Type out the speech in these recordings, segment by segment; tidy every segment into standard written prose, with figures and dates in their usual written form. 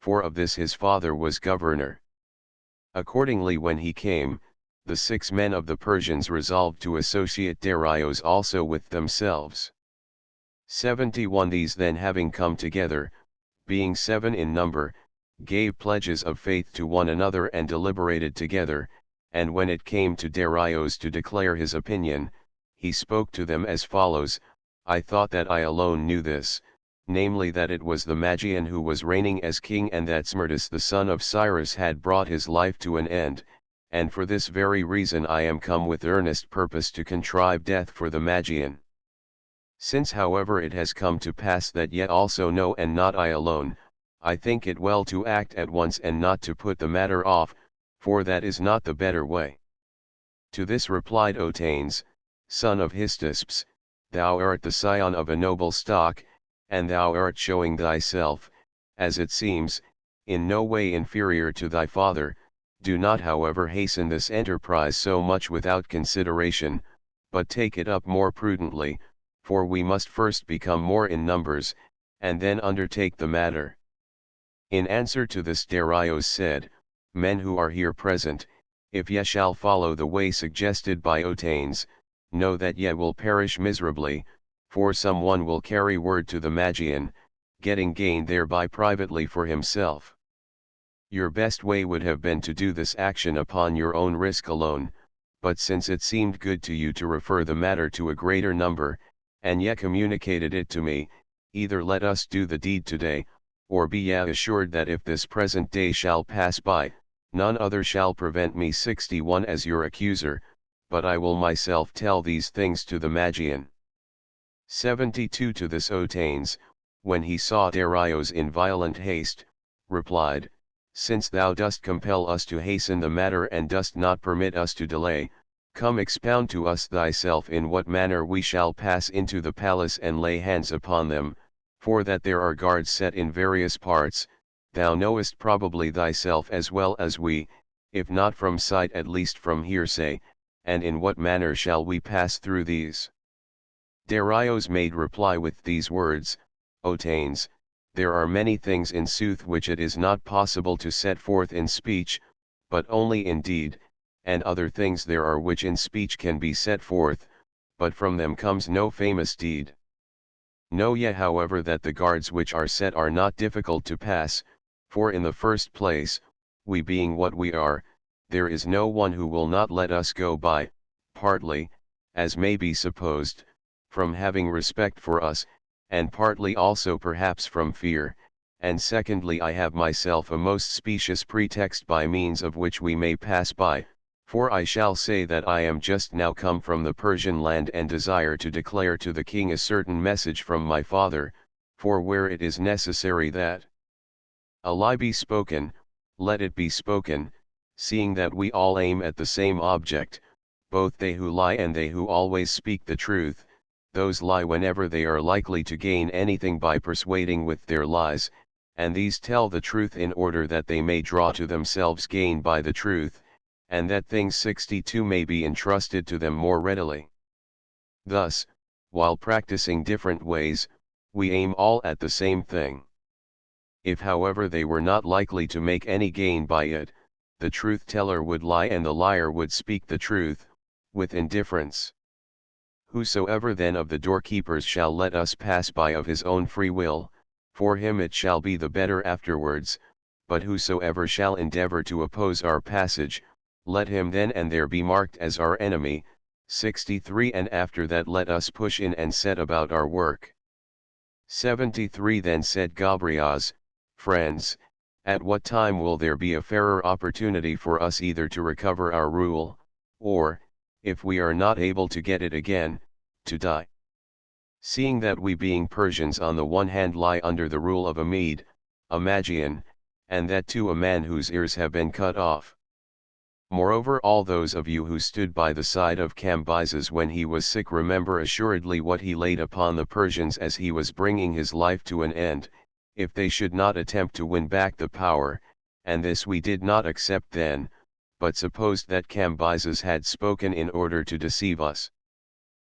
for of this his father was governor. Accordingly when he came, the 6 men of the Persians resolved to associate Darius also with themselves. 71 These then having come together, being 7 in number, gave pledges of faith to one another and deliberated together, and when it came to Darius to declare his opinion, he spoke to them as follows: I thought that I alone knew this, namely that it was the Magian who was reigning as king, and that Smerdis the son of Cyrus had brought his life to an end, and for this very reason I am come with earnest purpose to contrive death for the Magian. Since however it has come to pass that yet also know, and not I alone, I think it well to act at once and not to put the matter off, for that is not the better way. To this replied Otanes, son of Histispes, thou art the scion of a noble stock, and thou art showing thyself, as it seems, in no way inferior to thy father. Do not however hasten this enterprise so much without consideration, but take it up more prudently, for we must first become more in numbers, and then undertake the matter. In answer to this Darius said, Men who are here present, if ye shall follow the way suggested by Otanes, know that ye will perish miserably, for some one will carry word to the Magian, getting gain thereby privately for himself. Your best way would have been to do this action upon your own risk alone, but since it seemed good to you to refer the matter to a greater number, and ye communicated it to me, either let us do the deed today, or be ye assured that if this present day shall pass by, none other shall prevent me. 61 As your accuser, but I will myself tell these things to the Magian. 72 To this Otanes, when he saw Darius in violent haste, replied, Since thou dost compel us to hasten the matter and dost not permit us to delay, come expound to us thyself in what manner we shall pass into the palace and lay hands upon them, for that there are guards set in various parts, thou knowest probably thyself as well as we, if not from sight at least from hearsay, and in what manner shall we pass through these? Darius made reply with these words, Otanes, there are many things in sooth which it is not possible to set forth in speech, but only in deed, and other things there are which in speech can be set forth, but from them comes no famous deed. Know ye however that the guards which are set are not difficult to pass, for in the first place, we being what we are, there is no one who will not let us go by, partly, as may be supposed, from having respect for us, and partly also perhaps from fear, and secondly I have myself a most specious pretext by means of which we may pass by, for I shall say that I am just now come from the Persian land and desire to declare to the king a certain message from my father, for where it is necessary that a lie be spoken, let it be spoken, seeing that we all aim at the same object, both they who lie and they who always speak the truth. Those lie whenever they are likely to gain anything by persuading with their lies, and these tell the truth in order that they may draw to themselves gain by the truth, and that things 62 may be entrusted to them more readily. Thus, while practicing different ways, we aim all at the same thing. If however they were not likely to make any gain by it, the truth-teller would lie and the liar would speak the truth, with indifference. Whosoever then of the doorkeepers shall let us pass by of his own free will, for him it shall be the better afterwards, but whosoever shall endeavor to oppose our passage, let him then and there be marked as our enemy. 63 And after that let us push in and set about our work. 73 Then said Gobryas, Friends, at what time will there be a fairer opportunity for us either to recover our rule, or, if we are not able to get it again, to die? Seeing that we being Persians on the one hand lie under the rule of a Mede, a Magian, and that too a man whose ears have been cut off. Moreover all those of you who stood by the side of Cambyses when he was sick remember assuredly what he laid upon the Persians as he was bringing his life to an end, if they should not attempt to win back the power, and this we did not accept then, but supposed that Cambyses had spoken in order to deceive us.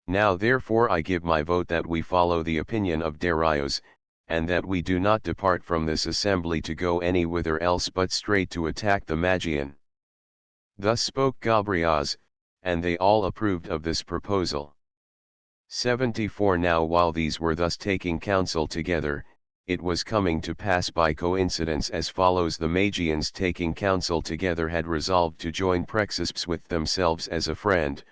Now therefore I give my vote that we follow the opinion of Darius, and that we do not depart from this assembly to go any whither else but straight to attack the Magian." Thus spoke Gobryas, and they all approved of this proposal. 74 Now while these were thus taking counsel together, it was coming to pass by coincidence as follows: the Magians taking counsel together had resolved to join Prexaspes with themselves as a friend,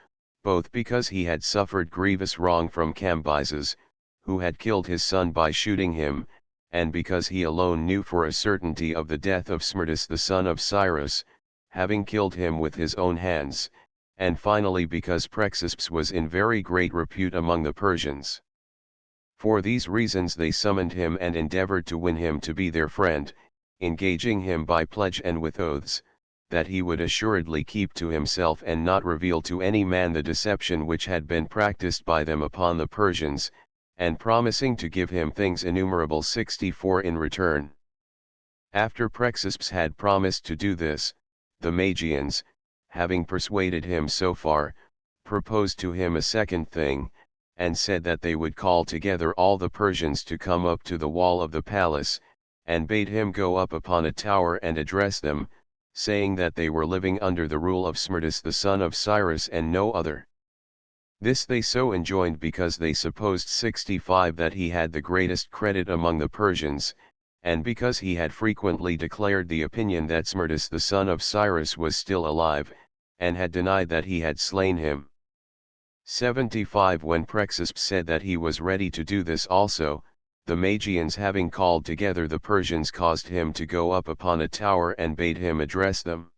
both because he had suffered grievous wrong from Cambyses, who had killed his son by shooting him, and because he alone knew for a certainty of the death of Smerdis the son of Cyrus, having killed him with his own hands, and finally because Prexaspes was in very great repute among the Persians. For these reasons they summoned him and endeavored to win him to be their friend, engaging him by pledge and with oaths, that he would assuredly keep to himself and not reveal to any man the deception which had been practiced by them upon the Persians, and promising to give him things innumerable 64 in return. After Prexaspes had promised to do this, the Magians, having persuaded him so far, proposed to him a second thing, and said that they would call together all the Persians to come up to the wall of the palace, and bade him go up upon a tower and address them, saying that they were living under the rule of Smerdis the son of Cyrus and no other. This they so enjoined because they supposed 65 that he had the greatest credit among the Persians, and because he had frequently declared the opinion that Smerdis the son of Cyrus was still alive, and had denied that he had slain him. 75 When Prexaspes said that he was ready to do this also, the Magians having called together the Persians caused him to go up upon a tower and bade him address them.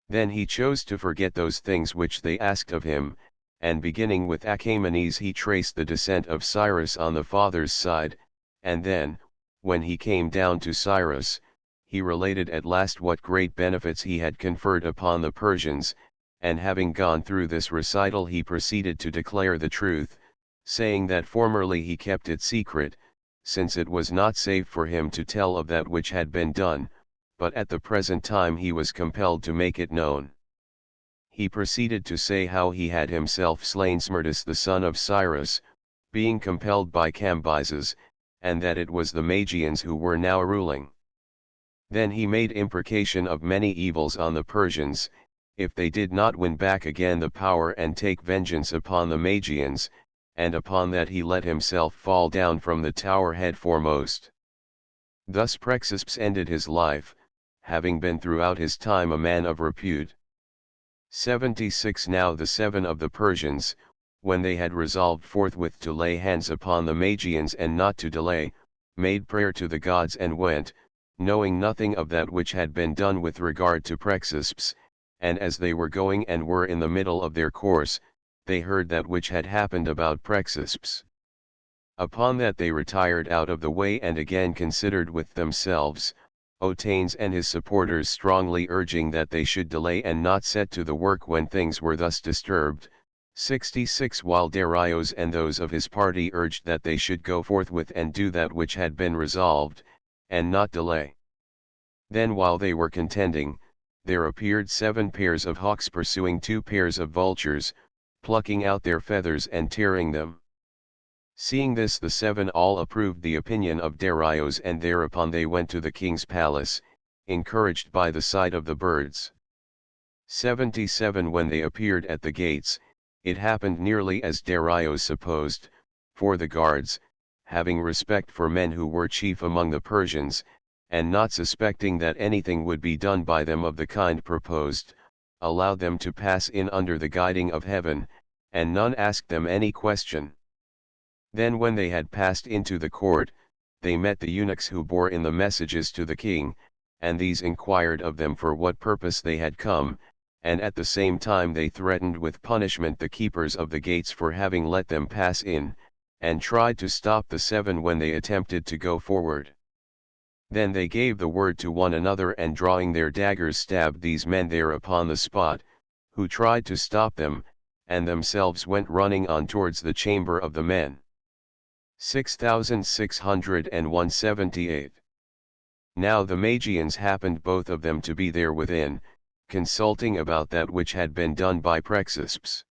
Then he chose to forget those things which they asked of him, and beginning with Achaemenes he traced the descent of Cyrus on the father's side, and then, when he came down to Cyrus, he related at last what great benefits he had conferred upon the Persians, and having gone through this recital he proceeded to declare the truth, saying that formerly he kept it secret, since it was not safe for him to tell of that which had been done, but at the present time he was compelled to make it known. He proceeded to say how he had himself slain Smerdis the son of Cyrus, being compelled by Cambyses, and that it was the Magians who were now ruling. Then he made imprecation of many evils on the Persians, if they did not win back again the power and take vengeance upon the Magians, and upon that he let himself fall down from the tower head foremost. Thus Prexaspes ended his life, having been throughout his time a man of repute. 76 Now the 7 of the Persians, when they had resolved forthwith to lay hands upon the Magians and not to delay, made prayer to the gods and went, knowing nothing of that which had been done with regard to Prexaspes, and as they were going and were in the middle of their course, they heard that which had happened about Prexaspes. Upon that they retired out of the way and again considered with themselves, Otanes and his supporters strongly urging that they should delay and not set to the work when things were thus disturbed. 66 While Darius and those of his party urged that they should go forthwith and do that which had been resolved, and not delay. Then while they were contending, there appeared 7 pairs of hawks pursuing 2 pairs of vultures, plucking out their feathers and tearing them. Seeing this the 7 all approved the opinion of Darius, and thereupon they went to the king's palace, encouraged by the sight of the birds. 77 When they appeared at the gates, it happened nearly as Darius supposed, for the guards, having respect for men who were chief among the Persians, and not suspecting that anything would be done by them of the kind proposed, allowed them to pass in under the guiding of heaven, and none asked them any question. Then when they had passed into the court, they met the eunuchs who bore in the messages to the king, and these inquired of them for what purpose they had come, and at the same time they threatened with punishment the keepers of the gates for having let them pass in, and tried to stop the 7 when they attempted to go forward. Then they gave the word to one another, and drawing their daggers stabbed these men there upon the spot, who tried to stop them, and themselves went running on towards the chamber of the men. 6678 Now the Magians happened both of them to be there within, consulting about that which had been done by Prexaspes.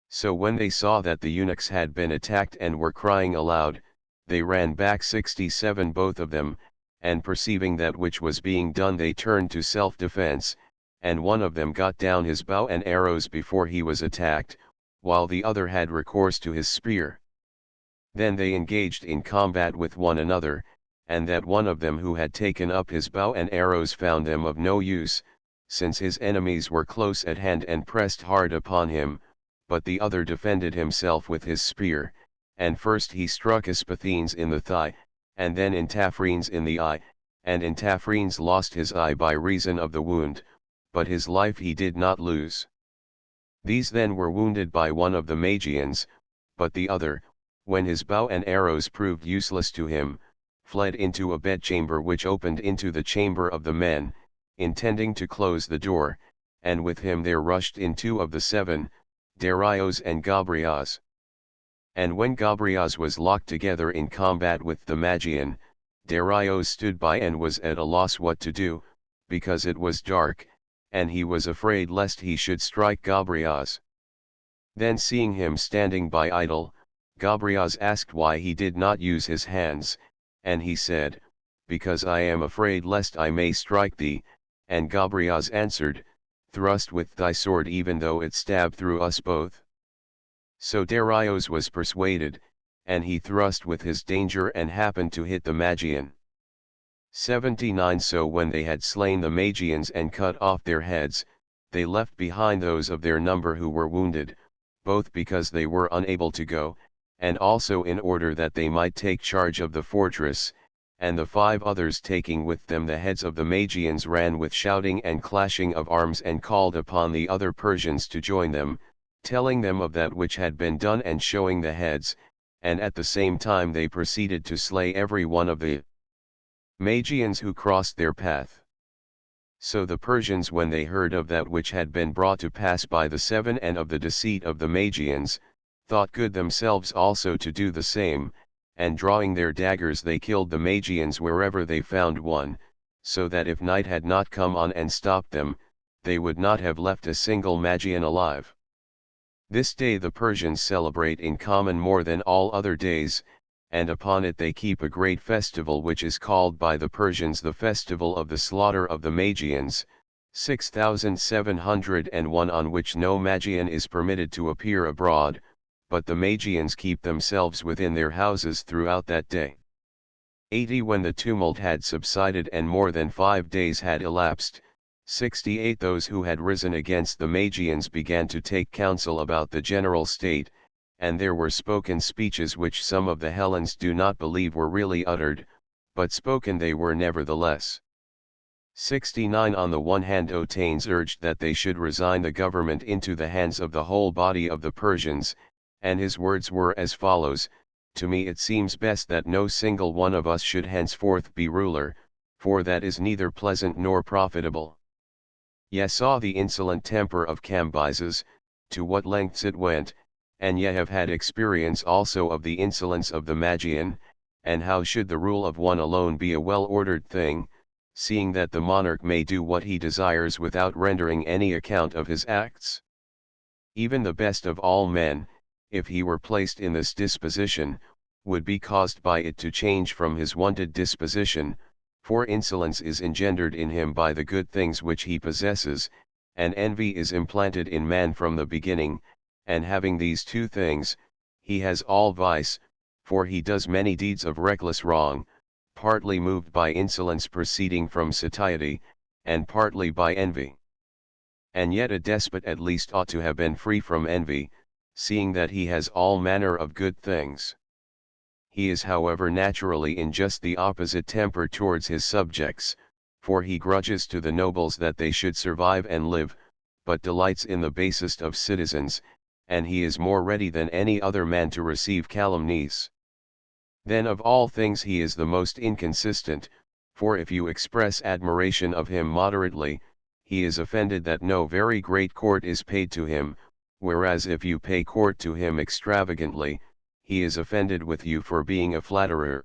So when they saw that the eunuchs had been attacked and were crying aloud, they ran back 67 both of them, and perceiving that which was being done they turned to self-defense, and one of them got down his bow and arrows before he was attacked, while the other had recourse to his spear. Then they engaged in combat with one another, and that one of them who had taken up his bow and arrows found them of no use, since his enemies were close at hand and pressed hard upon him, but the other defended himself with his spear, and first he struck Ispathenes in the thigh, and then Entaphrenes in the eye, and Entaphrenes lost his eye by reason of the wound, but his life he did not lose. These then were wounded by one of the Magians, but the other, when his bow and arrows proved useless to him, fled into a bedchamber which opened into the chamber of the men, intending to close the door, and with him there rushed in two of the 7, Darius and Gobryas. And when Gobryas was locked together in combat with the Magian, Darius stood by and was at a loss what to do, because it was dark, and he was afraid lest he should strike Gobryas. Then seeing him standing by idle, Gobryas asked why he did not use his hands, and he said, "Because I am afraid lest I may strike thee," and Gobryas answered, "Thrust with thy sword even though it stab through us both." So Darius was persuaded, and he thrust with his danger and happened to hit the Magian. 79 So when they had slain the Magians and cut off their heads, they left behind those of their number who were wounded, both because they were unable to go, and also in order that they might take charge of the fortress, and the 5 others taking with them the heads of the Magians ran with shouting and clashing of arms and called upon the other Persians to join them, telling them of that which had been done and showing the heads, and at the same time they proceeded to slay every one of the Magians who crossed their path. So the Persians, when they heard of that which had been brought to pass by the 7 and of the deceit of the Magians, thought good themselves also to do the same, and drawing their daggers they killed the Magians wherever they found one, so that if night had not come on and stopped them, they would not have left a single Magian alive. This day the Persians celebrate in common more than all other days, and upon it they keep a great festival which is called by the Persians the festival of the slaughter of the Magians, 6701, on which no Magian is permitted to appear abroad, but the Magians keep themselves within their houses throughout that day. 80 When the tumult had subsided and more than 5 days had elapsed, 68 Those who had risen against the Magians began to take counsel about the general state, and there were spoken speeches which some of the Hellenes do not believe were really uttered, but spoken they were nevertheless. 69 On the one hand Otanes urged that they should resign the government into the hands of the whole body of the Persians, and his words were as follows: "To me it seems best that no single one of us should henceforth be ruler, for that is neither pleasant nor profitable." Ye saw the insolent temper of Cambyses, to what lengths it went, and ye have had experience also of the insolence of the Magian, and how should the rule of one alone be a well-ordered thing, seeing that the monarch may do what he desires without rendering any account of his acts? Even the best of all men, if he were placed in this disposition, would be caused by it to change from his wonted disposition, for insolence is engendered in him by the good things which he possesses, and envy is implanted in man from the beginning, and having these 2 things, he has all vice, for he does many deeds of reckless wrong, partly moved by insolence proceeding from satiety, and partly by envy. And yet a despot at least ought to have been free from envy, seeing that he has all manner of good things. He is however naturally in just the opposite temper towards his subjects, for he grudges to the nobles that they should survive and live, but delights in the basest of citizens, and he is more ready than any other man to receive calumnies. Then of all things he is the most inconsistent, for if you express admiration of him moderately, he is offended that no very great court is paid to him, whereas if you pay court to him extravagantly, he is offended with you for being a flatterer.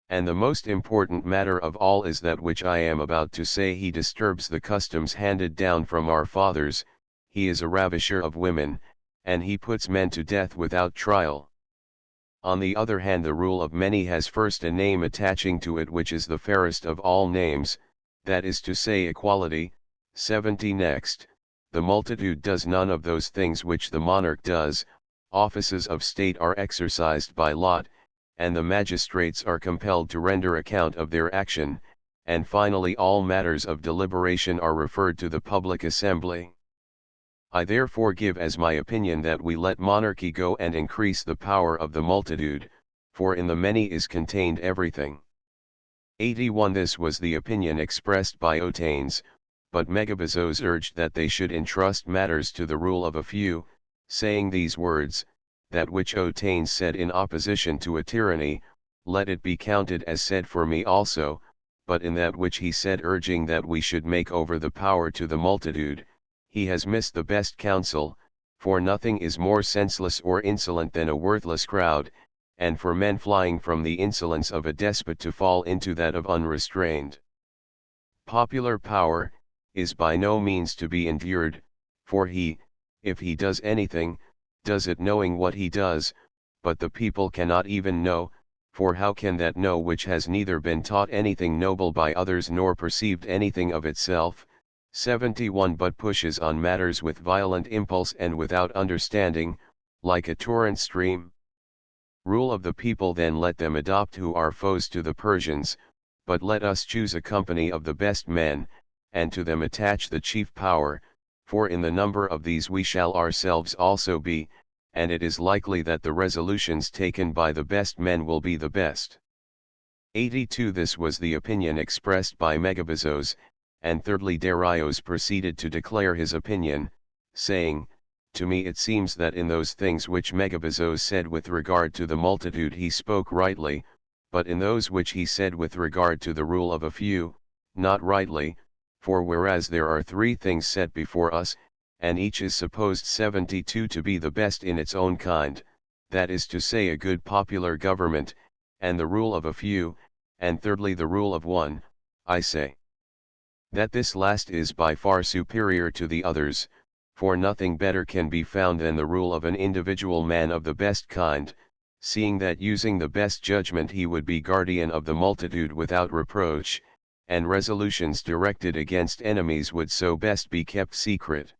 And the most important matter of all is that which I am about to say: he disturbs the customs handed down from our fathers, he is a ravisher of women, and he puts men to death without trial. On the other hand, the rule of many has first a name attaching to it which is the fairest of all names, that is to say equality. 70 Next, the multitude does none of those things which the monarch does. Offices of state are exercised by lot, and the magistrates are compelled to render account of their action, and finally all matters of deliberation are referred to the public assembly. I therefore give as my opinion that we let monarchy go and increase the power of the multitude, for in the many is contained everything. 81 This was the opinion expressed by Otanes, but Megabazos urged that they should entrust matters to the rule of a few, saying these words, that which Otanes said in opposition to a tyranny, let it be counted as said for me also, but in that which he said urging that we should make over the power to the multitude, he has missed the best counsel, for nothing is more senseless or insolent than a worthless crowd, and for men flying from the insolence of a despot to fall into that of unrestrained. Popular power is by no means to be endured, for he, if he does anything, does it knowing what he does, but the people cannot even know, for how can that know which has neither been taught anything noble by others nor perceived anything of itself? 71 But pushes on matters with violent impulse and without understanding, like a torrent stream. Rule of the people then let them adopt who are foes to the Persians, but let us choose a company of the best men, and to them attach the chief power, for in the number of these we shall ourselves also be, and it is likely that the resolutions taken by the best men will be the best. 82 This was the opinion expressed by Megabazos, and thirdly Darius proceeded to declare his opinion, saying, to me it seems that in those things which Megabazos said with regard to the multitude he spoke rightly, but in those which he said with regard to the rule of a few, not rightly, for whereas there are three things set before us, and each is supposed 72 to be the best in its own kind, that is to say a good popular government, and the rule of a few, and thirdly the rule of one, I say that this last is by far superior to the others, for nothing better can be found than the rule of an individual man of the best kind, seeing that using the best judgment he would be guardian of the multitude without reproach, and resolutions directed against enemies would so best be kept secret.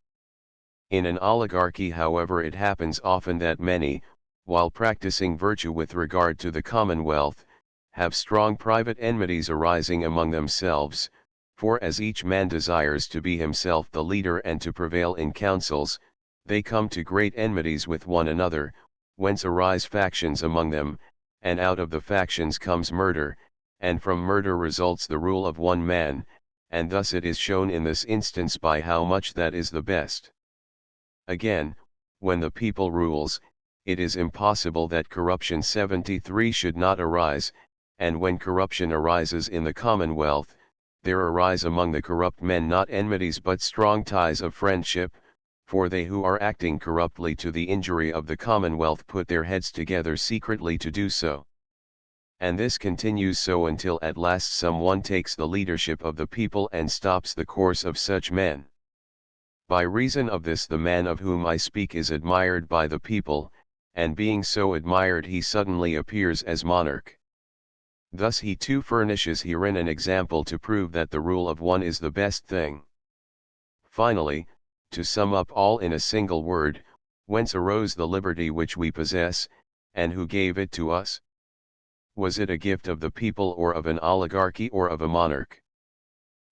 In an oligarchy however it happens often that many, while practicing virtue with regard to the commonwealth, have strong private enmities arising among themselves, for as each man desires to be himself the leader and to prevail in councils, they come to great enmities with one another, whence arise factions among them, and out of the factions comes murder, and from murder results the rule of one man, and thus it is shown in this instance by how much that is the best. Again, when the people rules, it is impossible that corruption 73 should not arise, and when corruption arises in the commonwealth, there arise among the corrupt men not enmities but strong ties of friendship, for they who are acting corruptly to the injury of the commonwealth put their heads together secretly to do so. And this continues so until at last someone takes the leadership of the people and stops the course of such men. By reason of this the man of whom I speak is admired by the people, and being so admired he suddenly appears as monarch. Thus he too furnishes herein an example to prove that the rule of one is the best thing. Finally, to sum up all in a single word, whence arose the liberty which we possess, and who gave it to us? Was it a gift of the people or of an oligarchy or of a monarch?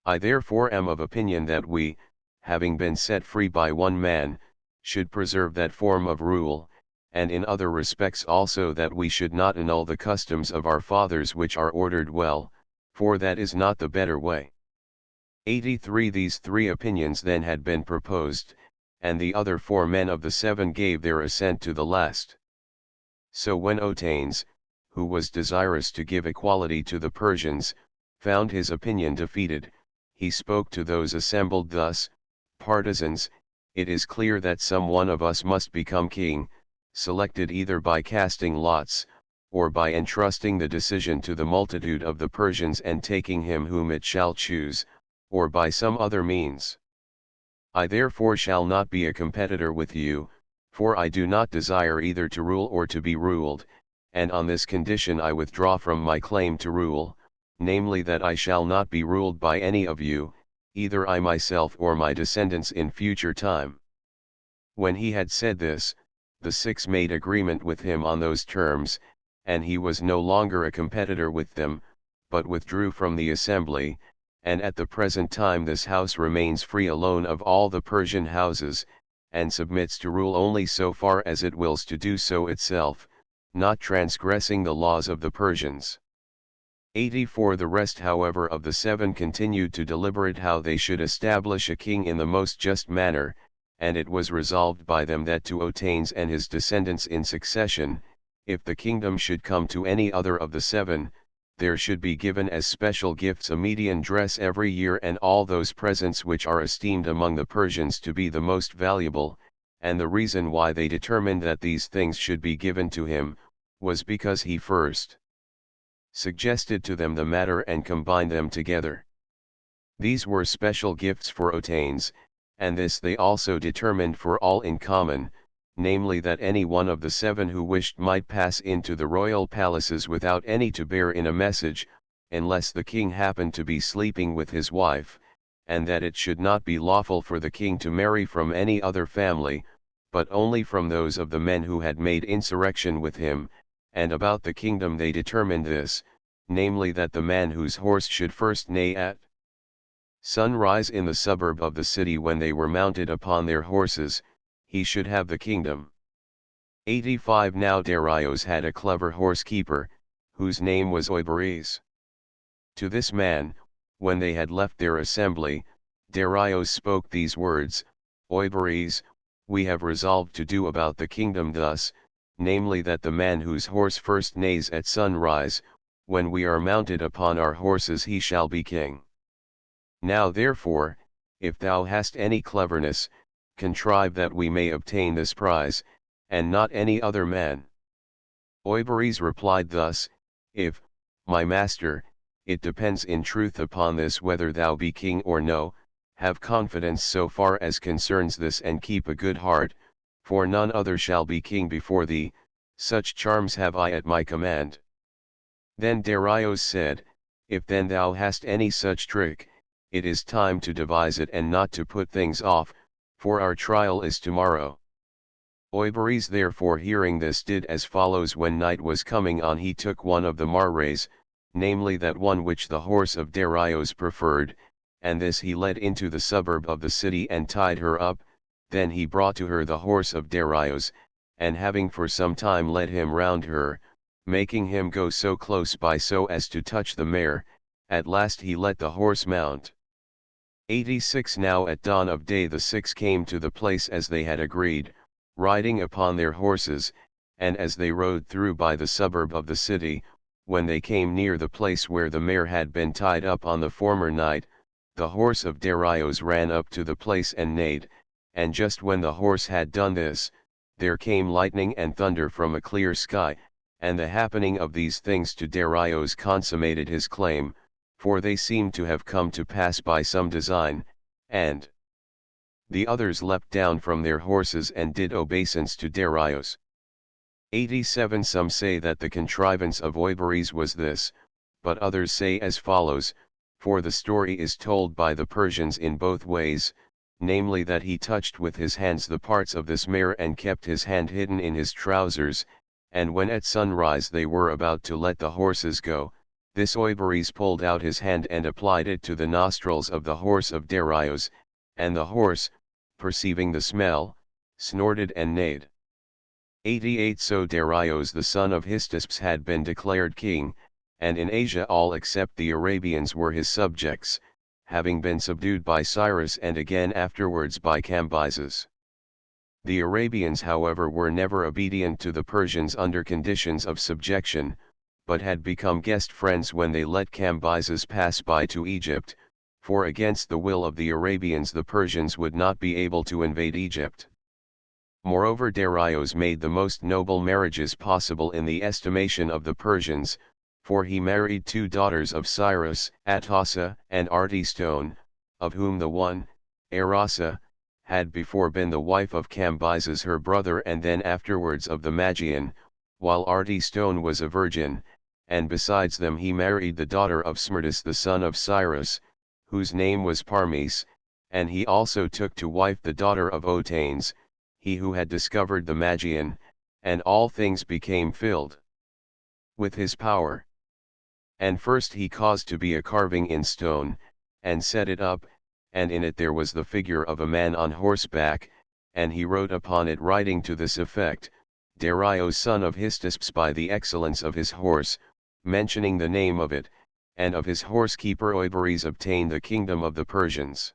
I therefore am of opinion that we, having been set free by one man, should preserve that form of rule, and in other respects also that we should not annul the customs of our fathers which are ordered well, for that is not the better way. 83 These three opinions then had been proposed, and the other 4 men of the 7 gave their assent to the last. So when Otanes, who was desirous to give equality to the Persians, found his opinion defeated, he spoke to those assembled thus, Partisans, it is clear that some one of us must become king, selected either by casting lots, or by entrusting the decision to the multitude of the Persians and taking him whom it shall choose, or by some other means. I therefore shall not be a competitor with you, for I do not desire either to rule or to be ruled, and on this condition I withdraw from my claim to rule, namely that I shall not be ruled by any of you, either I myself or my descendants in future time. When he had said this, the 6 made agreement with him on those terms, and he was no longer a competitor with them, but withdrew from the assembly, and at the present time this house remains free alone of all the Persian houses, and submits to rule only so far as it wills to do so itself, not transgressing the laws of the Persians. 84 The rest however of the 7 continued to deliberate how they should establish a king in the most just manner, and it was resolved by them that to Otanes and his descendants in succession, if the kingdom should come to any other of the 7, there should be given as special gifts a Median dress every year and all those presents which are esteemed among the Persians to be the most valuable, and the reason why they determined that these things should be given to him, was because he first suggested to them the matter and combined them together. These were special gifts for Otanes, and this they also determined for all in common, namely that any one of the 7 who wished might pass into the royal palaces without any to bear in a message, unless the king happened to be sleeping with his wife, and that it should not be lawful for the king to marry from any other family, but only from those of the men who had made insurrection with him. And about the kingdom they determined this, namely that the man whose horse should first neigh at sunrise in the suburb of the city when they were mounted upon their horses, he should have the kingdom. 85 Now Darius had a clever horsekeeper, whose name was Oibares. To this man, when they had left their assembly, Darius spoke these words: Oibares, we have resolved to do about the kingdom thus, namely that the man whose horse first neighs at sunrise, when we are mounted upon our horses he shall be king. Now therefore, if thou hast any cleverness, contrive that we may obtain this prize, and not any other man. Oibares replied thus: If, my master, it depends in truth upon this whether thou be king or no, have confidence so far as concerns this and keep a good heart, for none other shall be king before thee, such charms have I at my command. Then Darius said, If then thou hast any such trick, it is time to devise it and not to put things off, for our trial is tomorrow. Oibares therefore hearing this did as follows: when night was coming on he took one of the mares, namely that one which the horse of Darius preferred, and this he led into the suburb of the city and tied her up. Then he brought to her the horse of Darius, and having for some time led him round her, making him go so close by so as to touch the mare, at last he let the horse mount. 86 Now at dawn of day the 6 came to the place as they had agreed, riding upon their horses, and as they rode through by the suburb of the city, when they came near the place where the mare had been tied up on the former night, the horse of Darius ran up to the place and neighed, and just when the horse had done this, there came lightning and thunder from a clear sky, and the happening of these things to Darius consummated his claim, for they seemed to have come to pass by some design, and the others leapt down from their horses and did obeisance to Darius. 87 Some say that the contrivance of Oibares was this, but others say as follows, for the story is told by the Persians in both ways, namely that he touched with his hands the parts of this mare and kept his hand hidden in his trousers, and when at sunrise they were about to let the horses go, this Oibares pulled out his hand and applied it to the nostrils of the horse of Darius, and the horse, perceiving the smell, snorted and neighed. 88 So Darius the son of Histasps had been declared king, and in Asia all except the Arabians were his subjects, having been subdued by Cyrus and again afterwards by Cambyses. The Arabians however were never obedient to the Persians under conditions of subjection, but had become guest friends when they let Cambyses pass by to Egypt, for against the will of the Arabians the Persians would not be able to invade Egypt. Moreover Darius made the most noble marriages possible in the estimation of the Persians, for he married 2 daughters of Cyrus, Atossa and Artistone, of whom the one, Arasa, had before been the wife of Cambyses her brother and then afterwards of the Magian, while Arti Stone was a virgin, and besides them he married the daughter of Smerdis the son of Cyrus, whose name was Parmes, and he also took to wife the daughter of Otanes, he who had discovered the Magian, and all things became filled with his power. And first he caused to be a carving in stone, and set it up, and in it there was the figure of a man on horseback, and he wrote upon it writing to this effect, Darius son of Histispes by the excellence of his horse, mentioning the name of it, and of his horsekeeper Oibares obtained the kingdom of the Persians.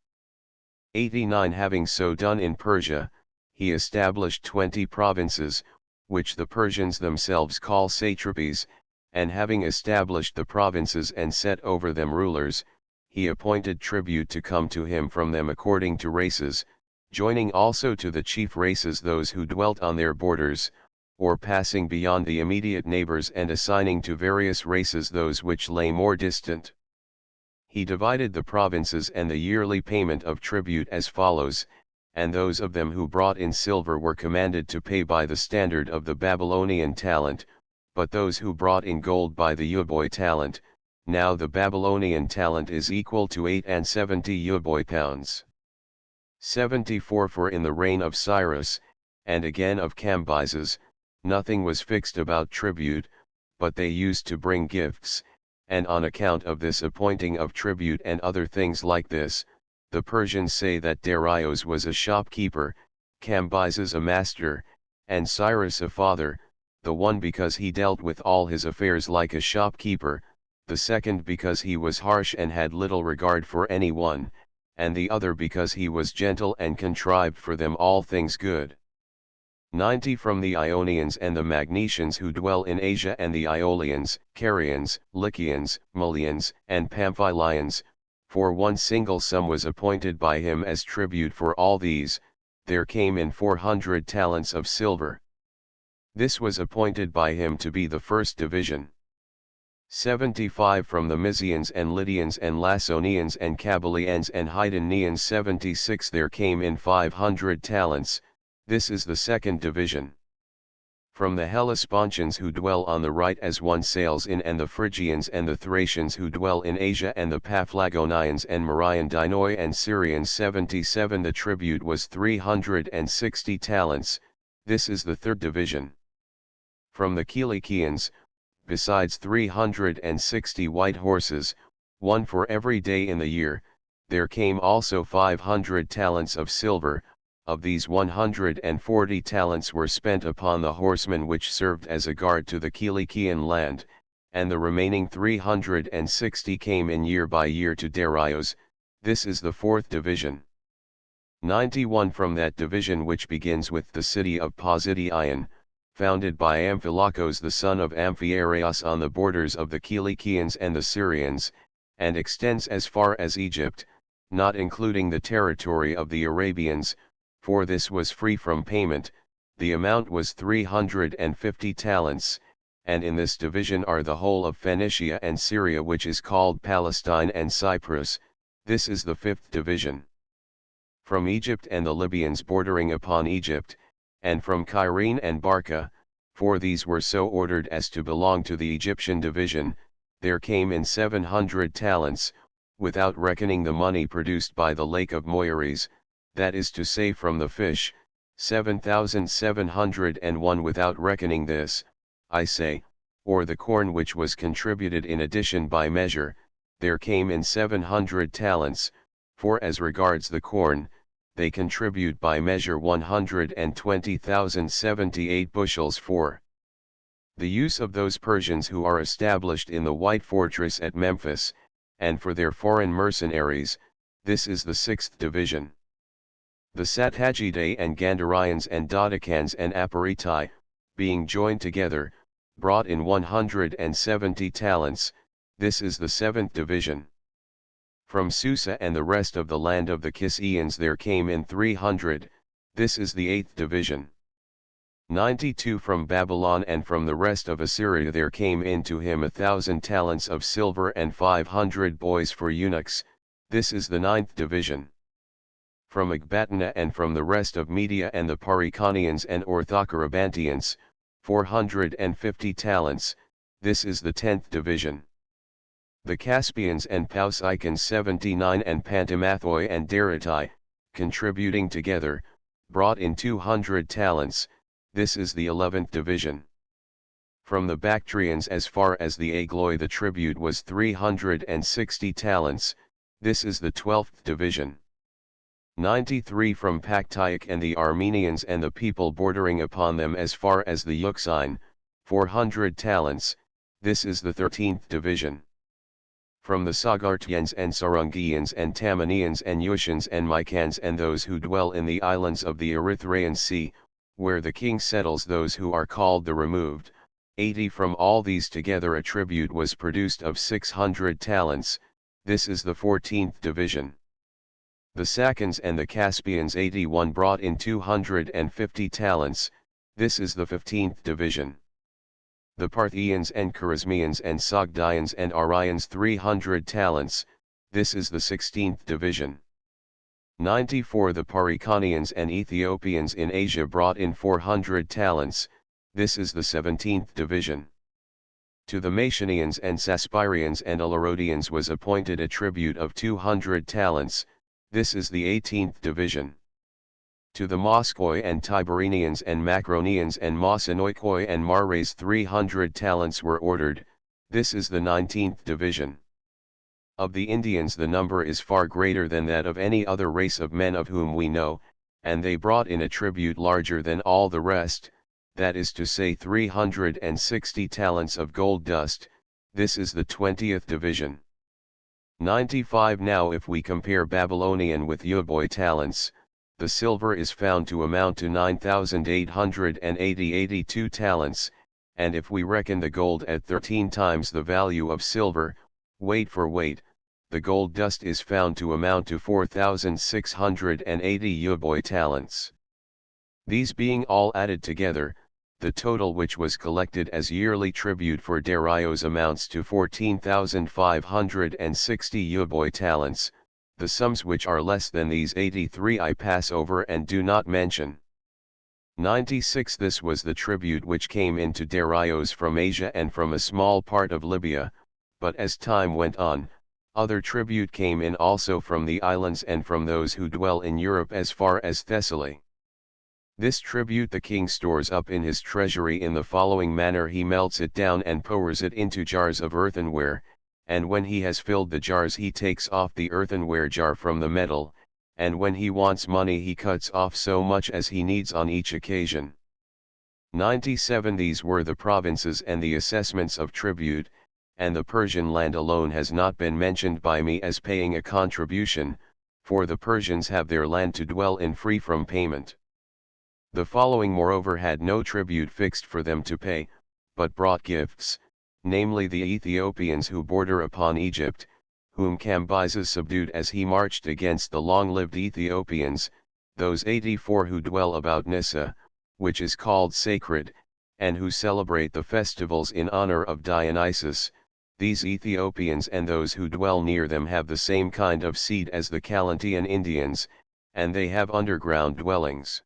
89 Having so done in Persia, he established 20 provinces, which the Persians themselves call satrapies, and having established the provinces and set over them rulers, he appointed tribute to come to him from them according to races, joining also to the chief races those who dwelt on their borders, or passing beyond the immediate neighbors and assigning to various races those which lay more distant. He divided the provinces and the yearly payment of tribute as follows, and those of them who brought in silver were commanded to pay by the standard of the Babylonian talent, but those who brought in gold by the Euboea talent. Now the Babylonian talent is equal to 870 Euboea pounds. 74 For in the reign of Cyrus, and again of Cambyses, nothing was fixed about tribute, but they used to bring gifts, and on account of this appointing of tribute and other things like this, the Persians say that Darius was a shopkeeper, Cambyses a master, and Cyrus a father, the one because he dealt with all his affairs like a shopkeeper, the second because he was harsh and had little regard for anyone, and the other because he was gentle and contrived for them all things good. 90 From the Ionians and the Magnesians who dwell in Asia and the Aeolians, Carians, Lycians, Mulians, and Pamphylians, for one single sum was appointed by him as tribute for all these, there came in 400 talents of silver. This was appointed by him to be the first division. 75 From the Mysians and Lydians and Laconians and Cabalians and Hydonians 76 there came in 500 talents, this is the second division. From the Hellespontians who dwell on the right as one sails in and the Phrygians and the Thracians who dwell in Asia and the Paphlagonians and Mariandinoi and Syrians 77 the tribute was 360 talents, this is the third division. From the Kilicians, besides 360 white horses, one for every day in the year, there came also 500 talents of silver, of these 140 talents were spent upon the horsemen which served as a guard to the Kilician land, and the remaining 360 came in year by year to Darius, this is the fourth division. 91 From that division which begins with the city of Posidion, founded by Amphilokos the son of Amphiaraos on the borders of the Kilicians and the Syrians, and extends as far as Egypt, not including the territory of the Arabians, for this was free from payment, the amount was 350 talents, and in this division are the whole of Phoenicia and Syria which is called Palestine and Cyprus, this is the fifth division. From Egypt and the Libyans bordering upon Egypt, and from Cyrene and Barca, for these were so ordered as to belong to the Egyptian division, there came in 700 talents, without reckoning the money produced by the lake of Moeris, that is to say from the fish, 7,701 without reckoning this, I say, or the corn which was contributed in addition by measure, there came in 700 talents, for as regards the corn, they contribute by measure 120,078 bushels for the use of those Persians who are established in the White Fortress at Memphis, and for their foreign mercenaries, this is the sixth division. The Sattagidae and Gandharians and Dodicans and Aparitai, being joined together, brought in 170 talents, this is the seventh division. From Susa and the rest of the land of the Kisaeans there came in 300, this is the eighth division. 92 From Babylon and from the rest of Assyria there came in to him 1,000 talents of silver and 500 boys for eunuchs, this is the ninth division. From Ecbatana and from the rest of Media and the Paricanians and Orthocorabantians, 450 talents, this is the 10th division. The Caspians and Pausicans 79 and Pantamathoi and Daratai, contributing together, brought in 200 talents, this is the 11th division. From the Bactrians as far as the Agloi the tribute was 360 talents, this is the 12th division. 93 from Paktiak and the Armenians and the people bordering upon them as far as the Euxine, 400 talents, this is the 13th division. From the Sagartians and Sarungians and Tamanians and Yushans and Mycans and those who dwell in the islands of the Erythraean Sea, where the king settles those who are called the removed, 80 from all these together a tribute was produced of 600 talents, this is the 14th division. The Saccans and the Caspians 81 brought in 250 talents, this is the 15th division. The Parthians and Charismians and Sogdians and Arians 300 talents, this is the 16th division. 94 The Parikanians and Ethiopians in Asia brought in 400 talents, this is the 17th division. To the Macedonians and Saspirians and Alarodians was appointed a tribute of 200 talents, this is the 18th division. To the Moskoi and Tiberinians and Macronians and Mosinoikoi and Mares 300 talents were ordered, this is the 19th division. Of the Indians the number is far greater than that of any other race of men of whom we know, and they brought in a tribute larger than all the rest, that is to say 360 talents of gold dust, this is the 20th division. 95 Now if we compare Babylonian with Euboea talents, the silver is found to amount to 9,882 talents, and if we reckon the gold at 13 times the value of silver, weight for weight, the gold dust is found to amount to 4,680 Euboea talents. These being all added together, the total which was collected as yearly tribute for Darius amounts to 14,560 Euboea talents, the sums which are less than these 83 I pass over and do not mention. 96 This was the tribute which came into Darius from Asia and from a small part of Libya, but as time went on, other tribute came in also from the islands and from those who dwell in Europe as far as Thessaly. This tribute the king stores up in his treasury in the following manner: he melts it down and pours it into jars of earthenware, and when he has filled the jars he takes off the earthenware jar from the metal, and when he wants money he cuts off so much as he needs on each occasion. 97 These were the provinces and the assessments of tribute, and the Persian land alone has not been mentioned by me as paying a contribution, for the Persians have their land to dwell in free from payment. The following moreover had no tribute fixed for them to pay, but brought gifts, namely the Ethiopians who border upon Egypt, whom Cambyses subdued as he marched against the long-lived Ethiopians, those 84 who dwell about Nissa, which is called sacred, and who celebrate the festivals in honor of Dionysus. These Ethiopians and those who dwell near them have the same kind of seed as the Calantian Indians, and they have underground dwellings.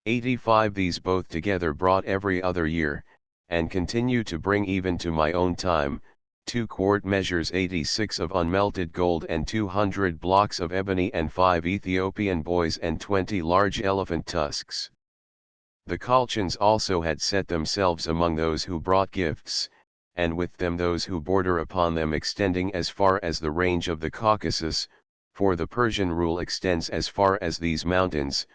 85 These both together brought every other year, and continue to bring even to my own time, 2 quart measures 86 of unmelted gold and 200 blocks of ebony and 5 Ethiopian boys and 20 large elephant tusks. The Colchians also had set themselves among those who brought gifts, and with them those who border upon them extending as far as the range of the Caucasus, for the Persian rule extends as far as these mountains,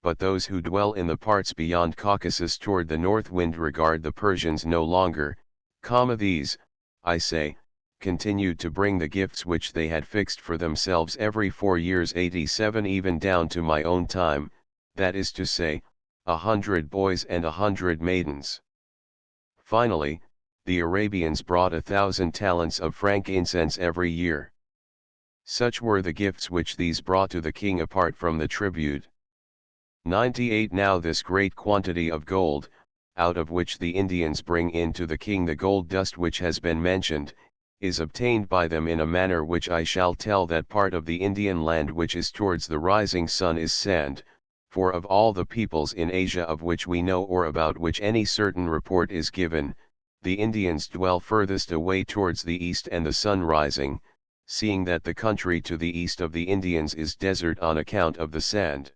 but those who dwell in the parts beyond Caucasus toward the north wind regard the Persians no longer, these, I say, continued to bring the gifts which they had fixed for themselves every 4 years 87 even down to my own time, that is to say, 100 boys and 100 maidens. Finally, the Arabians brought 1,000 talents of frankincense every year. Such were the gifts which these brought to the king apart from the tribute. 98 Now this great quantity of gold, out of which the Indians bring in to the king the gold dust which has been mentioned, is obtained by them in a manner which I shall tell. That part of the Indian land which is towards the rising sun is sand, For of all the peoples in Asia of which we know or about which any certain report is given, the Indians dwell furthest away towards the east and the sun rising, seeing that the country to the east of the Indians is desert on account of the sand.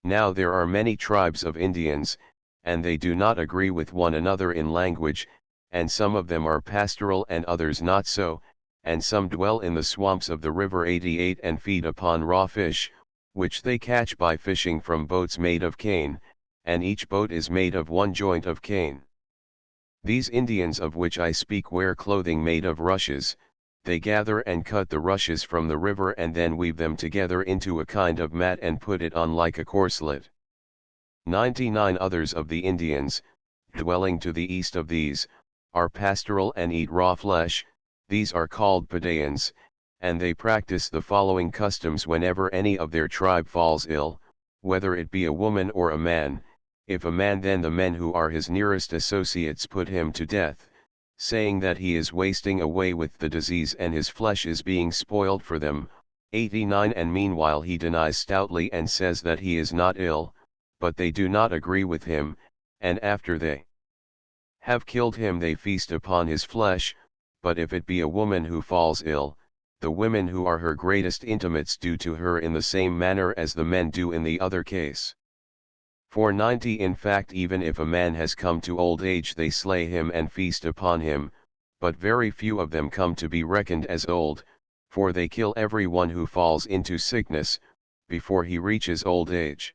Now there are many tribes of Indians, and they do not agree with one another in language, and some of them are pastoral and others not so, and some dwell in the swamps of the river 88 and feed upon raw fish, which they catch by fishing from boats made of cane, and each boat is made of one joint of cane. These Indians of which I speak wear clothing made of rushes. They gather and cut the rushes from the river and then weave them together into a kind of mat and put it on like a corslet. 99 others of the Indians, dwelling to the east of these, are pastoral and eat raw flesh. These are called Padayans, and they practice the following customs whenever any of their tribe falls ill, whether it be a woman or a man. If a man, then the men who are his nearest associates put him to death, saying that he is wasting away with the disease and his flesh is being spoiled for them. 89 And meanwhile he denies stoutly and says that he is not ill, but they do not agree with him, and after they have killed him they feast upon his flesh. But if it be a woman who falls ill, the women who are her greatest intimates do to her in the same manner as the men do in the other case. For 90 In fact, even if a man has come to old age they slay him and feast upon him, but very few of them come to be reckoned as old, for they kill every one who falls into sickness, before he reaches old age.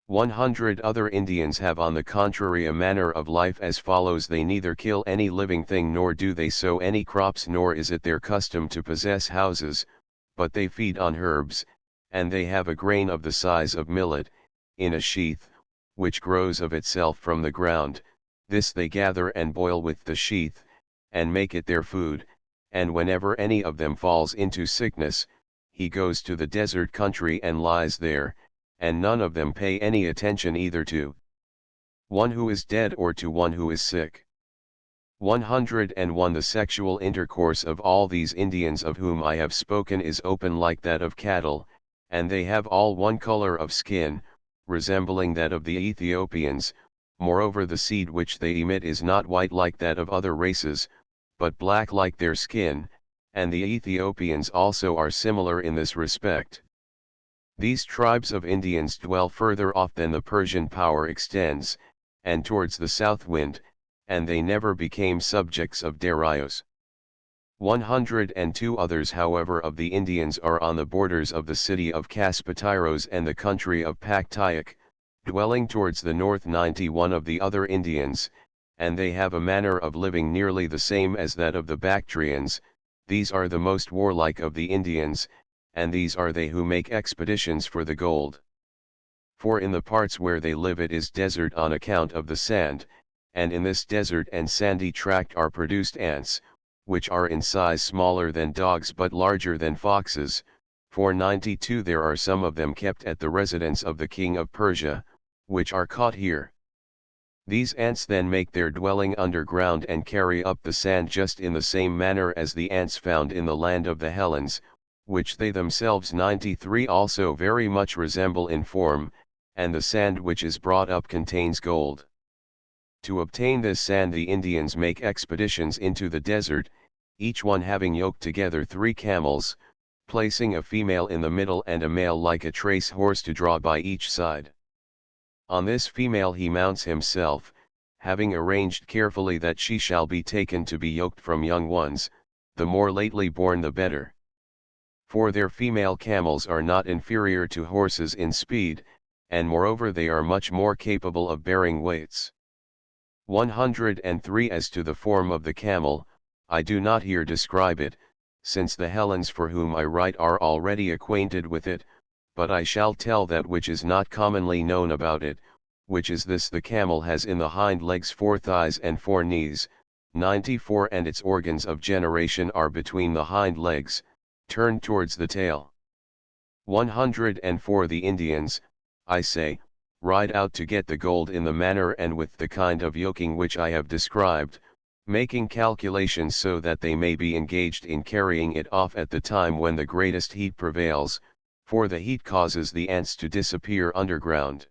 100 Other Indians have on the contrary a manner of life as follows: they neither kill any living thing nor do they sow any crops, nor is it their custom to possess houses, but they feed on herbs, and they have a grain of the size of millet, in a sheath, which grows of itself from the ground. This they gather and boil with the sheath, and make it their food. And whenever any of them falls into sickness, he goes to the desert country and lies there, and none of them pay any attention either to one who is dead or to one who is sick. 101 The sexual intercourse of all these Indians of whom I have spoken is open like that of cattle, and they have all one color of skin, resembling that of the Ethiopians. Moreover, the seed which they emit is not white like that of other races, but black like their skin, and the Ethiopians also are similar in this respect. These tribes of Indians dwell further off than the Persian power extends, and towards the south wind, and they never became subjects of Darius. 102 Others however of the Indians are on the borders of the city of Caspatiros and the country of Paktiak, dwelling towards the north. 91 Of the other Indians, and they have a manner of living nearly the same as that of the Bactrians. These are the most warlike of the Indians, and these are they who make expeditions for the gold. For in the parts where they live it is desert on account of the sand, and in this desert and sandy tract are produced ants, which are in size smaller than dogs but larger than foxes. For 92 There are some of them kept at the residence of the king of Persia, which are caught here. These ants then make their dwelling underground and carry up the sand just in the same manner as the ants found in the land of the Hellenes, which they themselves 93 also very much resemble in form, and the sand which is brought up contains gold. To obtain this sand the Indians make expeditions into the desert, each one having yoked together 3 camels, placing a female in the middle and a male like a trace horse to draw by each side. On this female he mounts himself, having arranged carefully that she shall be taken to be yoked from young ones, the more lately born the better. For their female camels are not inferior to horses in speed, and moreover they are much more capable of bearing weights. 103 As to the form of the camel, I do not here describe it, since the Hellenes for whom I write are already acquainted with it, but I shall tell that which is not commonly known about it, which is this: the camel has in the hind legs 4 thighs and 4 knees. 94 And its organs of generation are between the hind legs, turned towards the tail. 104 The Indians, I say, ride out to get the gold in the manner and with the kind of yoking which I have described, making calculations so that they may be engaged in carrying it off at the time when the greatest heat prevails, For the heat causes the ants to disappear underground.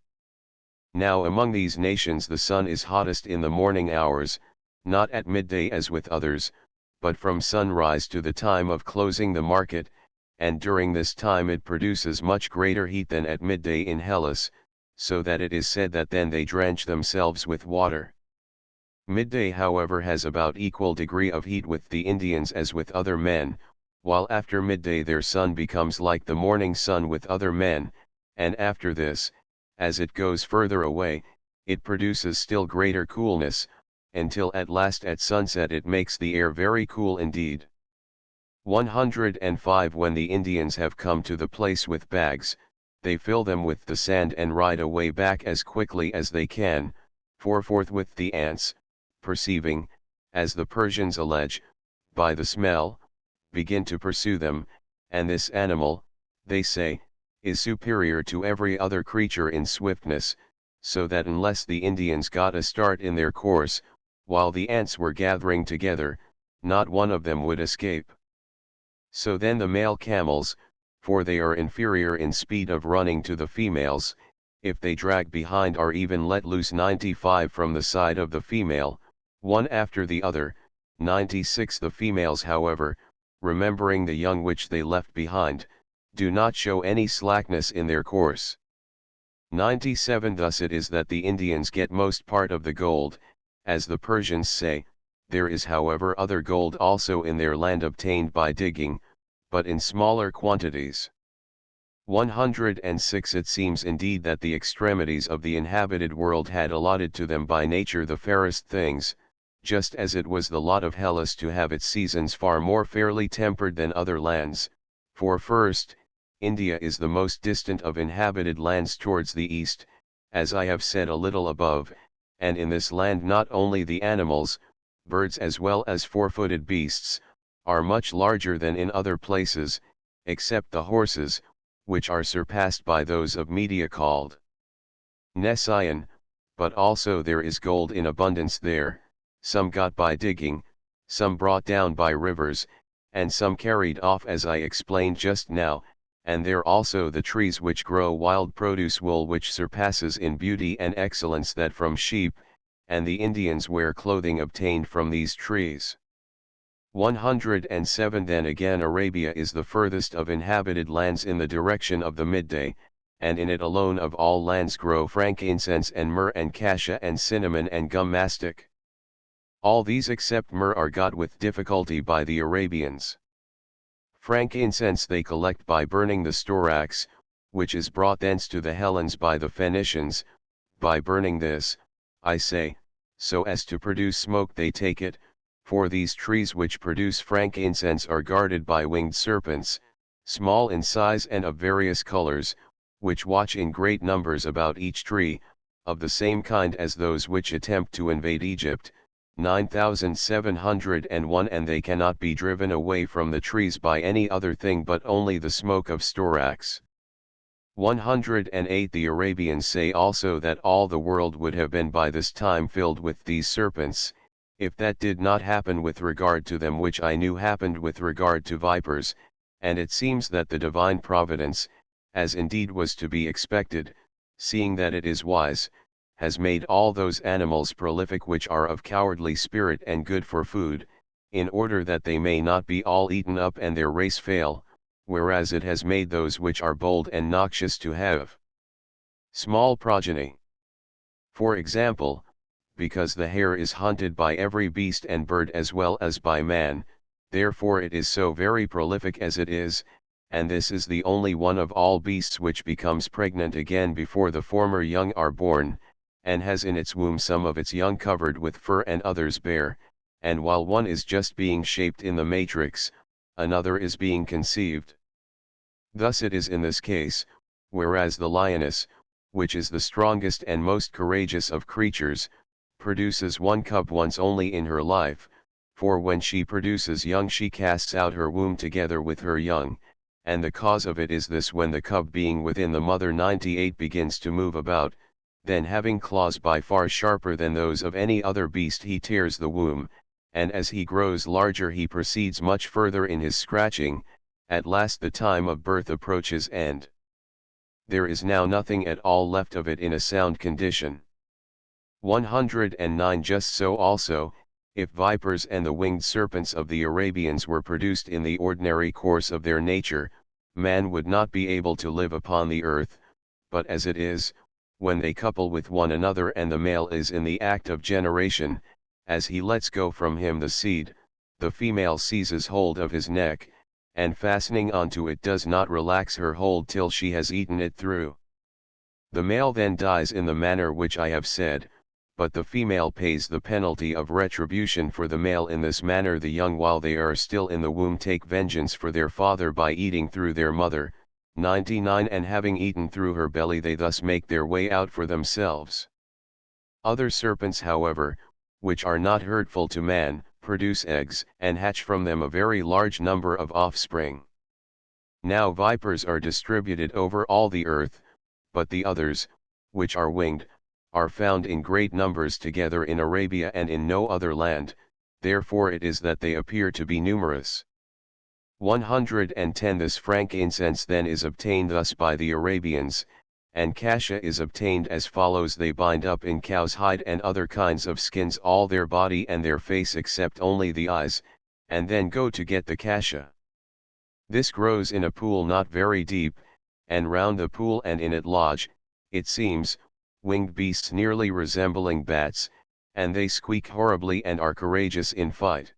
Now among these nations the sun is hottest in the morning hours, not at midday as with others, but from sunrise to the time of closing the market, and during this time it produces much greater heat than at midday in Hellas, so that it is said that then they drench themselves with water. Midday however has about equal degree of heat with the Indians as with other men, while after midday their sun becomes like the morning sun with other men, and after this, as it goes further away, it produces still greater coolness, until at last at sunset it makes the air very cool indeed. 105 When the Indians have come to the place with bags, they fill them with the sand and ride away back as quickly as they can, for forthwith the ants, perceiving, as the Persians allege, by the smell, begin to pursue them, and this animal, they say, is superior to every other creature in swiftness, so that unless the Indians got a start in their course, while the ants were gathering together, not one of them would escape. So then the male camels, for they are inferior in speed of running to the females, if they drag behind or even let loose 95 from the side of the female, one after the other, 96 The females however, remembering the young which they left behind, do not show any slackness in their course. 97 Thus it is that the Indians get most part of the gold, as the Persians say. There is however other gold also in their land obtained by digging, but in smaller quantities. 106 It seems indeed that the extremities of the inhabited world had allotted to them by nature the fairest things, just as it was the lot of Hellas to have its seasons far more fairly tempered than other lands, for first, India is the most distant of inhabited lands towards the east, as I have said a little above, and in this land not only the animals, birds as well as four-footed beasts, are much larger than in other places, except the horses, which are surpassed by those of Media called Nessian, but also there is gold in abundance there, some got by digging, some brought down by rivers, and some carried off as I explained just now, and there also the trees which grow wild produce wool which surpasses in beauty and excellence that from sheep, and the Indians wear clothing obtained from these trees. 107 Then again Arabia is the furthest of inhabited lands in the direction of the midday, and in it alone of all lands grow frankincense and myrrh and cassia and cinnamon and gum mastic. All these except myrrh are got with difficulty by the Arabians. Frankincense they collect by burning the storax, which is brought thence to the Hellenes by the Phoenicians. By burning this, I say, so as to produce smoke they take it, for these trees which produce frankincense are guarded by winged serpents, small in size and of various colors, which watch in great numbers about each tree, of the same kind as those which attempt to invade Egypt, 9701 and they cannot be driven away from the trees by any other thing but only the smoke of storax. 108 The Arabians say also that all the world would have been by this time filled with these serpents, if that did not happen with regard to them which I knew happened with regard to vipers, and it seems that the divine providence, as indeed was to be expected, seeing that it is wise, has made all those animals prolific which are of cowardly spirit and good for food, in order that they may not be all eaten up and their race fail, whereas it has made those which are bold and noxious to have small progeny. For example, because the hare is hunted by every beast and bird as well as by man, therefore it is so very prolific as it is, and this is the only one of all beasts which becomes pregnant again before the former young are born, and has in its womb some of its young covered with fur and others bare, and while one is just being shaped in the matrix, another is being conceived. Thus it is in this case, whereas the lioness, which is the strongest and most courageous of creatures, produces one cub once only in her life, for when she produces young she casts out her womb together with her young, and the cause of it is this: when the cub being within the mother 98 begins to move about, then having claws by far sharper than those of any other beast he tears the womb, and as he grows larger he proceeds much further in his scratching, at last the time of birth approaches and there is now nothing at all left of it in a sound condition. 109 Just so also, if vipers and the winged serpents of the Arabians were produced in the ordinary course of their nature, man would not be able to live upon the earth, but as it is, when they couple with one another and the male is in the act of generation, as he lets go from him the seed, the female seizes hold of his neck, and fastening onto it does not relax her hold till she has eaten it through. The male then dies in the manner which I have said, but the female pays the penalty of retribution for the male in this manner. The young while they are still in the womb take vengeance for their father by eating through their mother. 99 And having eaten through her belly they thus make their way out for themselves. Other serpents however, which are not hurtful to man, produce eggs, and hatch from them a very large number of offspring. Now vipers are distributed over all the earth, but the others, which are winged, are found in great numbers together in Arabia and in no other land, therefore it is that they appear to be numerous. 110 This frankincense then is obtained thus by the Arabians, and cassia is obtained as follows: they bind up in cow's hide and other kinds of skins all their body and their face except only the eyes, and then go to get the cassia. This grows in a pool not very deep, and round the pool and in it lodge, it seems, winged beasts nearly resembling bats, and they squeak horribly and are courageous in fight.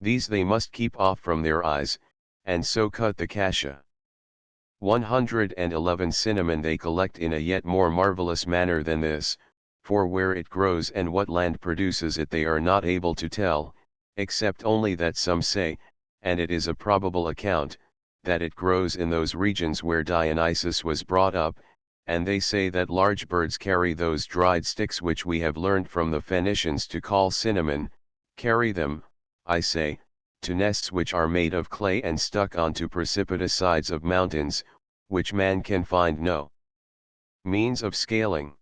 These they must keep off from their eyes, and so cut the cassia. 111 Cinnamon they collect in a yet more marvelous manner than this, for where it grows and what land produces it they are not able to tell, except only that some say, and it is a probable account, that it grows in those regions where Dionysus was brought up, and they say that large birds carry those dried sticks which we have learned from the Phoenicians to call cinnamon, carry them, I say, to nests which are made of clay and stuck onto precipitous sides of mountains, which man can find no means of scaling.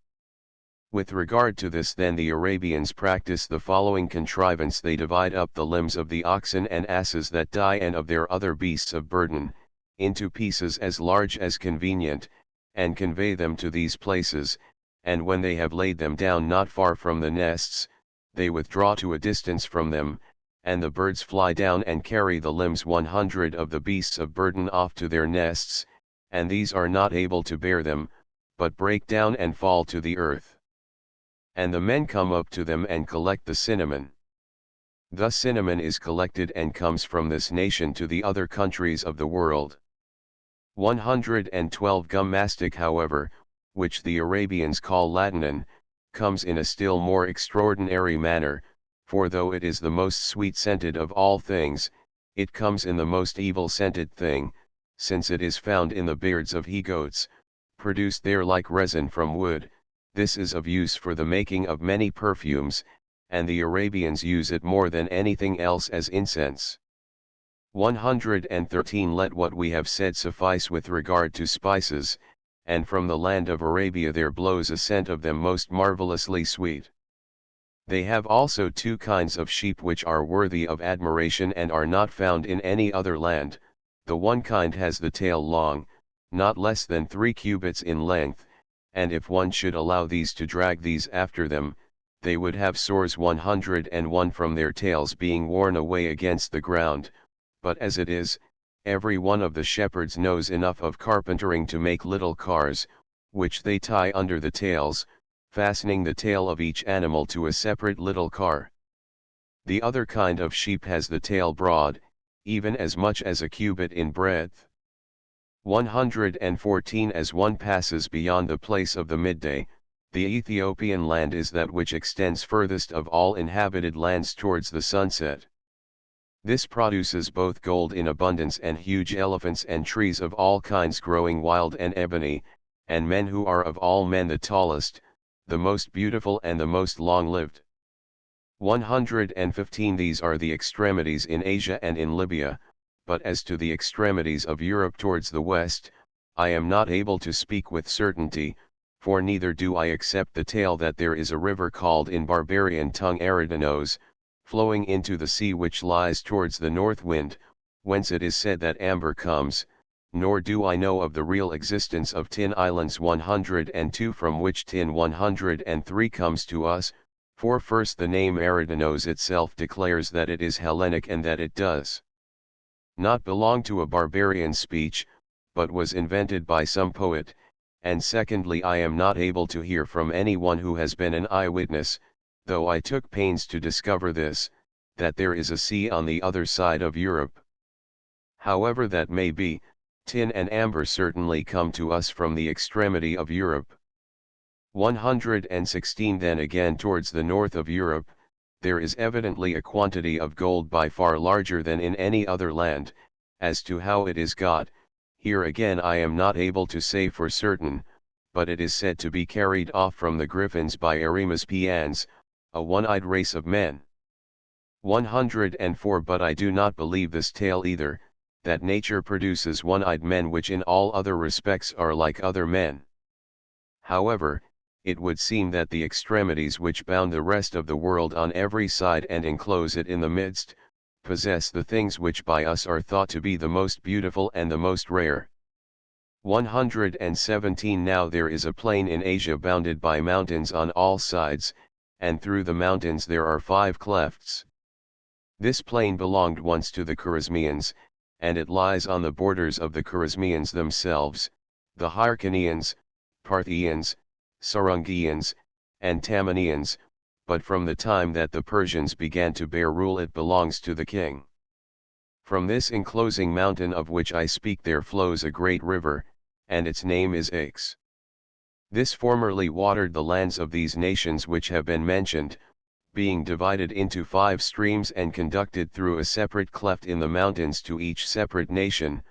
With regard to this then the Arabians practice the following contrivance: they divide up the limbs of the oxen and asses that die and of their other beasts of burden, into pieces as large as convenient, and convey them to these places, and when they have laid them down not far from the nests, they withdraw to a distance from them, and the birds fly down and carry the limbs 100 of the beasts of burden off to their nests, and these are not able to bear them, but break down and fall to the earth. And the men come up to them and collect the cinnamon. Thus cinnamon is collected and comes from this nation to the other countries of the world. 112 Gum mastic however, which the Arabians call latinan, comes in a still more extraordinary manner, for though it is the most sweet-scented of all things, it comes in the most evil-scented thing, since it is found in the beards of he-goats, produced there like resin from wood. This is of use for the making of many perfumes, and the Arabians use it more than anything else as incense. 113 Let what we have said suffice with regard to spices, and from the land of Arabia there blows a scent of them most marvelously sweet. They have also two kinds of sheep which are worthy of admiration and are not found in any other land. The one kind has the tail long, not less than 3 cubits in length, and if one should allow these to drag these after them, they would have sores 101 from their tails being worn away against the ground, but as it is, every one of the shepherds knows enough of carpentering to make little cars, which they tie under the tails, fastening the tail of each animal to a separate little car. The other kind of sheep has the tail broad, even as much as a cubit in breadth. 114 As one passes beyond the place of the midday, the Ethiopian land is that which extends furthest of all inhabited lands towards the sunset. This produces both gold in abundance and huge elephants and trees of all kinds growing wild and ebony, and men who are of all men the tallest, the most beautiful and the most long-lived. 115 These are the extremities in Asia and in Libya, but as to the extremities of Europe towards the west, I am not able to speak with certainty, for neither do I accept the tale that there is a river called in barbarian tongue Eridanos, flowing into the sea which lies towards the north wind, whence it is said that amber comes, nor do I know of the real existence of Tin Islands 102 from which Tin 103 comes to us, for first the name Herodotus itself declares that it is Hellenic and that it does not belong to a barbarian speech, but was invented by some poet, and secondly I am not able to hear from anyone who has been an eyewitness, though I took pains to discover this, that there is a sea on the other side of Europe. However that may be, tin and amber certainly come to us from the extremity of Europe. 116 Then again towards the north of Europe, there is evidently a quantity of gold by far larger than in any other land. As to how it is got, here again I am not able to say for certain, but it is said to be carried off from the Griffins by Eremus Pians, a one-eyed race of men. 104 But I do not believe this tale either, that nature produces one-eyed men which in all other respects are like other men. However, it would seem that the extremities which bound the rest of the world on every side and enclose it in the midst, possess the things which by us are thought to be the most beautiful and the most rare. 117 Now there is a plain in Asia bounded by mountains on all sides, and through the mountains there are 5 clefts. This plain belonged once to the Khwarezmians, and it lies on the borders of the Khwarezmians themselves, the Hyrcanians, Parthians, Sarungians, and Tamanians, but from the time that the Persians began to bear rule it belongs to the king. From this enclosing mountain of which I speak there flows a great river, and its name is Ix. This formerly watered the lands of these nations which have been mentioned, being divided into 5 streams and conducted through a separate cleft in the mountains to each separate nation,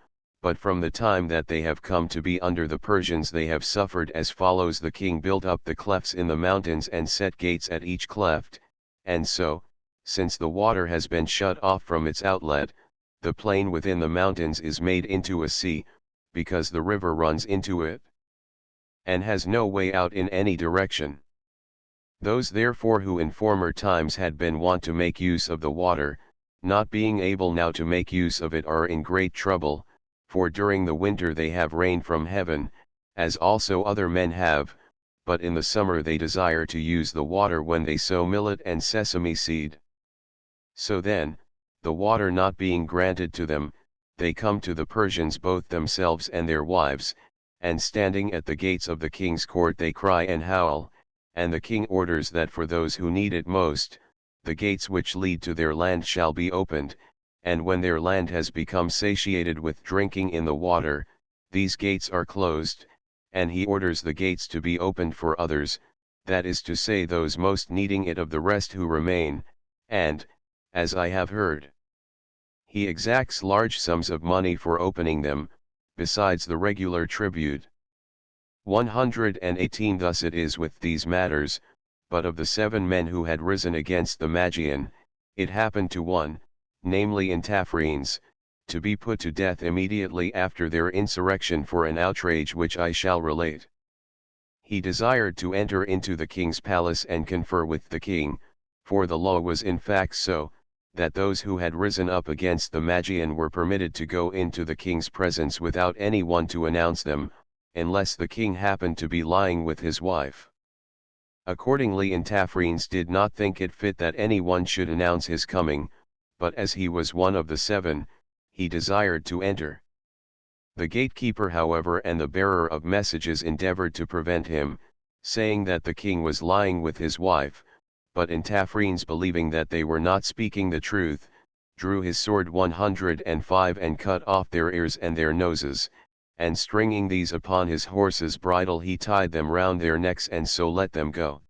but from the time that they have come to be under the Persians they have suffered as follows: the king built up the clefts in the mountains and set gates at each cleft, and so, since the water has been shut off from its outlet, the plain within the mountains is made into a sea, because the river runs into it, and has no way out in any direction. Those therefore who in former times had been wont to make use of the water, not being able now to make use of it are in great trouble, for during the winter they have rain from heaven, as also other men have, but in the summer they desire to use the water when they sow millet and sesame seed. So then, the water not being granted to them, they come to the Persians both themselves and their wives, and standing at the gates of the king's court they cry and howl, and the king orders that for those who need it most, the gates which lead to their land shall be opened, and when their land has become satiated with drinking in the water, these gates are closed, and he orders the gates to be opened for others, that is to say those most needing it of the rest who remain, and, as I have heard, he exacts large sums of money for opening them, besides the regular tribute. 118 Thus it is with these matters, but of the 7 men who had risen against the Magian, it happened to one, namely Intaphrines, to be put to death immediately after their insurrection for an outrage which I shall relate. He desired to enter into the king's palace and confer with the king, for the law was in fact so, that those who had risen up against the Magian were permitted to go into the king's presence without any one to announce them, unless the king happened to be lying with his wife. Accordingly Intaphrines did not think it fit that any one should announce his coming, but as he was one of the 7, he desired to enter. The gatekeeper however and the bearer of messages endeavored to prevent him, saying that the king was lying with his wife, but Intaphrines believing that they were not speaking the truth, drew his sword 105 and cut off their ears and their noses, and stringing these upon his horse's bridle he tied them round their necks and so let them go.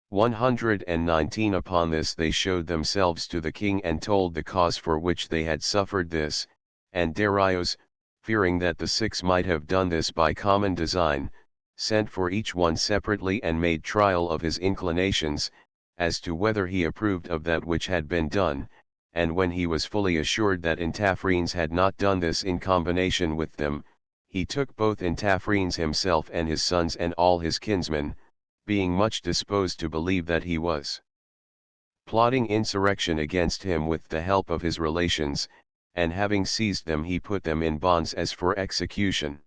119 Upon this they showed themselves to the king and told the cause for which they had suffered this, and Darius, fearing that the 6 might have done this by common design, sent for each one separately and made trial of his inclinations, as to whether he approved of that which had been done, and when he was fully assured that Intaphrines had not done this in combination with them, he took both Intaphrines himself and his sons and all his kinsmen, being much disposed to believe that he was plotting insurrection against him with the help of his relations, and having seized them he put them in bonds as for execution.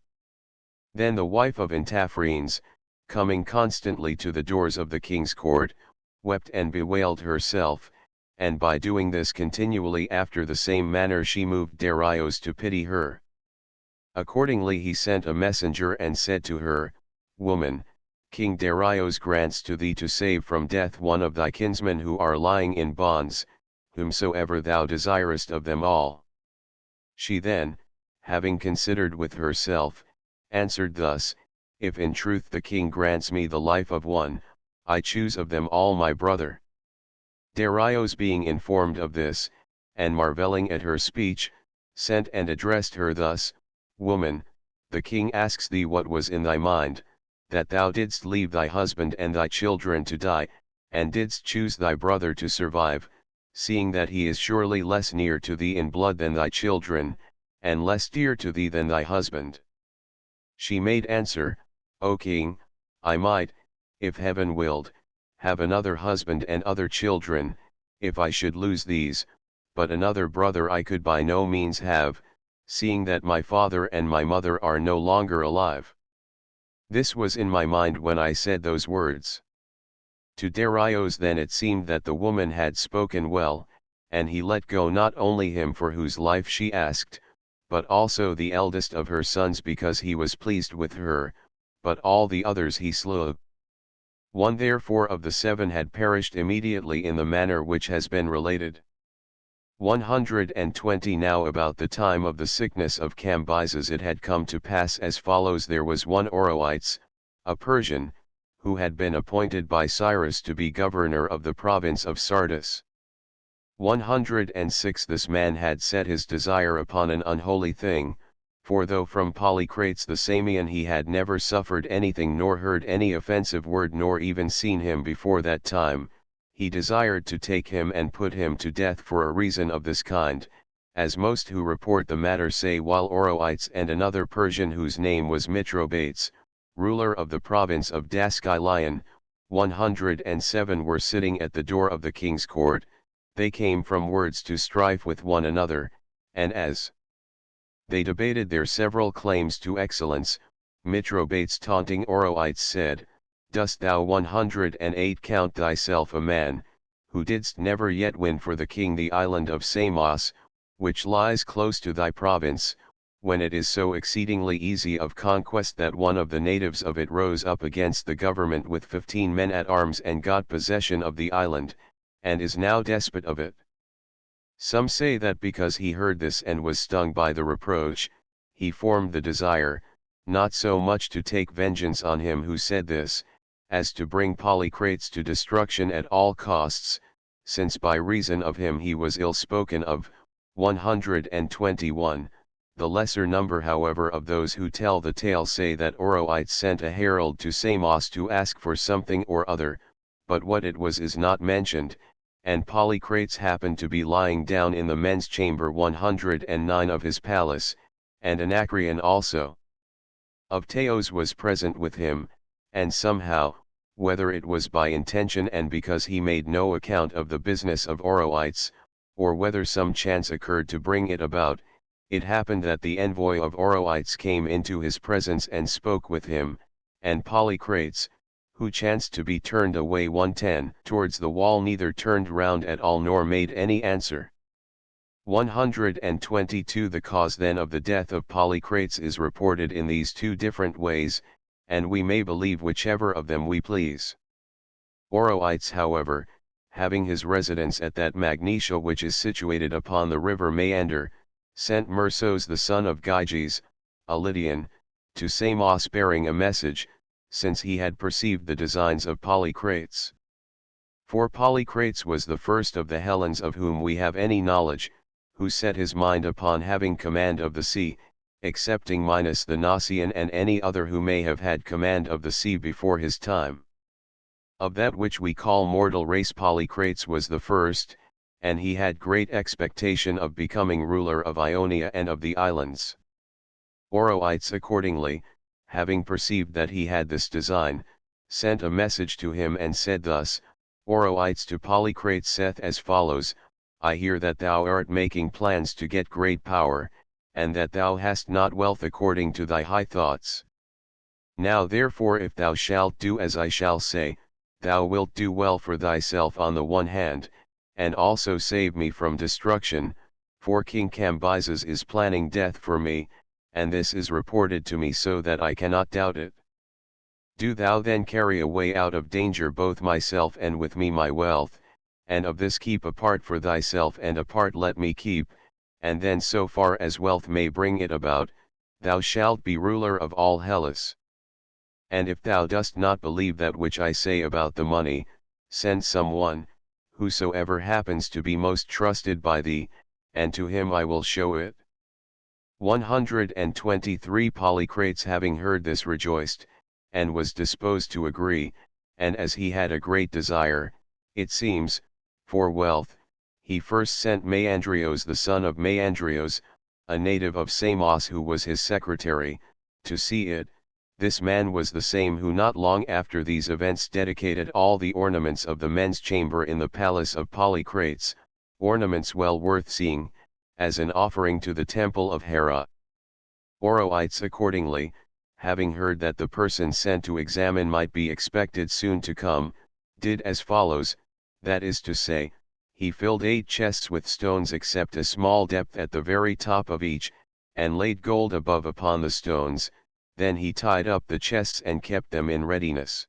Then the wife of Antaphrines, coming constantly to the doors of the king's court, wept and bewailed herself, and by doing this continually after the same manner she moved Darius to pity her. Accordingly he sent a messenger and said to her, Woman, King Darius grants to thee to save from death one of thy kinsmen who are lying in bonds, whomsoever thou desirest of them all. She then, having considered with herself, answered thus, If in truth the king grants me the life of one, I choose of them all my brother. Darius being informed of this, and marvelling at her speech, sent and addressed her thus, Woman, the king asks thee what was in thy mind, that thou didst leave thy husband and thy children to die, and didst choose thy brother to survive, seeing that he is surely less near to thee in blood than thy children, and less dear to thee than thy husband. She made answer, O king, I might, if heaven willed, have another husband and other children, if I should lose these, but another brother I could by no means have, seeing that my father and my mother are no longer alive. This was in my mind when I said those words. To Darius then it seemed that the woman had spoken well, and he let go not only him for whose life she asked, but also the eldest of her sons because he was pleased with her, but all the others he slew. One therefore of the 7 had perished immediately in the manner which has been related. 120 Now about the time of the sickness of Cambyses it had come to pass as follows: There was one Oroites, a Persian, who had been appointed by Cyrus to be governor of the province of Sardis. 106 This man had set his desire upon an unholy thing, for though from Polycrates the Samian he had never suffered anything nor heard any offensive word nor even seen him before that time, he desired to take him and put him to death for a reason of this kind, as most who report the matter say, while Oroites and another Persian whose name was Mithrobates, ruler of the province of Daskylion, 107 were sitting at the door of the king's court, they came from words to strife with one another, and as they debated their several claims to excellence, Mithrobates taunting Oroites said, Dost thou 108 count thyself a man, who didst never yet win for the king the island of Samos, which lies close to thy province, when it is so exceedingly easy of conquest that one of the natives of it rose up against the government with 15 men at arms and got possession of the island, and is now despot of it? Some say that because he heard this and was stung by the reproach, he formed the desire, not so much to take vengeance on him who said this, as to bring Polycrates to destruction at all costs, since by reason of him he was ill spoken of. 121, the lesser number however of those who tell the tale say that Oroites sent a herald to Samos to ask for something or other, but what it was is not mentioned, and Polycrates happened to be lying down in the men's chamber 109 of his palace, and Anacreon also of Teos was present with him, and somehow, whether it was by intention and because he made no account of the business of Oroites, or whether some chance occurred to bring it about, it happened that the envoy of Oroites came into his presence and spoke with him, and Polycrates, who chanced to be turned away 110 towards the wall, neither turned round at all nor made any answer. 122 The cause then of the death of Polycrates is reported in these 2 different ways, and we may believe whichever of them we please. Oroites however, having his residence at that Magnesia which is situated upon the river Maeander, sent Myrsos the son of Gyges, a Lydian, to Samos bearing a message, since he had perceived the designs of Polycrates. For Polycrates was the first of the Hellenes of whom we have any knowledge, who set his mind upon having command of the sea, excepting minus the Gnossian and any other who may have had command of the sea before his time. Of that which we call mortal race Polycrates was the first, and he had great expectation of becoming ruler of Ionia and of the islands. Oroites accordingly, having perceived that he had this design, sent a message to him and said thus, Oroites to Polycrates saith as follows, I hear that thou art making plans to get great power, and that thou hast not wealth according to thy high thoughts. Now therefore if thou shalt do as I shall say, thou wilt do well for thyself on the one hand, and also save me from destruction, for King Cambyses is planning death for me, and this is reported to me so that I cannot doubt it. Do thou then carry away out of danger both myself and with me my wealth, and of this keep a part for thyself and a part let me keep, and then so far as wealth may bring it about, thou shalt be ruler of all Hellas. And if thou dost not believe that which I say about the money, send some one, whosoever happens to be most trusted by thee, and to him I will show it. 123 Polycrates having heard this rejoiced, and was disposed to agree, and as he had a great desire, it seems, for wealth, he first sent Maandrios the son of Maandrios, a native of Samos who was his secretary, to see it. This man was the same who not long after these events dedicated all the ornaments of the men's chamber in the palace of Polycrates, ornaments well worth seeing, as an offering to the temple of Hera. Oroites accordingly, having heard that the person sent to examine might be expected soon to come, did as follows, that is to say, he filled 8 chests with stones except a small depth at the very top of each, and laid gold above upon the stones. Then he tied up the chests and kept them in readiness.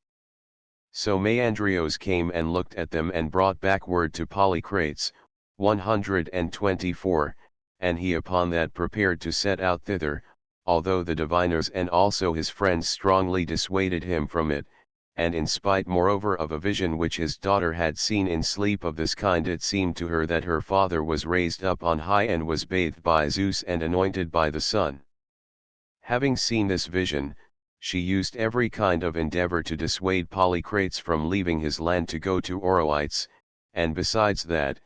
So Maandrios came and looked at them and brought back word to Polycrates, 124, and he upon that prepared to set out thither, although the diviners and also his friends strongly dissuaded him from it, and in spite moreover of a vision which his daughter had seen in sleep of this kind, it seemed to her that her father was raised up on high and was bathed by Zeus and anointed by the sun. Having seen this vision, she used every kind of endeavor to dissuade Polycrates from leaving his land to go to Oroites, and besides that,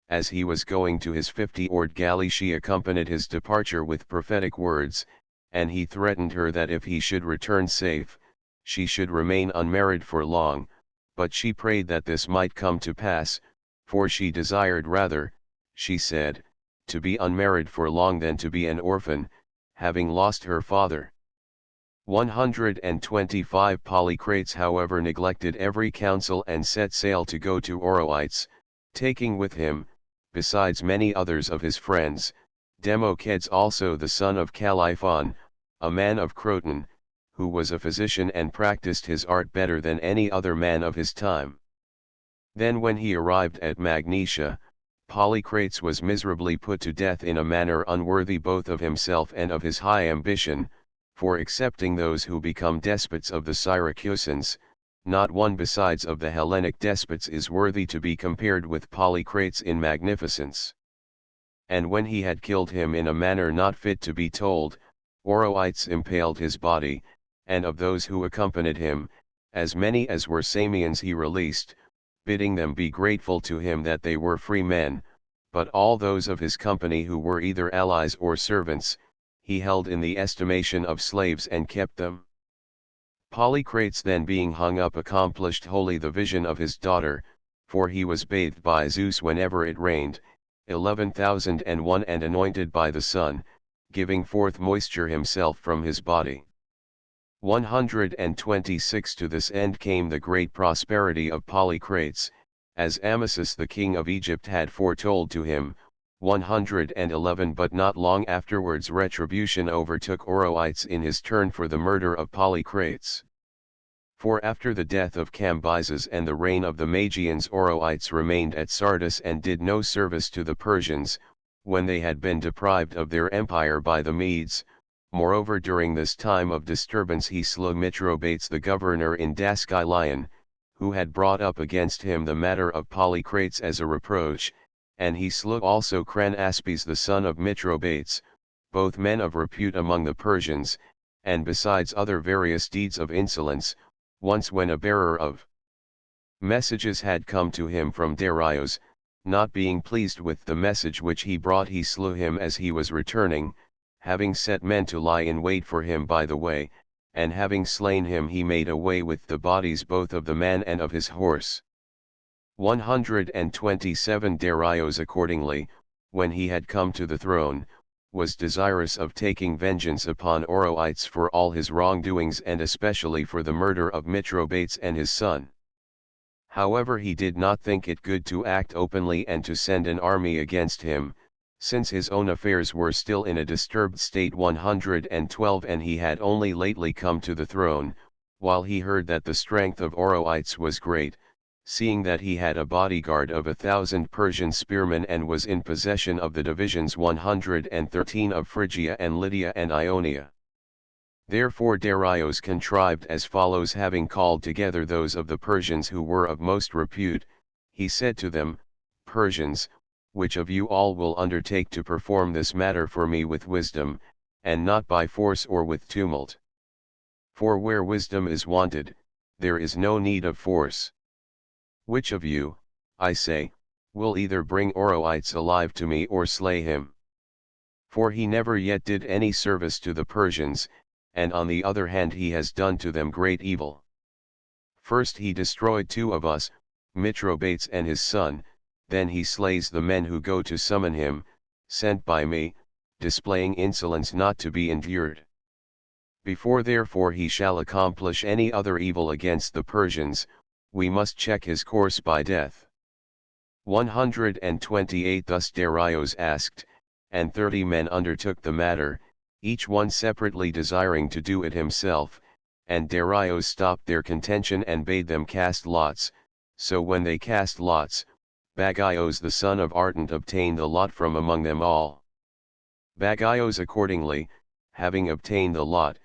as he was going to his 50-oared galley she accompanied his departure with prophetic words, and he threatened her that if he should return safe, she should remain unmarried for long, but she prayed that this might come to pass, for she desired rather, she said, to be unmarried for long than to be an orphan, having lost her father. 125 Polycrates however neglected every counsel and set sail to go to Oroites, taking with him, besides many others of his friends, Democedes also the son of Caliphon, a man of Croton, who was a physician and practiced his art better than any other man of his time. Then when he arrived at Magnesia, Polycrates was miserably put to death in a manner unworthy both of himself and of his high ambition, for excepting those who become despots of the Syracusans, not one besides of the Hellenic despots is worthy to be compared with Polycrates in magnificence. And when he had killed him in a manner not fit to be told, Oroites impaled his body, and of those who accompanied him, as many as were Samians he released, bidding them be grateful to him that they were free men, but all those of his company who were either allies or servants, he held in the estimation of slaves and kept them. Polycrates then being hung up accomplished wholly the vision of his daughter, for he was bathed by Zeus whenever it rained, 11,001 and anointed by the sun, giving forth moisture himself from his body. 126 To this end came the great prosperity of Polycrates, as Amasis the king of Egypt had foretold to him. 111 But not long afterwards retribution overtook Oroites in his turn for the murder of Polycrates. For after the death of Cambyses and the reign of the Magians, Oroites remained at Sardis and did no service to the Persians, when they had been deprived of their empire by the Medes. Moreover, during this time of disturbance he slew Mithrobates the governor in Daskylion, who had brought up against him the matter of Polycrates as a reproach, and he slew also Cranaspes the son of Mithrobates, both men of repute among the Persians, and besides other various deeds of insolence. Once when a bearer of messages had come to him from Darius, not being pleased with the message which he brought, he slew him as he was returning, having set men to lie in wait for him by the way, and having slain him he made away with the bodies both of the man and of his horse. 127 Darius accordingly, when he had come to the throne, was desirous of taking vengeance upon Oroites for all his wrongdoings and especially for the murder of Mithrodates and his son. However, he did not think it good to act openly and to send an army against him, since his own affairs were still in a disturbed state. 112 And he had only lately come to the throne, while he heard that the strength of Oroites was great, seeing that he had a bodyguard of 1,000 Persian spearmen and was in possession of the divisions 113 of Phrygia and Lydia and Ionia. Therefore Darius contrived as follows: having called together those of the Persians who were of most repute, he said to them, Persians, which of you all will undertake to perform this matter for me with wisdom, and not by force or with tumult? For where wisdom is wanted, there is no need of force. Which of you, I say, will either bring Oroites alive to me or slay him? For he never yet did any service to the Persians, and on the other hand he has done to them great evil. First he destroyed 2 of us, Mithrodates and his son, then he slays the men who go to summon him, sent by me, displaying insolence not to be endured. Before therefore he shall accomplish any other evil against the Persians, we must check his course by death. 128 Thus Darius asked, and 30 men undertook the matter, each one separately desiring to do it himself, and Darius stopped their contention and bade them cast lots. So when they cast lots, Bagios the son of Ardent obtained the lot from among them all. Bagios accordingly, having obtained the lot,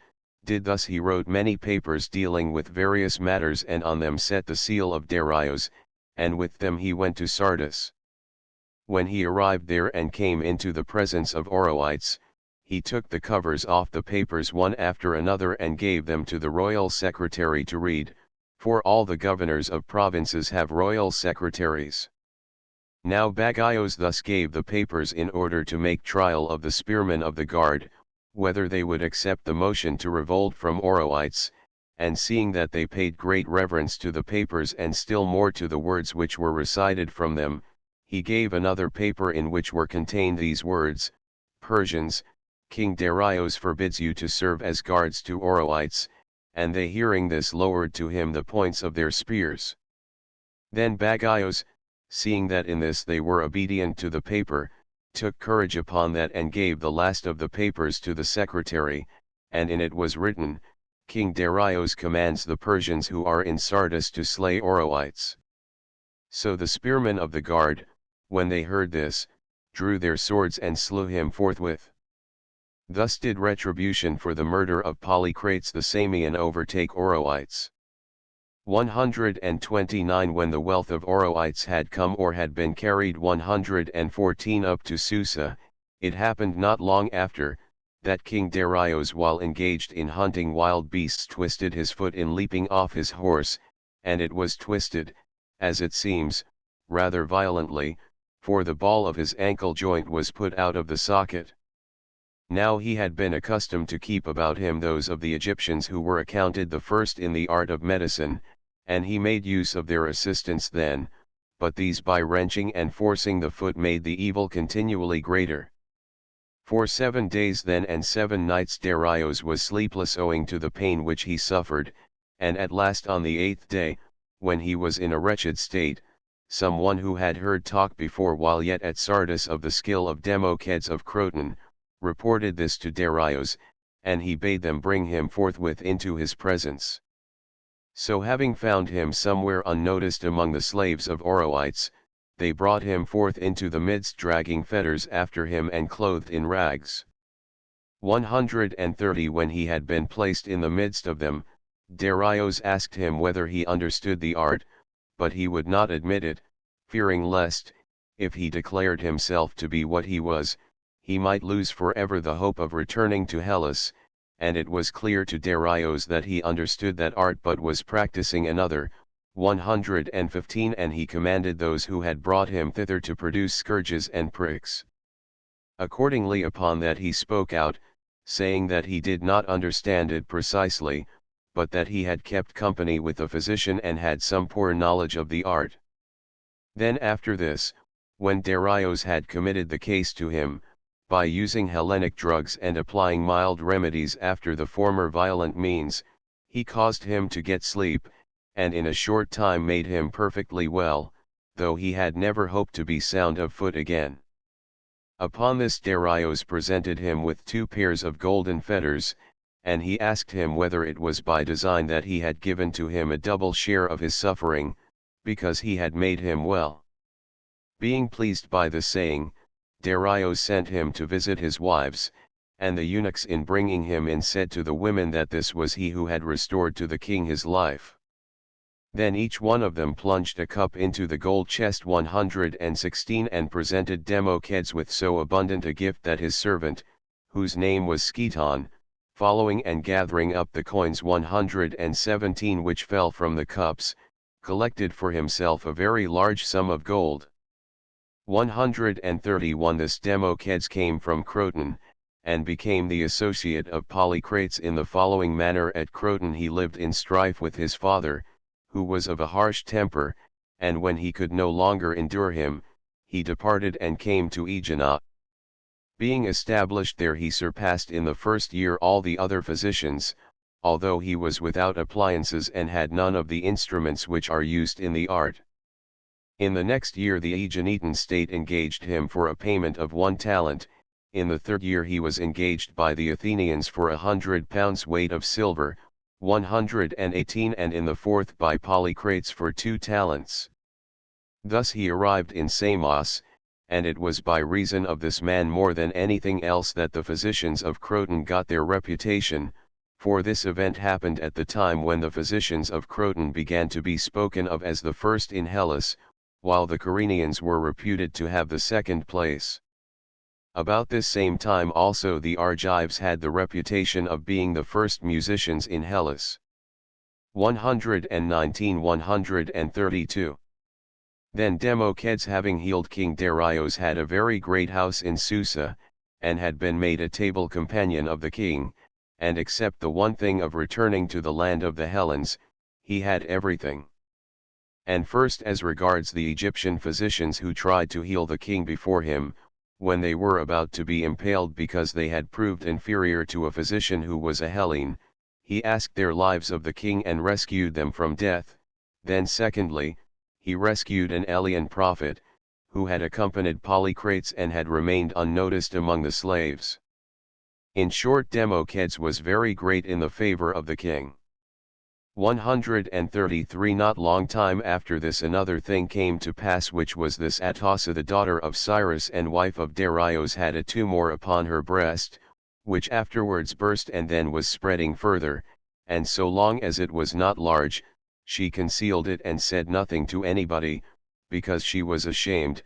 did thus: he wrote many papers dealing with various matters and on them set the seal of Darius, and with them he went to Sardis. When he arrived there and came into the presence of Oroites, he took the covers off the papers one after another and gave them to the royal secretary to read, for all the governors of provinces have royal secretaries. Now Bagios thus gave the papers in order to make trial of the spearmen of the guard, whether they would accept the motion to revolt from Oroites, and seeing that they paid great reverence to the papers and still more to the words which were recited from them, he gave another paper in which were contained these words: Persians, King Darius forbids you to serve as guards to Oroites, and they hearing this lowered to him the points of their spears. Then Bagios, seeing that in this they were obedient to the paper, took courage upon that and gave the last of the papers to the secretary, and in it was written, King Darius commands the Persians who are in Sardis to slay Oroites. So the spearmen of the guard, when they heard this, drew their swords and slew him forthwith. Thus did retribution for the murder of Polycrates the Samian overtake Oroites. 129 When the wealth of Oroites had come or had been carried 114 up to Susa, it happened not long after, that King Darius while engaged in hunting wild beasts twisted his foot in leaping off his horse, and it was twisted, as it seems, rather violently, for the ball of his ankle joint was put out of the socket. Now he had been accustomed to keep about him those of the Egyptians who were accounted the first in the art of medicine, and he made use of their assistance then, but these by wrenching and forcing the foot made the evil continually greater. For 7 days then and 7 nights Darius was sleepless owing to the pain which he suffered, and at last on the 8th day, when he was in a wretched state, some one who had heard talk before while yet at Sardis of the skill of Democedes of Croton, reported this to Darius, and he bade them bring him forthwith into his presence. So having found him somewhere unnoticed among the slaves of Oroites, they brought him forth into the midst dragging fetters after him and clothed in rags. 130 When he had been placed in the midst of them, Darius asked him whether he understood the art, but he would not admit it, fearing lest, if he declared himself to be what he was, he might lose forever the hope of returning to Hellas, and it was clear to Darius that he understood that art but was practicing another. 115 And he commanded those who had brought him thither to produce scourges and pricks. Accordingly upon that he spoke out, saying that he did not understand it precisely, but that he had kept company with a physician and had some poor knowledge of the art. Then after this, when Darius had committed the case to him, by using Hellenic drugs and applying mild remedies after the former violent means, he caused him to get sleep, and in a short time made him perfectly well, though he had never hoped to be sound of foot again. Upon this Darius presented him with 2 pairs of golden fetters, and he asked him whether it was by design that he had given to him a double share of his suffering, because he had made him well. Being pleased by the saying, Darius sent him to visit his wives, and the eunuchs in bringing him in said to the women that this was he who had restored to the king his life. Then each one of them plunged a cup into the gold chest 116 and presented Democedes with so abundant a gift that his servant, whose name was Sketon, following and gathering up the coins 117 which fell from the cups, collected for himself a very large sum of gold. 131 This Democedes came from Croton, and became the associate of Polycrates in the following manner. At Croton he lived in strife with his father, who was of a harsh temper, and when he could no longer endure him, he departed and came to Aegina. Being established there he surpassed in the first year all the other physicians, although he was without appliances and had none of the instruments which are used in the art. In the next year the Aeginetan state engaged him for a payment of 1 talent, in the 3rd year he was engaged by the Athenians for 100 pounds weight of silver, 118, and in the 4th by Polycrates for 2 talents. Thus he arrived in Samos, and it was by reason of this man more than anything else that the physicians of Croton got their reputation, for this event happened at the time when the physicians of Croton began to be spoken of as the first in Hellas, while the Cyrenians were reputed to have the 2nd place. About this same time also the Argives had the reputation of being the first musicians in Hellas. 119-132. Then Democedes, having healed King Darius, had a very great house in Susa, and had been made a table companion of the king, and except the one thing of returning to the land of the Hellenes, he had everything. And first as regards the Egyptian physicians who tried to heal the king before him, when they were about to be impaled because they had proved inferior to a physician who was a Hellene, he asked their lives of the king and rescued them from death. Then secondly, he rescued an Elean prophet, who had accompanied Polycrates and had remained unnoticed among the slaves. In short, Democedes was very great in the favor of the king. 133 Not long time after this another thing came to pass, which was this: Atossa the daughter of Cyrus and wife of Darius had a tumor upon her breast, which afterwards burst and then was spreading further, and so long as it was not large, she concealed it and said nothing to anybody, because she was ashamed,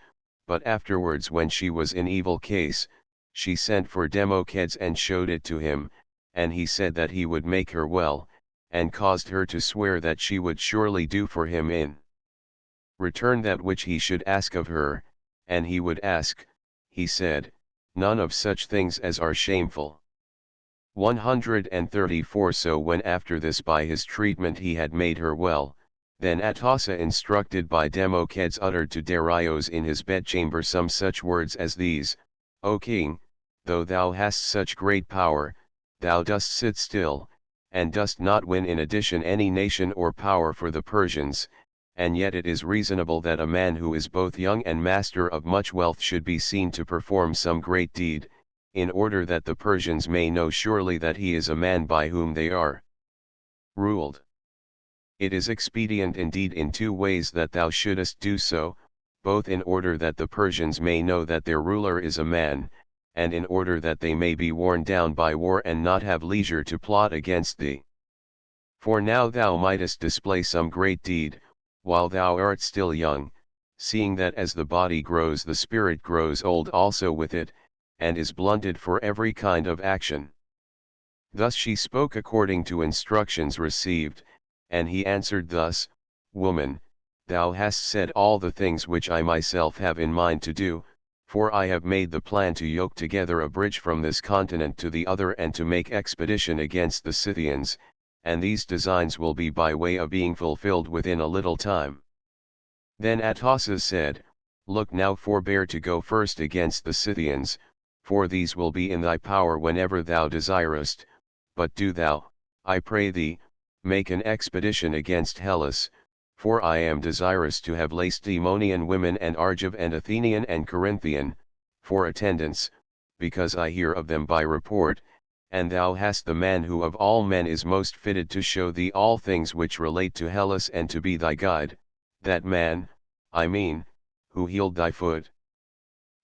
but afterwards when she was in evil case, she sent for Democedes and showed it to him, and he said that he would make her well, and caused her to swear that she would surely do for him in return that which he should ask of her, and he would ask, he said, none of such things as are shameful. 134 So when after this by his treatment he had made her well, then Atossa, instructed by Democedes, uttered to Darius in his bedchamber some such words as these: O king, though thou hast such great power, thou dost sit still, and dost not win in addition any nation or power for the Persians, and yet it is reasonable that a man who is both young and master of much wealth should be seen to perform some great deed, in order that the Persians may know surely that he is a man by whom they are ruled. It is expedient indeed in 2 ways that thou shouldest do so, both in order that the Persians may know that their ruler is a man, and in order that they may be worn down by war and not have leisure to plot against thee. For now thou mightest display some great deed, while thou art still young, seeing that as the body grows the spirit grows old also with it, and is blunted for every kind of action. Thus she spoke according to instructions received, and he answered thus: Woman, thou hast said all the things which I myself have in mind to do, for I have made the plan to yoke together a bridge from this continent to the other and to make expedition against the Scythians, and these designs will be by way of being fulfilled within a little time. Then Atossa said, Look now, forbear to go first against the Scythians, for these will be in thy power whenever thou desirest, but do thou, I pray thee, make an expedition against Hellas, for I am desirous to have Lacedaemonian women and Argive and Athenian and Corinthian, for attendants, because I hear of them by report, and thou hast the man who of all men is most fitted to show thee all things which relate to Hellas and to be thy guide, that man, I mean, who healed thy foot.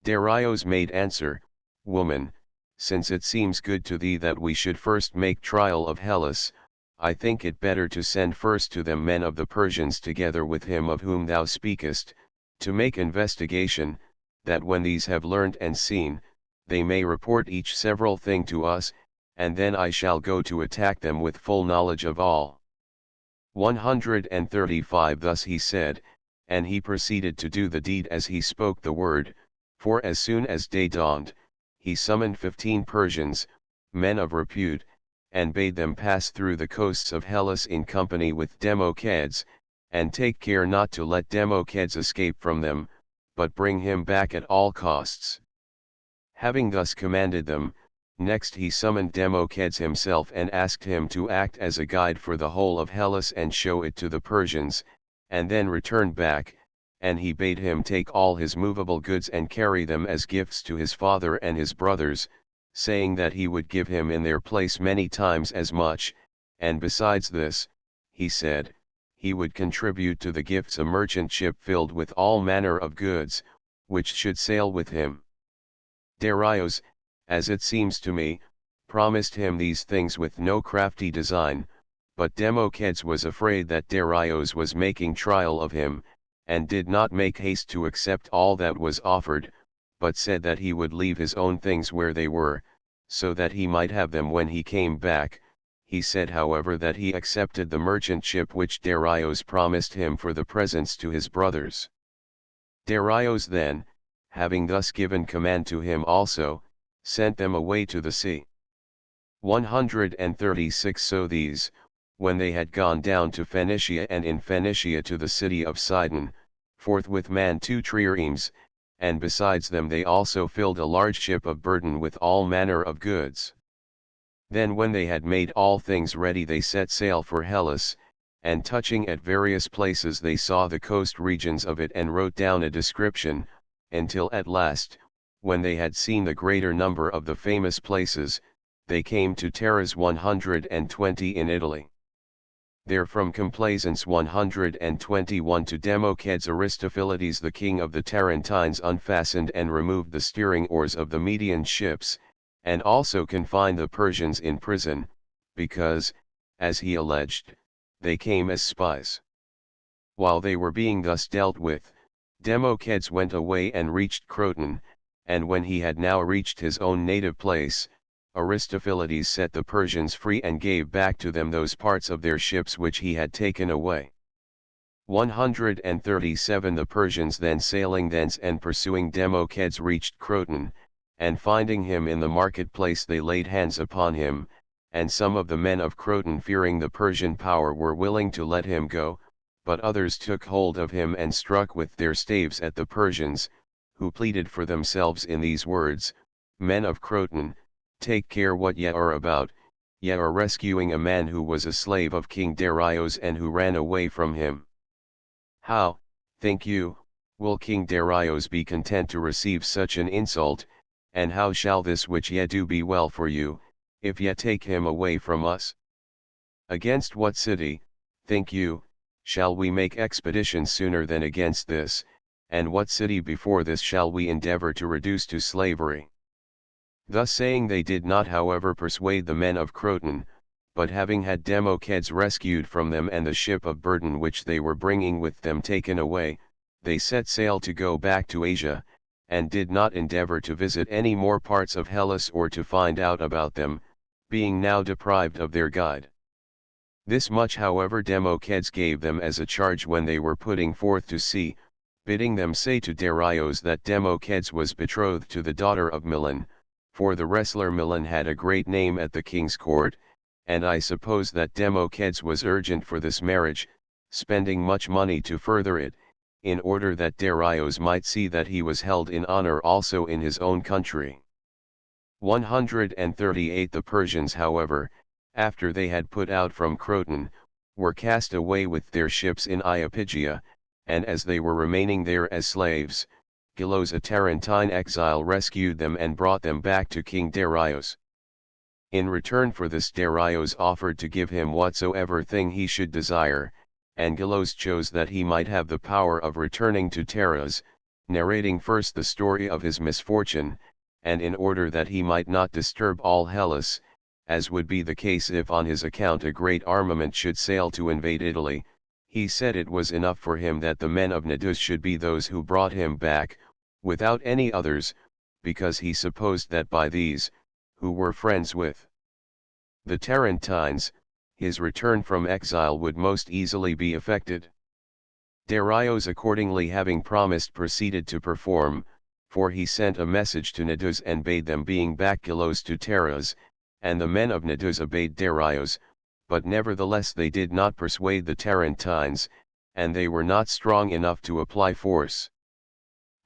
Darius made answer, Woman, since it seems good to thee that we should first make trial of Hellas, I think it better to send first to them men of the Persians together with him of whom thou speakest, to make investigation, that when these have learnt and seen, they may report each several thing to us, and then I shall go to attack them with full knowledge of all. 135 Thus he said, and he proceeded to do the deed as he spoke the word, for as soon as day dawned, he summoned 15 Persians, men of repute, and bade them pass through the coasts of Hellas in company with Democedes, and take care not to let Democedes escape from them, but bring him back at all costs. Having thus commanded them, next he summoned Democedes himself and asked him to act as a guide for the whole of Hellas and show it to the Persians, and then return back, and he bade him take all his movable goods and carry them as gifts to his father and his brothers, saying that he would give him in their place many times as much, and besides this, he said, he would contribute to the gifts a merchant ship filled with all manner of goods, which should sail with him. Darius, as it seems to me, promised him these things with no crafty design, but Democedes was afraid that Darius was making trial of him, and did not make haste to accept all that was offered, but said that he would leave his own things where they were, so that he might have them when he came back. He said however that he accepted the merchant ship which Darius promised him for the presents to his brothers. Darius then, having thus given command to him also, sent them away to the sea. 136 So these, when they had gone down to Phoenicia and in Phoenicia to the city of Sidon, forthwith manned 2 triremes, and besides them they also filled a large ship of burden with all manner of goods. Then when they had made all things ready they set sail for Hellas, and touching at various places they saw the coast regions of it and wrote down a description, until at last, when they had seen the greater number of the famous places, they came to Taras 120 in Italy. There from Complaisance 121 to Democedes Aristophiledes the king of the Tarentines unfastened and removed the steering oars of the Median ships, and also confined the Persians in prison, because, as he alleged, they came as spies. While they were being thus dealt with, Democedes went away and reached Croton, and when he had now reached his own native place, Aristophiledes set the Persians free and gave back to them those parts of their ships which he had taken away. 137 The Persians then sailing thence and pursuing Democedes reached Croton, and finding him in the marketplace they laid hands upon him, and some of the men of Croton fearing the Persian power were willing to let him go, but others took hold of him and struck with their staves at the Persians, who pleaded for themselves in these words, Men of Croton, take care what ye are about, ye are rescuing a man who was a slave of King Darius and who ran away from him. How, think you, will King Darius be content to receive such an insult, and how shall this which ye do be well for you, if ye take him away from us? Against what city, think you, shall we make expedition sooner than against this, and what city before this shall we endeavor to reduce to slavery? Thus saying they did not however persuade the men of Croton, but having had Democedes rescued from them and the ship of burden which they were bringing with them taken away, they set sail to go back to Asia, and did not endeavor to visit any more parts of Hellas or to find out about them, being now deprived of their guide. This much however Democedes gave them as a charge when they were putting forth to sea, bidding them say to Darius that Democedes was betrothed to the daughter of Milan, for the wrestler Milan had a great name at the king's court, and I suppose that Democedes was urgent for this marriage, spending much money to further it, in order that Darius might see that he was held in honor also in his own country. 138 The Persians, however, after they had put out from Croton, were cast away with their ships in Iapygia, and as they were remaining there as slaves, Gelos, a Tarentine exile, rescued them and brought them back to King Darius. In return for this, Darius offered to give him whatsoever thing he should desire, and Gelos chose that he might have the power of returning to Taraz, narrating first the story of his misfortune, and in order that he might not disturb all Hellas, as would be the case if on his account a great armament should sail to invade Italy, he said it was enough for him that the men of Cnidus should be those who brought him back, without any others, because he supposed that by these, who were friends with the Tarentines, his return from exile would most easily be effected. Darius accordingly, having promised, proceeded to perform, for he sent a message to Cnidus and bade them being back Gelos to Taraz, and the men of Cnidus obeyed Darius, but nevertheless they did not persuade the Tarentines, and they were not strong enough to apply force.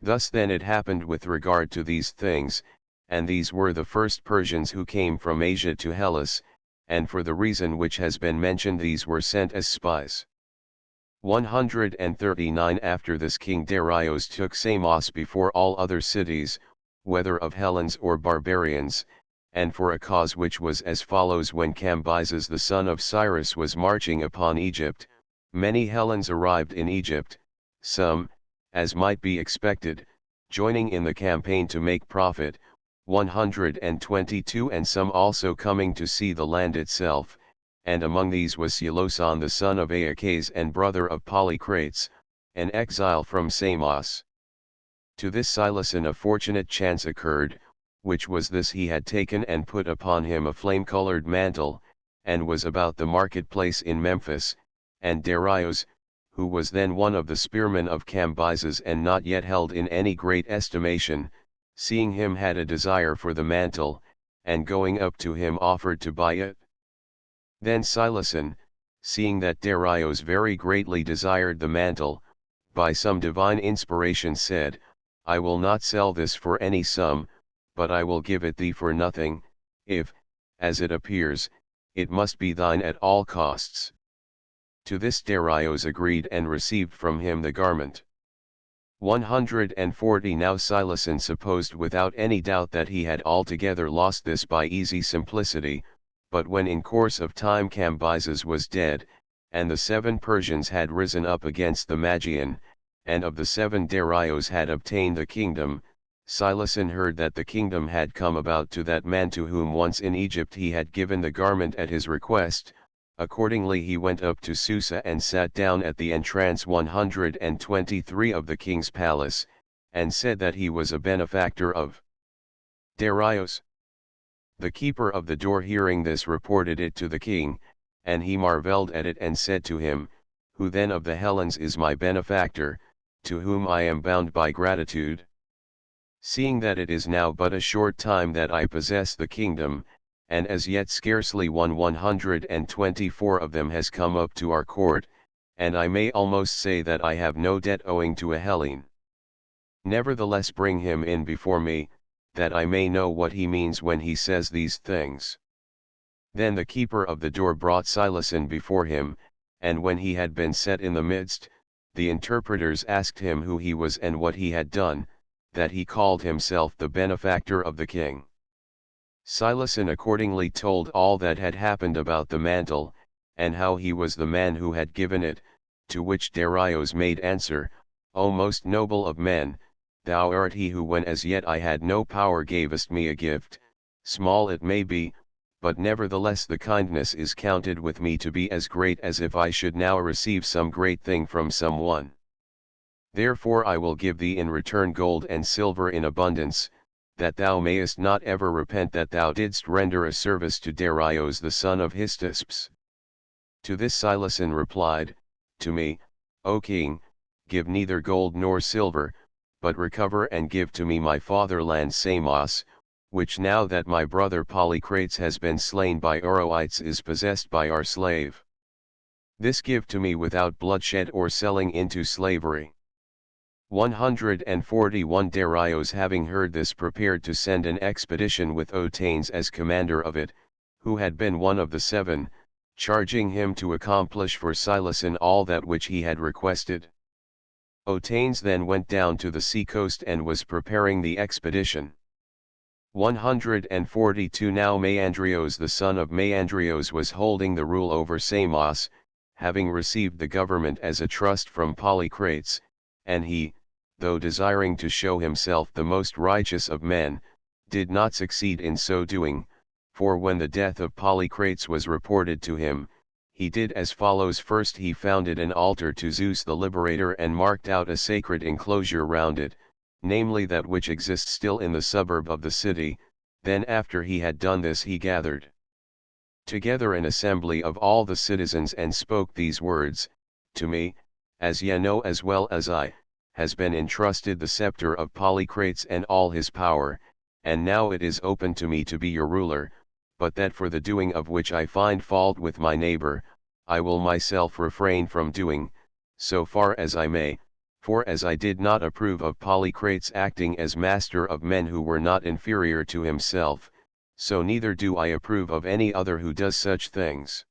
Thus then it happened with regard to these things, and these were the first Persians who came from Asia to Hellas, and for the reason which has been mentioned these were sent as spies. 139 After this King Darius took Samos before all other cities, whether of Hellenes or barbarians, and for a cause which was as follows: when Cambyses the son of Cyrus was marching upon Egypt, many Hellenes arrived in Egypt, some, as might be expected, joining in the campaign to make profit, 122 and some also coming to see the land itself, and among these was Siloson the son of Aeacus and brother of Polycrates, an exile from Samos. To this Siloson a fortunate chance occurred, which was this: he had taken and put upon him a flame-colored mantle, and was about the marketplace in Memphis, and Darius, who was then one of the spearmen of Cambyses and not yet held in any great estimation, seeing him had a desire for the mantle, and going up to him offered to buy it. Then Siloson, seeing that Darius very greatly desired the mantle, by some divine inspiration said, I will not sell this for any sum, but I will give it thee for nothing, if, as it appears, it must be thine at all costs. To this Darius agreed and received from him the garment. 140 Now Siloson supposed without any doubt that he had altogether lost this by easy simplicity, but when in course of time Cambyses was dead, and the 7 Persians had risen up against the Magian, and of the 7 Darius had obtained the kingdom, Siloson heard that the kingdom had come about to that man to whom once in Egypt he had given the garment at his request. Accordingly he went up to Susa and sat down at the entrance 123 of the king's palace, and said that he was a benefactor of Darius. The keeper of the door hearing this reported it to the king, and he marvelled at it and said to him, Who then of the Hellenes is my benefactor, to whom I am bound by gratitude? Seeing that it is now but a short time that I possess the kingdom, and as yet scarcely 124 of them has come up to our court, and I may almost say that I have no debt owing to a Hellene. Nevertheless bring him in before me, that I may know what he means when he says these things. Then the keeper of the door brought Siloson before him, and when he had been set in the midst, the interpreters asked him who he was and what he had done, that he called himself the benefactor of the king. Siloson accordingly told all that had happened about the mantle, and how he was the man who had given it, to which Darius made answer, O most noble of men, thou art he who when as yet I had no power gavest me a gift, small it may be, but nevertheless the kindness is counted with me to be as great as if I should now receive some great thing from some one. Therefore I will give thee in return gold and silver in abundance, that thou mayest not ever repent that thou didst render a service to Darius the son of Hystaspes. To this Siloson replied, To me, O king, give neither gold nor silver, but recover and give to me my fatherland Samos, which now that my brother Polycrates has been slain by Oroites is possessed by our slave. This give to me without bloodshed or selling into slavery. 141 Darius having heard this prepared to send an expedition with Otanes as commander of it, who had been one of the 7, charging him to accomplish for Silason all that which he had requested. Otanes then went down to the sea coast and was preparing the expedition. 142 Now Maandrios the son of Maandrios was holding the rule over Samos, having received the government as a trust from Polycrates, and he, though desiring to show himself the most righteous of men, did not succeed in so doing, for when the death of Polycrates was reported to him, he did as follows. First he founded an altar to Zeus the Liberator and marked out a sacred enclosure round it, namely that which exists still in the suburb of the city. Then after he had done this he gathered together an assembly of all the citizens and spoke these words, To me, as ye know as well as I, has been entrusted the scepter of Polycrates and all his power, and now it is open to me to be your ruler, but that for the doing of which I find fault with my neighbor, I will myself refrain from doing, so far as I may, for as I did not approve of Polycrates acting as master of men who were not inferior to himself, so neither do I approve of any other who does such things.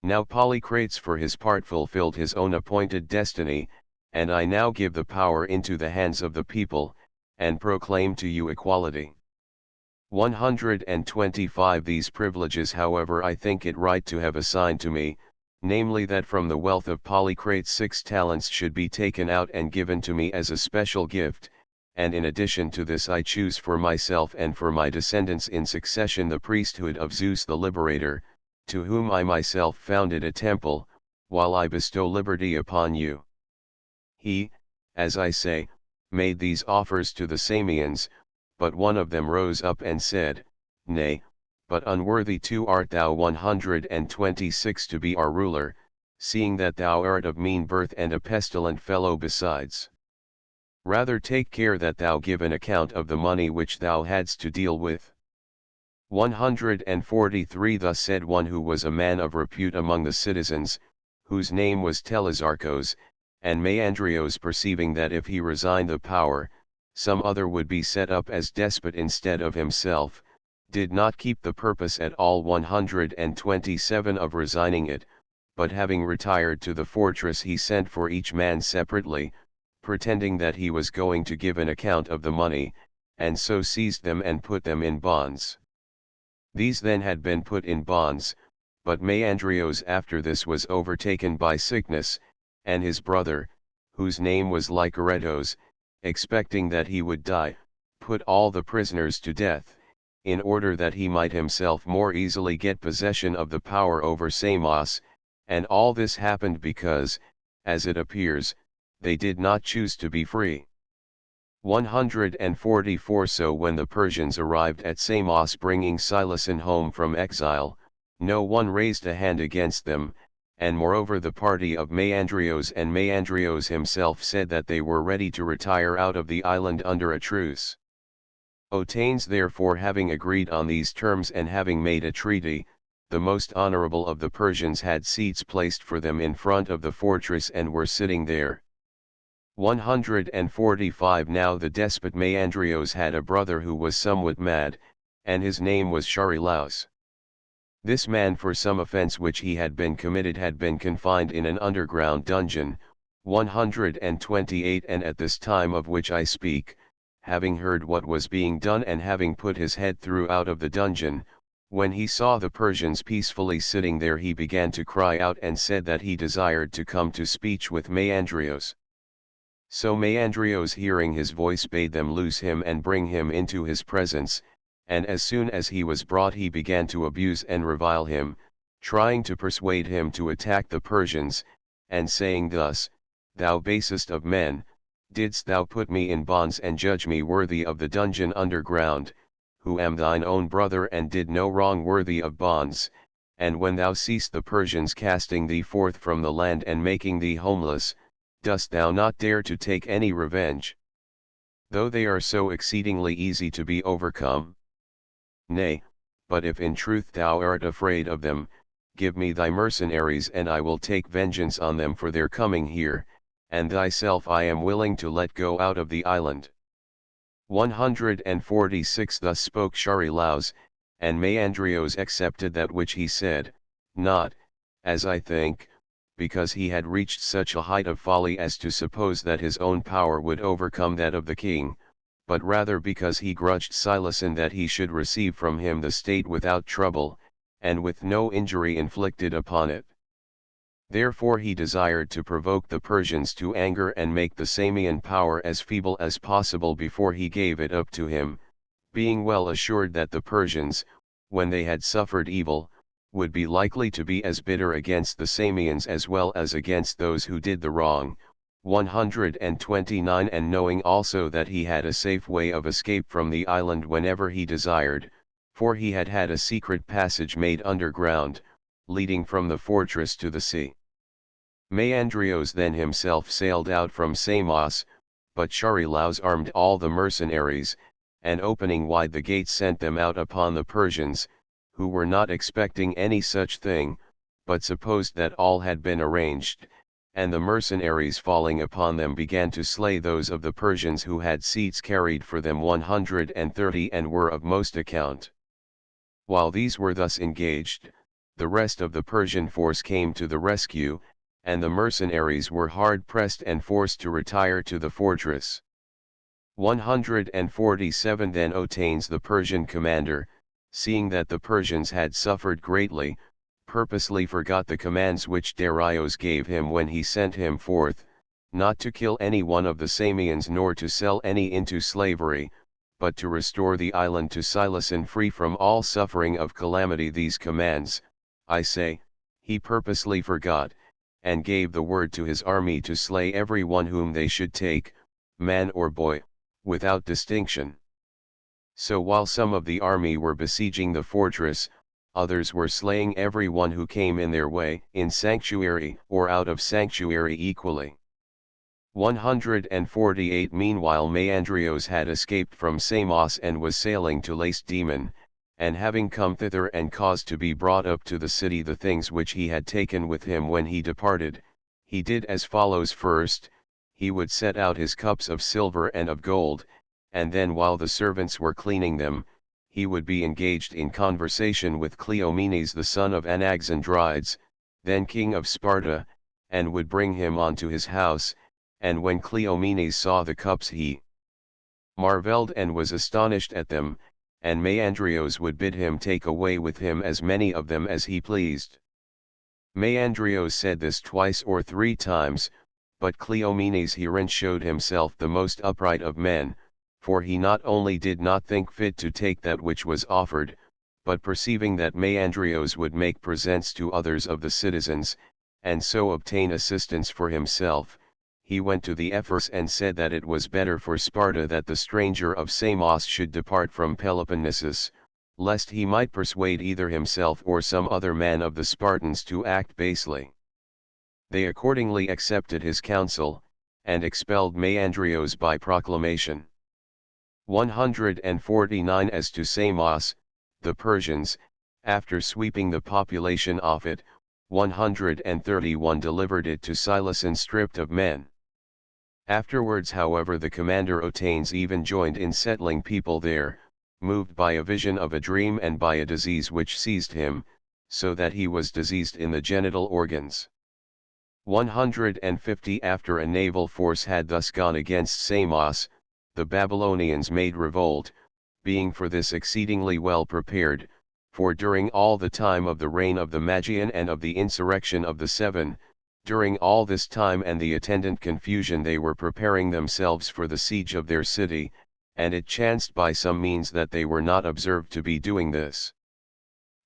Now Polycrates for his part fulfilled his own appointed destiny, and I now give the power into the hands of the people, and proclaim to you equality. 125 These privileges however I think it right to have assigned to me, namely that from the wealth of Polycrates 6 talents should be taken out and given to me as a special gift, and in addition to this I choose for myself and for my descendants in succession the priesthood of Zeus the Liberator, to whom I myself founded a temple, while I bestow liberty upon you. He, as I say, made these offers to the Samians, but one of them rose up and said, Nay, but unworthy too art thou 126 to be our ruler, seeing that thou art of mean birth and a pestilent fellow besides. Rather take care that thou give an account of the money which thou hadst to deal with. 143 Thus said one who was a man of repute among the citizens, whose name was Telesarchos, and Maandrios perceiving that if he resigned the power, some other would be set up as despot instead of himself, did not keep the purpose at all 127 of resigning it, but having retired to the fortress he sent for each man separately, pretending that he was going to give an account of the money, and so seized them and put them in bonds. These then had been put in bonds, but Maandrios after this was overtaken by sickness, and his brother, whose name was Herodotus, expecting that he would die, put all the prisoners to death, in order that he might himself more easily get possession of the power over Samos, and all this happened because, as it appears, they did not choose to be free. 144 So when the Persians arrived at Samos bringing Silason home from exile, no one raised a hand against them, and moreover the party of Maandrios and Maandrios himself said that they were ready to retire out of the island under a truce. Otanes therefore having agreed on these terms and having made a treaty, the most honorable of the Persians had seats placed for them in front of the fortress and were sitting there. 145 Now the despot Maandrios had a brother who was somewhat mad, and his name was Charilaus. This man for some offense which he had been committed had been confined in an underground dungeon. 128 And at this time of which I speak, having heard what was being done and having put his head through out of the dungeon, when he saw the Persians peacefully sitting there he began to cry out and said that he desired to come to speech with Maandrios. So Maandrios hearing his voice bade them loose him and bring him into his presence, and as soon as he was brought he began to abuse and revile him, trying to persuade him to attack the Persians, and saying thus, Thou basest of men, didst thou put me in bonds and judge me worthy of the dungeon underground, who am thine own brother and did no wrong worthy of bonds, and when thou seest the Persians casting thee forth from the land and making thee homeless, dost thou not dare to take any revenge? Though they are so exceedingly easy to be overcome? Nay, but if in truth thou art afraid of them, give me thy mercenaries and I will take vengeance on them for their coming here, and thyself I am willing to let go out of the island. 146 Thus spoke Charilaus, and Maandrios accepted that which he said, not, as I think, because he had reached such a height of folly as to suppose that his own power would overcome that of the king, but rather because he grudged Silason that he should receive from him the state without trouble, and with no injury inflicted upon it. Therefore he desired to provoke the Persians to anger and make the Samian power as feeble as possible before he gave it up to him, being well assured that the Persians, when they had suffered evil, would be likely to be as bitter against the Samians as well as against those who did the wrong. 129 And knowing also that he had a safe way of escape from the island whenever he desired, for he had had a secret passage made underground, leading from the fortress to the sea. Maandrios then himself sailed out from Samos, but Charilaus armed all the mercenaries, and opening wide the gates sent them out upon the Persians, who were not expecting any such thing, but supposed that all had been arranged, and the mercenaries falling upon them began to slay those of the Persians who had seats carried for them 130 and were of most account. While these were thus engaged, the rest of the Persian force came to the rescue, and the mercenaries were hard pressed and forced to retire to the fortress. 147 Then Otanes the Persian commander, seeing that the Persians had suffered greatly, purposely forgot the commands which Darius gave him when he sent him forth, not to kill any one of the Samians nor to sell any into slavery, but to restore the island to Silason free from all suffering of calamity. These commands, I say, he purposely forgot, and gave the word to his army to slay every one whom they should take, man or boy, without distinction. So while some of the army were besieging the fortress, others were slaying every one who came in their way, in sanctuary or out of sanctuary equally. 148 Meanwhile Maandrios had escaped from Samos and was sailing to Lacedaemon, and having come thither and caused to be brought up to the city the things which he had taken with him when he departed, he did as follows. First, he would set out his cups of silver and of gold, and then while the servants were cleaning them, he would be engaged in conversation with Cleomenes the son of Anaxandrides, then king of Sparta, and would bring him unto his house, and when Cleomenes saw the cups he marveled and was astonished at them, and Maandrios would bid him take away with him as many of them as he pleased. Maandrios said this twice or three times, but Cleomenes herein showed himself the most upright of men, for he not only did not think fit to take that which was offered, but perceiving that Maandrios would make presents to others of the citizens, and so obtain assistance for himself, he went to the Ephors and said that it was better for Sparta that the stranger of Samos should depart from Peloponnesus, lest he might persuade either himself or some other man of the Spartans to act basely. They accordingly accepted his counsel, and expelled Maandrios by proclamation. 149 As to Samos, the Persians, after sweeping the population off it, 131 delivered it to Silason stripped of men. Afterwards however the commander Otanes even joined in settling people there, moved by a vision of a dream and by a disease which seized him, so that he was diseased in the genital organs. 150 After a naval force had thus gone against Samos, the Babylonians made revolt, being for this exceedingly well prepared, for during all the time of the reign of the Magian and of the insurrection of the Seven, during all this time and the attendant confusion they were preparing themselves for the siege of their city, and it chanced by some means that they were not observed to be doing this.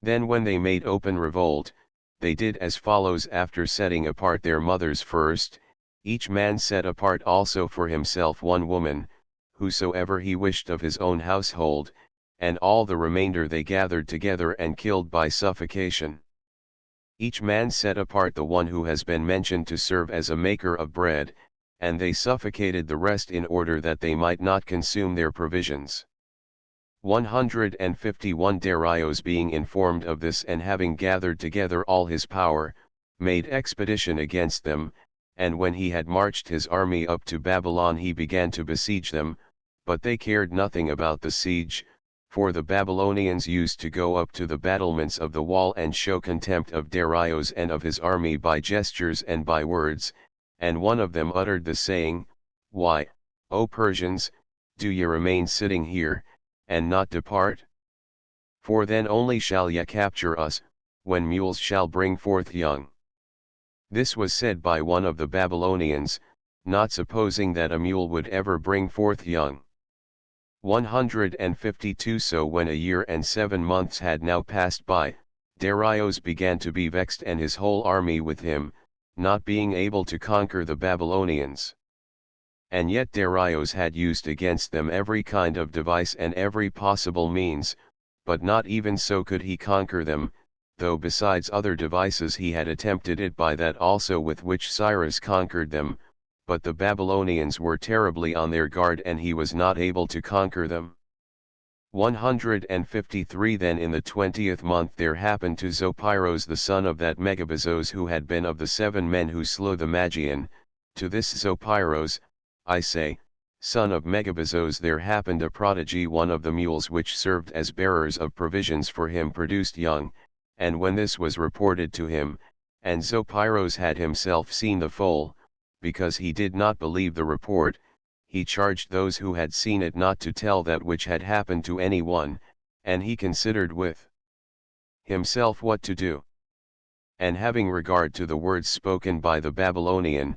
Then when they made open revolt, they did as follows. After setting apart their mothers first, each man set apart also for himself one woman, whosoever he wished of his own household, and all the remainder they gathered together and killed by suffocation. Each man set apart the one who has been mentioned to serve as a maker of bread, and they suffocated the rest in order that they might not consume their provisions. 151 Darius being informed of this and having gathered together all his power, made expedition against them, and when he had marched his army up to Babylon he began to besiege them, but they cared nothing about the siege, for the Babylonians used to go up to the battlements of the wall and show contempt of Darius and of his army by gestures and by words, and one of them uttered the saying, "Why, O Persians, do ye remain sitting here, and not depart? For then only shall ye capture us, when mules shall bring forth young." This was said by one of the Babylonians, not supposing that a mule would ever bring forth young. 152 So when a year and 7 months had now passed by, Darius began to be vexed and his whole army with him, not being able to conquer the Babylonians. And yet Darius had used against them every kind of device and every possible means, but not even so could he conquer them, though besides other devices he had attempted it by that also with which Cyrus conquered them, but the Babylonians were terribly on their guard and he was not able to conquer them. 153 Then in the 20th month there happened to Zopyrus the son of that Megabizos who had been of the 7 men who slew the Magian, to this Zopyrus, I say, son of Megabizos there happened a prodigy. One of the mules which served as bearers of provisions for him produced young, and when this was reported to him, and Zopyrus had himself seen the foal, because he did not believe the report, he charged those who had seen it not to tell that which had happened to any one, and he considered with himself what to do. And having regard to the words spoken by the Babylonian,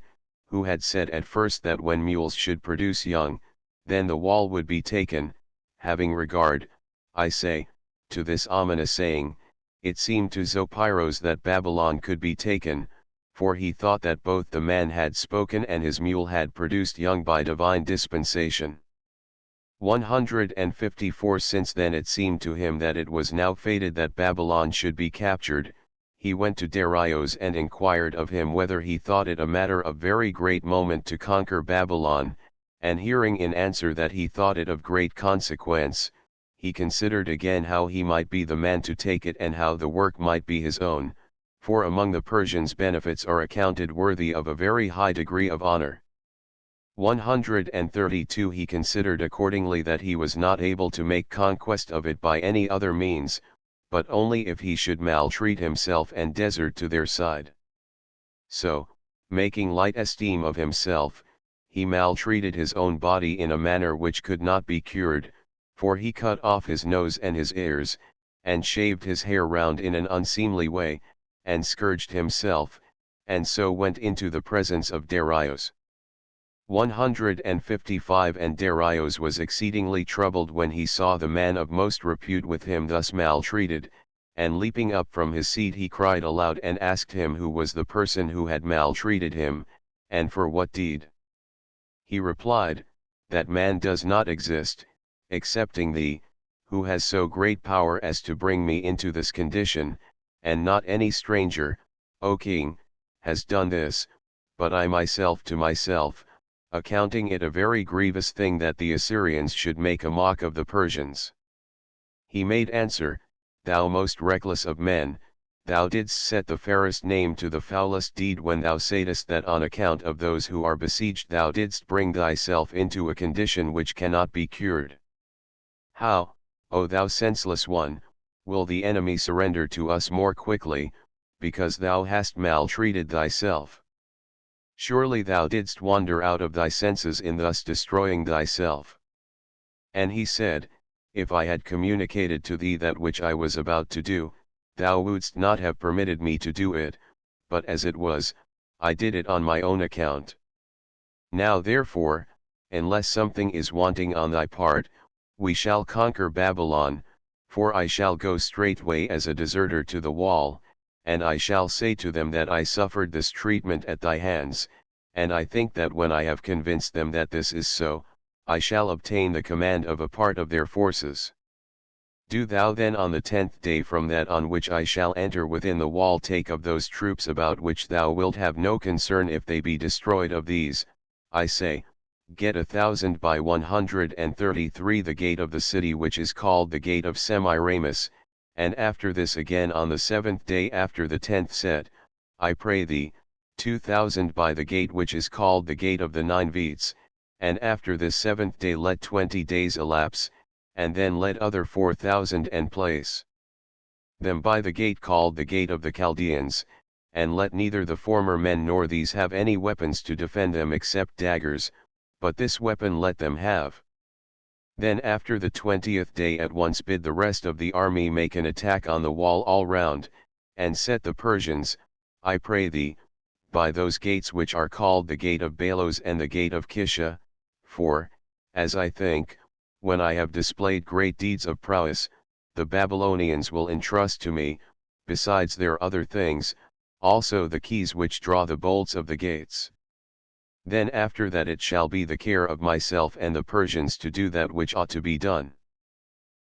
who had said at first that when mules should produce young, then the wall would be taken, having regard, I say, to this ominous saying, it seemed to Zopyrus that Babylon could be taken, for he thought that both the man had spoken and his mule had produced young by divine dispensation. 154 Since then it seemed to him that it was now fated that Babylon should be captured, he went to Darius and inquired of him whether he thought it a matter of very great moment to conquer Babylon, and hearing in answer that he thought it of great consequence, he considered again how he might be the man to take it and how the work might be his own, for among the Persians benefits are accounted worthy of a very high degree of honor. 132 He considered accordingly that he was not able to make conquest of it by any other means, but only if he should maltreat himself and desert to their side. So, making light esteem of himself, he maltreated his own body in a manner which could not be cured, for he cut off his nose and his ears, and shaved his hair round in an unseemly way, and scourged himself, and so went into the presence of Darius. 155 And Darius was exceedingly troubled when he saw the man of most repute with him thus maltreated, and leaping up from his seat he cried aloud and asked him who was the person who had maltreated him, and for what deed. He replied, that man does not exist, excepting thee, who has so great power as to bring me into this condition, and not any stranger, O king, has done this, but I myself to myself, accounting it a very grievous thing that the Assyrians should make a mock of the Persians. He made answer, thou most reckless of men, thou didst set the fairest name to the foulest deed when thou saidst that on account of those who are besieged thou didst bring thyself into a condition which cannot be cured. How, O thou senseless one, will the enemy surrender to us more quickly, because thou hast maltreated thyself? Surely thou didst wander out of thy senses in thus destroying thyself. And he said, if I had communicated to thee that which I was about to do, thou wouldst not have permitted me to do it, but as it was, I did it on my own account. Now therefore, unless something is wanting on thy part, we shall conquer Babylon, for I shall go straightway as a deserter to the wall, and I shall say to them that I suffered this treatment at thy hands, and I think that when I have convinced them that this is so, I shall obtain the command of a part of their forces. Do thou then on the 10th day from that on which I shall enter within the wall take of those troops about which thou wilt have no concern if they be destroyed of these, I say, get 1,000 by 133 the gate of the city which is called the gate of Semiramis, and after this again on the 7th day after the 10th set, I pray thee, 2,000 by the gate which is called the gate of the 9 Veets, and after this 7th day let 20 days elapse, and then let other 4,000 and place them by the gate called the gate of the Chaldeans, and let neither the former men nor these have any weapons to defend them except daggers, but this weapon let them have. Then after the 20th day at once bid the rest of the army make an attack on the wall all round, and set the Persians, I pray thee, by those gates which are called the gate of Balos and the gate of Kisha, for, as I think, when I have displayed great deeds of prowess, the Babylonians will entrust to me, besides their other things, also the keys which draw the bolts of the gates. Then after that it shall be the care of myself and the Persians to do that which ought to be done.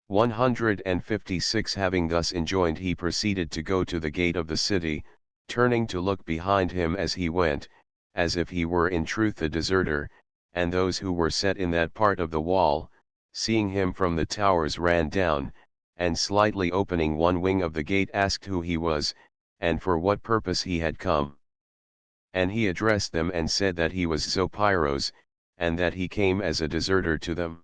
156 Having thus enjoined he proceeded to go to the gate of the city, turning to look behind him as he went, as if he were in truth a deserter, and those who were set in that part of the wall, seeing him from the towers ran down, and slightly opening one wing of the gate asked who he was, and for what purpose he had come. And he addressed them and said that he was Zopyrus, and that he came as a deserter to them.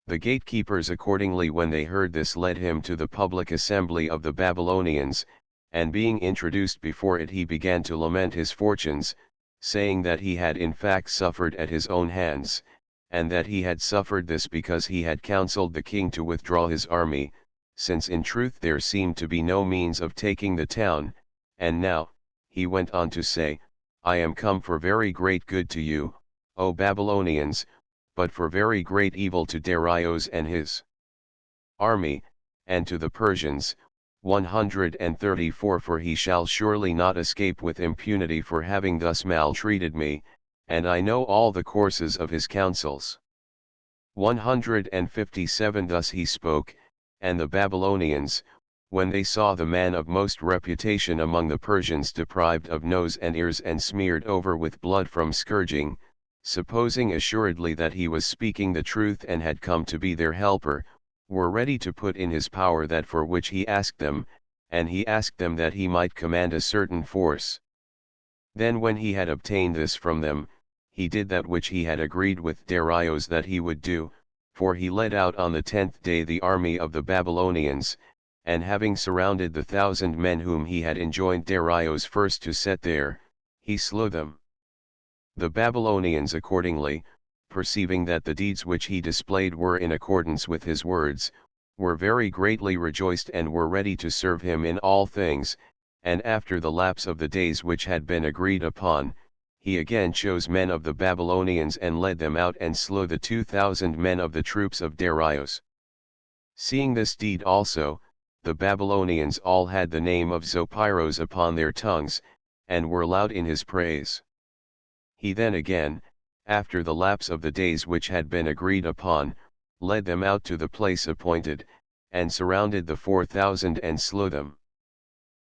The gatekeepers accordingly when they heard this led him to the public assembly of the Babylonians, and being introduced before it he began to lament his fortunes, saying that he had in fact suffered at his own hands, and that he had suffered this because he had counseled the king to withdraw his army, since in truth there seemed to be no means of taking the town, and now, he went on to say, I am come for very great good to you, O Babylonians, but for very great evil to Darius and his army, and to the Persians, 134 For he shall surely not escape with impunity for having thus maltreated me, and I know all the courses of his counsels. 157 Thus he spoke, and the Babylonians, when they saw the man of most reputation among the Persians deprived of nose and ears and smeared over with blood from scourging, supposing assuredly that he was speaking the truth and had come to be their helper, were ready to put in his power that for which he asked them, and he asked them that he might command a certain force. Then when he had obtained this from them, he did that which he had agreed with Darius that he would do, for he led out on the 10th day the army of the Babylonians, and having surrounded the 1,000 men whom he had enjoined Darius first to set there, he slew them. The Babylonians accordingly, perceiving that the deeds which he displayed were in accordance with his words, were very greatly rejoiced and were ready to serve him in all things, and after the lapse of the days which had been agreed upon, he again chose men of the Babylonians and led them out and slew the 2,000 men of the troops of Darius. Seeing this deed also, the Babylonians all had the name of Zopyrus upon their tongues, and were loud in his praise. He then again, after the lapse of the days which had been agreed upon, led them out to the place appointed, and surrounded the 4,000 and slew them.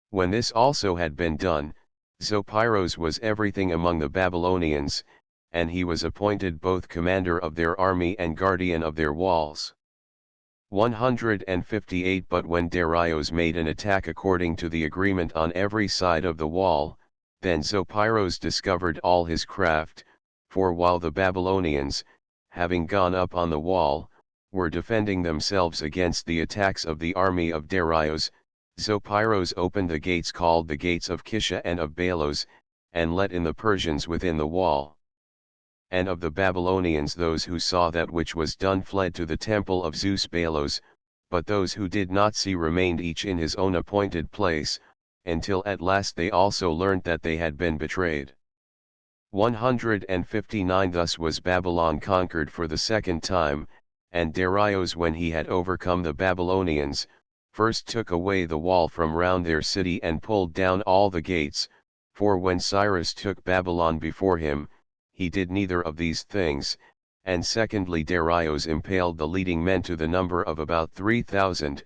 When this also had been done, Zopyrus was everything among the Babylonians, and he was appointed both commander of their army and guardian of their walls. 158 But when Darius made an attack according to the agreement on every side of the wall, then Zopyrus discovered all his craft, for while the Babylonians, having gone up on the wall, were defending themselves against the attacks of the army of Darius, Zopyrus opened the gates called the gates of Kisha and of Balos, and let in the Persians within the wall. And of the Babylonians those who saw that which was done fled to the temple of Zeus Balos, but those who did not see remained each in his own appointed place, until at last they also learnt that they had been betrayed. 159 Thus was Babylon conquered for the second time, and Darius when he had overcome the Babylonians, first took away the wall from round their city and pulled down all the gates, for when Cyrus took Babylon before him, he did neither of these things, and secondly Darius impaled the leading men to the number of about 3,000,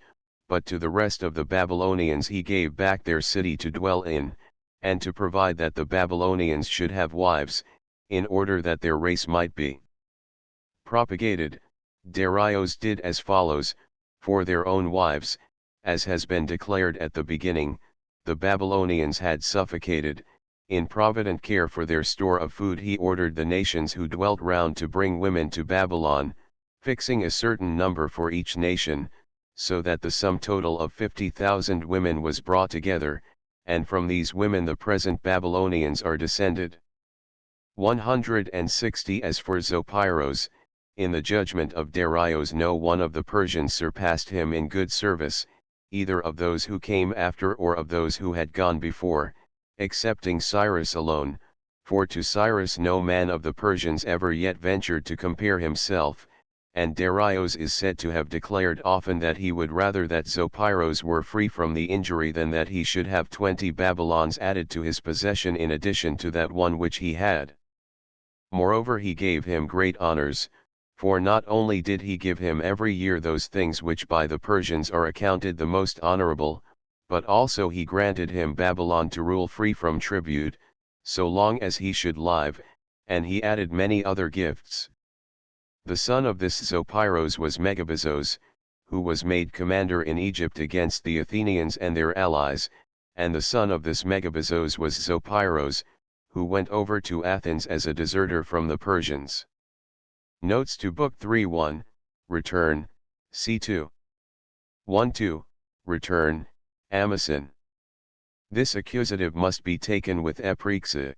but to the rest of the Babylonians he gave back their city to dwell in, and to provide that the Babylonians should have wives, in order that their race might be propagated. Darius did as follows, for their own wives, as has been declared at the beginning, the Babylonians had suffocated, in provident care for their store of food he ordered the nations who dwelt round to bring women to Babylon, fixing a certain number for each nation, so that the sum total of 50,000 women was brought together, and from these women the present Babylonians are descended. 160 As for Zopyrus, in the judgment of Darius no one of the Persians surpassed him in good service, either of those who came after or of those who had gone before, excepting Cyrus alone, for to Cyrus no man of the Persians ever yet ventured to compare himself, and Darius is said to have declared often that he would rather that Zopyrus were free from the injury than that he should have 20 Babylons added to his possession in addition to that one which he had. Moreover he gave him great honors, for not only did he give him every year those things which by the Persians are accounted the most honorable, but also he granted him Babylon to rule free from tribute, so long as he should live, and he added many other gifts. The son of this Zopyrus was Megabyzos, who was made commander in Egypt against the Athenians and their allies, and the son of this Megabyzos was Zopyrus, who went over to Athens as a deserter from the Persians. Notes to Book 3:1, Return, C2. 1:2, Return, Amazon. This accusative must be taken with eprexa.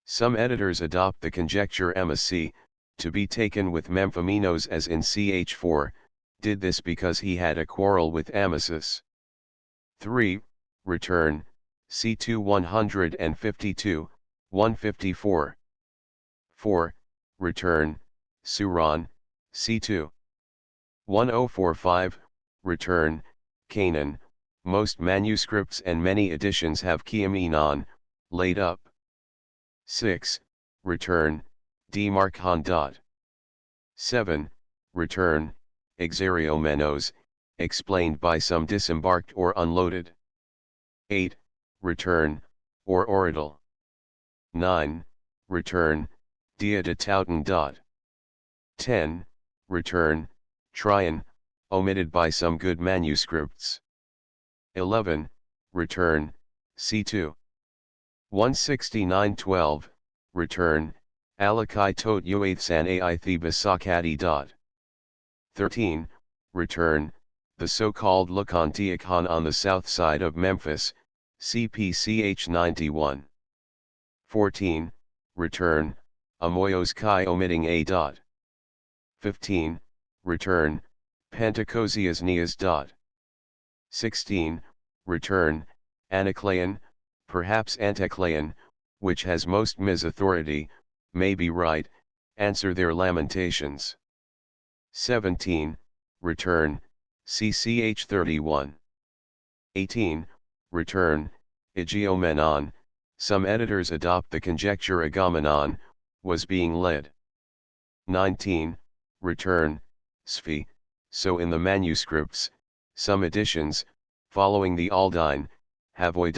Some editors adopt the conjecture Amasi, to be taken with Memphimenos as in ch4, did this because he had a quarrel with Amasis. 3. Return, C2 152, 154. 4. Return, Suron, C2. 1045, Return, Canaan. Most manuscripts and many editions have Kiamenon, laid up. 6. Return, Demarchon. 7. Return, Exariomenos, explained by some disembarked or unloaded. 8. Return, or Oridal. 9. Return, Diadatauten. 10. Return, Tryon, omitted by some good manuscripts. 11. Return, C2. 169-12, Return, Alakai tot Uathsan ai Thebasakati. 13. Return, the so-called Lakantiakhan on the south side of Memphis, CPCH 91. 14. Return, Amoyos Kai omitting a. 15. Return, Pentacosias Neas. 16. Return, Anacleon, perhaps Anticleon, which has most mis-authority, may be right, answer their lamentations. 17. Return, CCH 31. 18. Return, Aegeomenon, some editors adopt the conjecture Agamenon, was being led. 19. Return, Sphi, so in the manuscripts, some editions, following the Aldine, have Oi.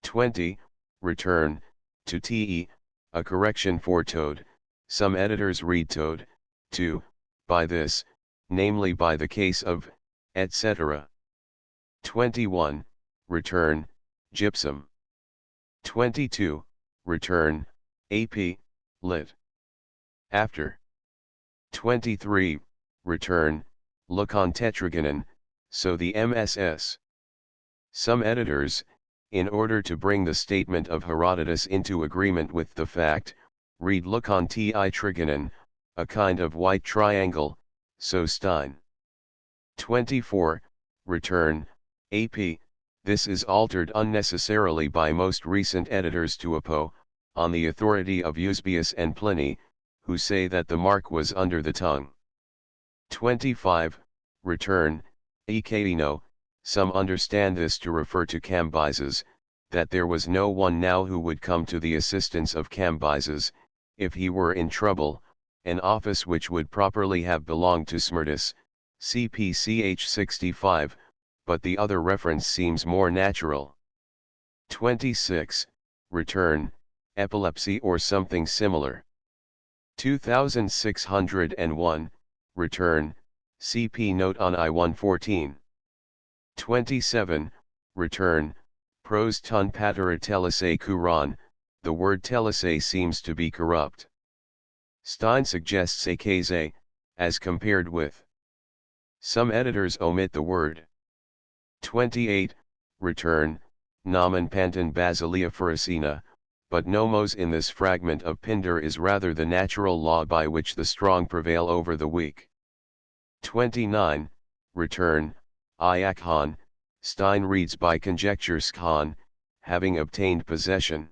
20. Return, to te, a correction for toad, some editors read toad, to, by this, namely by the case of, etc. 21. Return, gypsum. 22. Return, ap, lit. After. 23. Return, Lacon tetragonon, so the MSS. Some editors, in order to bring the statement of Herodotus into agreement with the fact, read Lacon ti trigonon, a kind of white triangle, so Stein. 24. Return, ap, this is altered unnecessarily by most recent editors to apo, on the authority of Eusebius and Pliny, who say that the mark was under the tongue. 25. Return, Ekaino, some understand this to refer to Cambyses, that there was no one now who would come to the assistance of Cambyses, if he were in trouble, an office which would properly have belonged to Smerdis, CPCH 65, but the other reference seems more natural. 26. Return, epilepsy or something similar. 2601, Return, CP note on I-114. 27. Return, Pros ton patera telese kuran, the word telese seems to be corrupt. Stein suggests akaze, as compared with. Some editors omit the word. 28, return, nomen panton basilia ferracina, but nomos in this fragment of Pindar is rather the natural law by which the strong prevail over the weak. 29, return, iakhan, Stein reads by conjecture skhan, having obtained possession.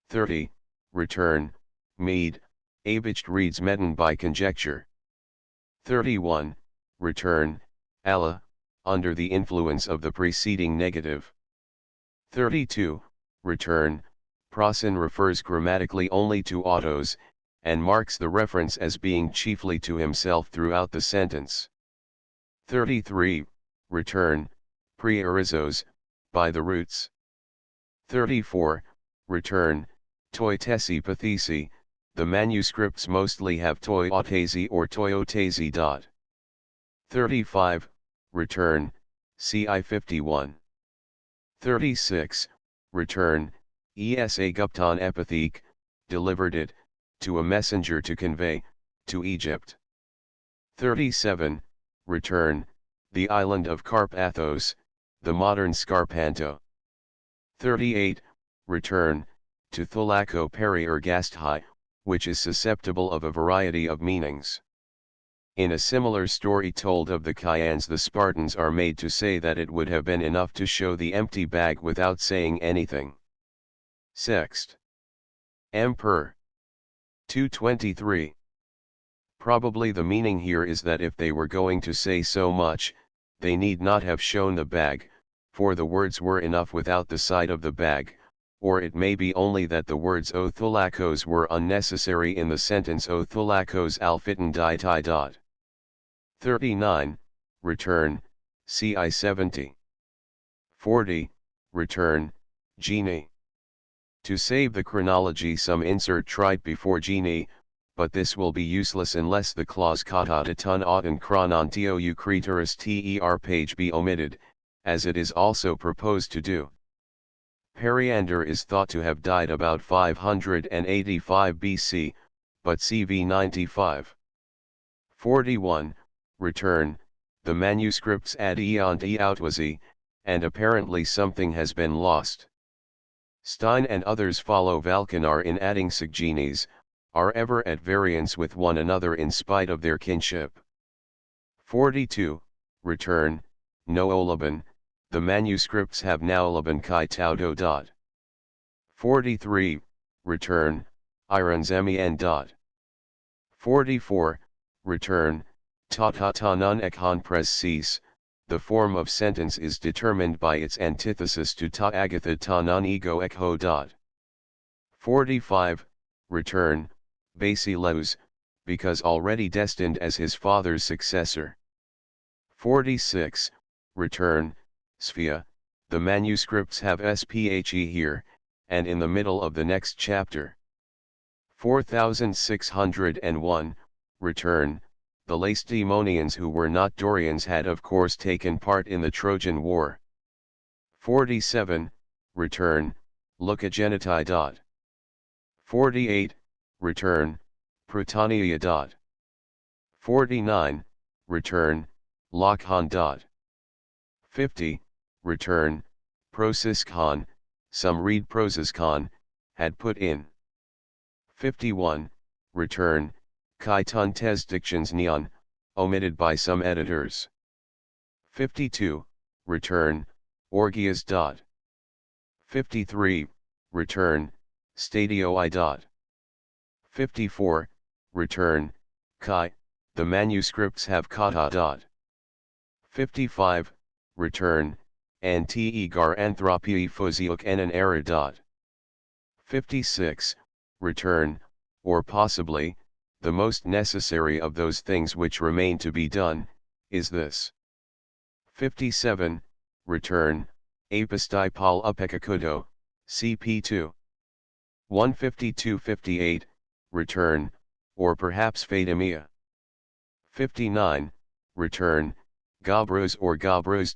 30, return, mead, Abicht reads meton by conjecture. 31, return, Allah, under the influence of the preceding negative. 32, return, Prasen refers grammatically only to autos, and marks the reference as being chiefly to himself throughout the sentence. 33, return, pre-arizos, by the roots. 34, return, toi tesi pathesi, the manuscripts mostly have toi otesi or toi otesi. 35, return, ci 51. 36, return, esa guptan epithek, delivered it, to a messenger to convey, to Egypt. 37, return, the island of Carpathos, the modern Scarpanto. 38, return, to Thulaco peri ergasthai, which is susceptible of a variety of meanings. In a similar story told of the Chians, the Spartans are made to say that it would have been enough to show the empty bag without saying anything. Sext. Emperor. 223. Probably the meaning here is that if they were going to say so much, they need not have shown the bag, for the words were enough without the sight of the bag, or it may be only that the words o thulakos were unnecessary in the sentence o thulakos alfiton ditai. 39, return, ci 70. 40, return, genie. To save the chronology some insert trite before genie, but this will be useless unless the clause kata ton auton chronantio eucriterus ter page be omitted, as it is also proposed to do. Periander is thought to have died about 585 BC, but CV 95. 41, return, the manuscripts ad eont eoutwasi, and apparently something has been lost. Stein and others follow Valkanar in adding siggenes, are ever at variance with one another in spite of their kinship. 42, return, no olaban, the manuscripts have naolaban kai taudo. 43, return, irons men. 44, return, ta ta ta nun ekhan pres cis, the form of sentence is determined by its antithesis to ta agatha ta nun ego ekho. 45, return, basileus, because already destined as his father's successor. 46, return, Sphia, the manuscripts have sphe here, and in the middle of the next chapter. 4601, return, the Lacedaemonians who were not Dorians had of course taken part in the Trojan War. 47, return, Lucagenitai. 48, return, Protania. 49, return, Lockhan. 50, return, Prosiskhan, some read Prosiskhan, had put in. 51, return, Kai ton tes dictions neon, omitted by some editors. 52, return, Orgias. 53, return, Stadio I. 54, return, Kai, the manuscripts have kata. 55, return, Anti gar anthropii physiok en an era. 56, return, or possibly, the most necessary of those things which remain to be done, is this. 57, return, apistai pal upekakudo, cp2. 152-58, return, or perhaps Fatimia. 59, return, Gabros or Gabros.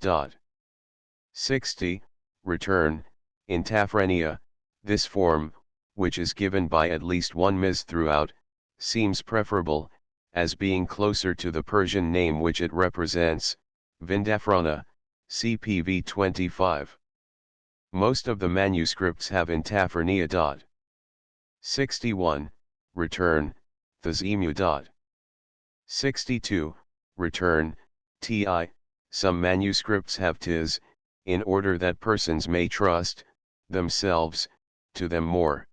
60, return, in Tafrenia, this form, which is given by at least one ms throughout, seems preferable, as being closer to the Persian name which it represents, Vindafrana, CPV 25. Most of the manuscripts have in Tafrenia. 61, return, Thazemu. 62, return, Ti, some manuscripts have tis, in order that persons may trust, themselves, to them more.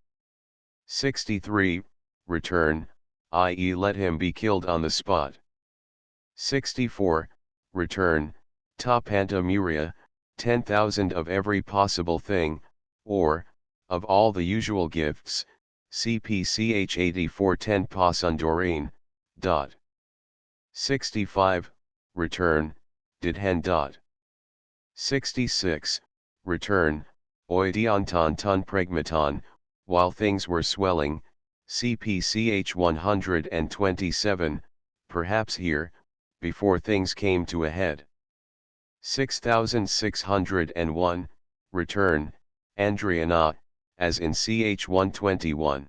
63, return, i.e. let him be killed on the spot. 64, return, ta panta muria, 10,000 of every possible thing, or, of all the usual gifts, CPCH 8410 pasundorine. 65, return, did hen. 66, return, oidionton ton pregmaton, while things were swelling, CPCH 127, perhaps here, before things came to a head. 6601, return, Andriana, as in CH 121.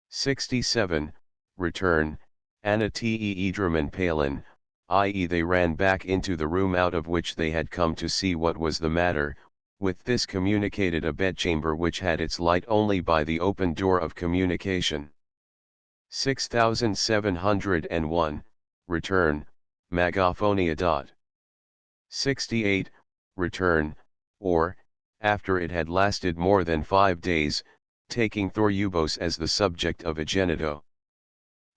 67, return, Anate Edraman Palin, i.e. they ran back into the room out of which they had come to see what was the matter, with this communicated a bedchamber which had its light only by the open door of communication. 6701, return, Magophonia. 68, return, or, after it had lasted more than 5 days, taking Thoryubos as the subject of Agenito.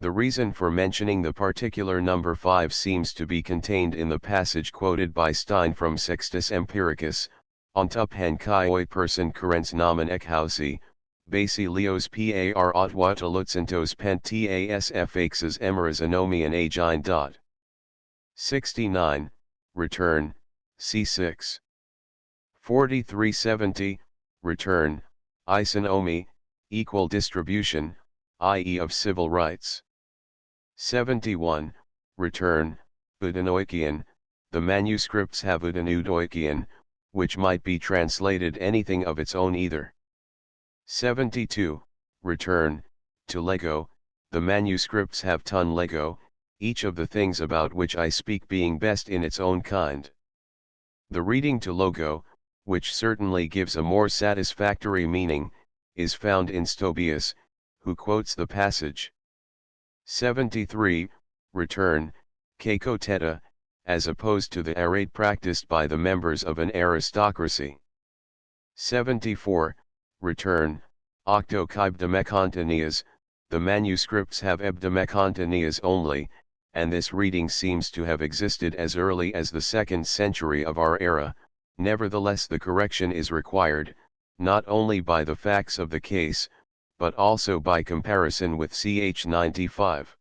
The reason for mentioning the particular number 5 seems to be contained in the passage quoted by Stein from Sextus Empiricus, Ontuphen kai oi person currens nomen ekhausi, basi leos par otwata lutsentos pent tas fxas emeras anomian agine. 69, return, c6. 4370, return, isonomy, equal distribution, i.e. of civil rights. 71, return, Udanoikian, the manuscripts have Udanudoikian, which might be translated anything of its own either. 72, return, to Lego, the manuscripts have ton Lego, each of the things about which I speak being best in its own kind. The reading to logo, which certainly gives a more satisfactory meaning, is found in Stobaeus, who quotes the passage. 73, return, Keikoteta, as opposed to the arrade practiced by the members of an aristocracy. 74, return, Octo Kybdemecontanias, the manuscripts have Ebdemecontanias only, and this reading seems to have existed as early as the 2nd century of our era. Nevertheless, the correction is required, not only by the facts of the case, but also by comparison with ch 95.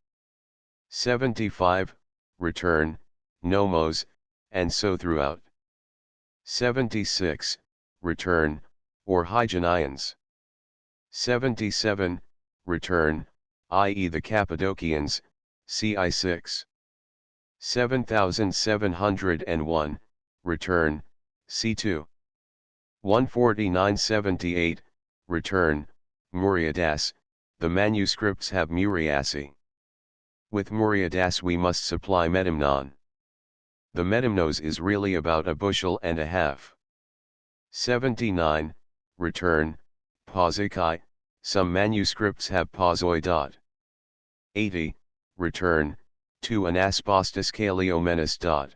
75, return, nomos, and so throughout. 76, return, or Hygienians. 77, return, i.e. the Cappadocians, ci 6. 7701, return, c2. 14978, return, Muriadas, the manuscripts have Muriasi. With Muriadas we must supply metamnon. The metamnos is really about a bushel and a half. 79, return, Pausikai, some manuscripts have Pausoi. 80, return, to an Aspostus Kaleomenos.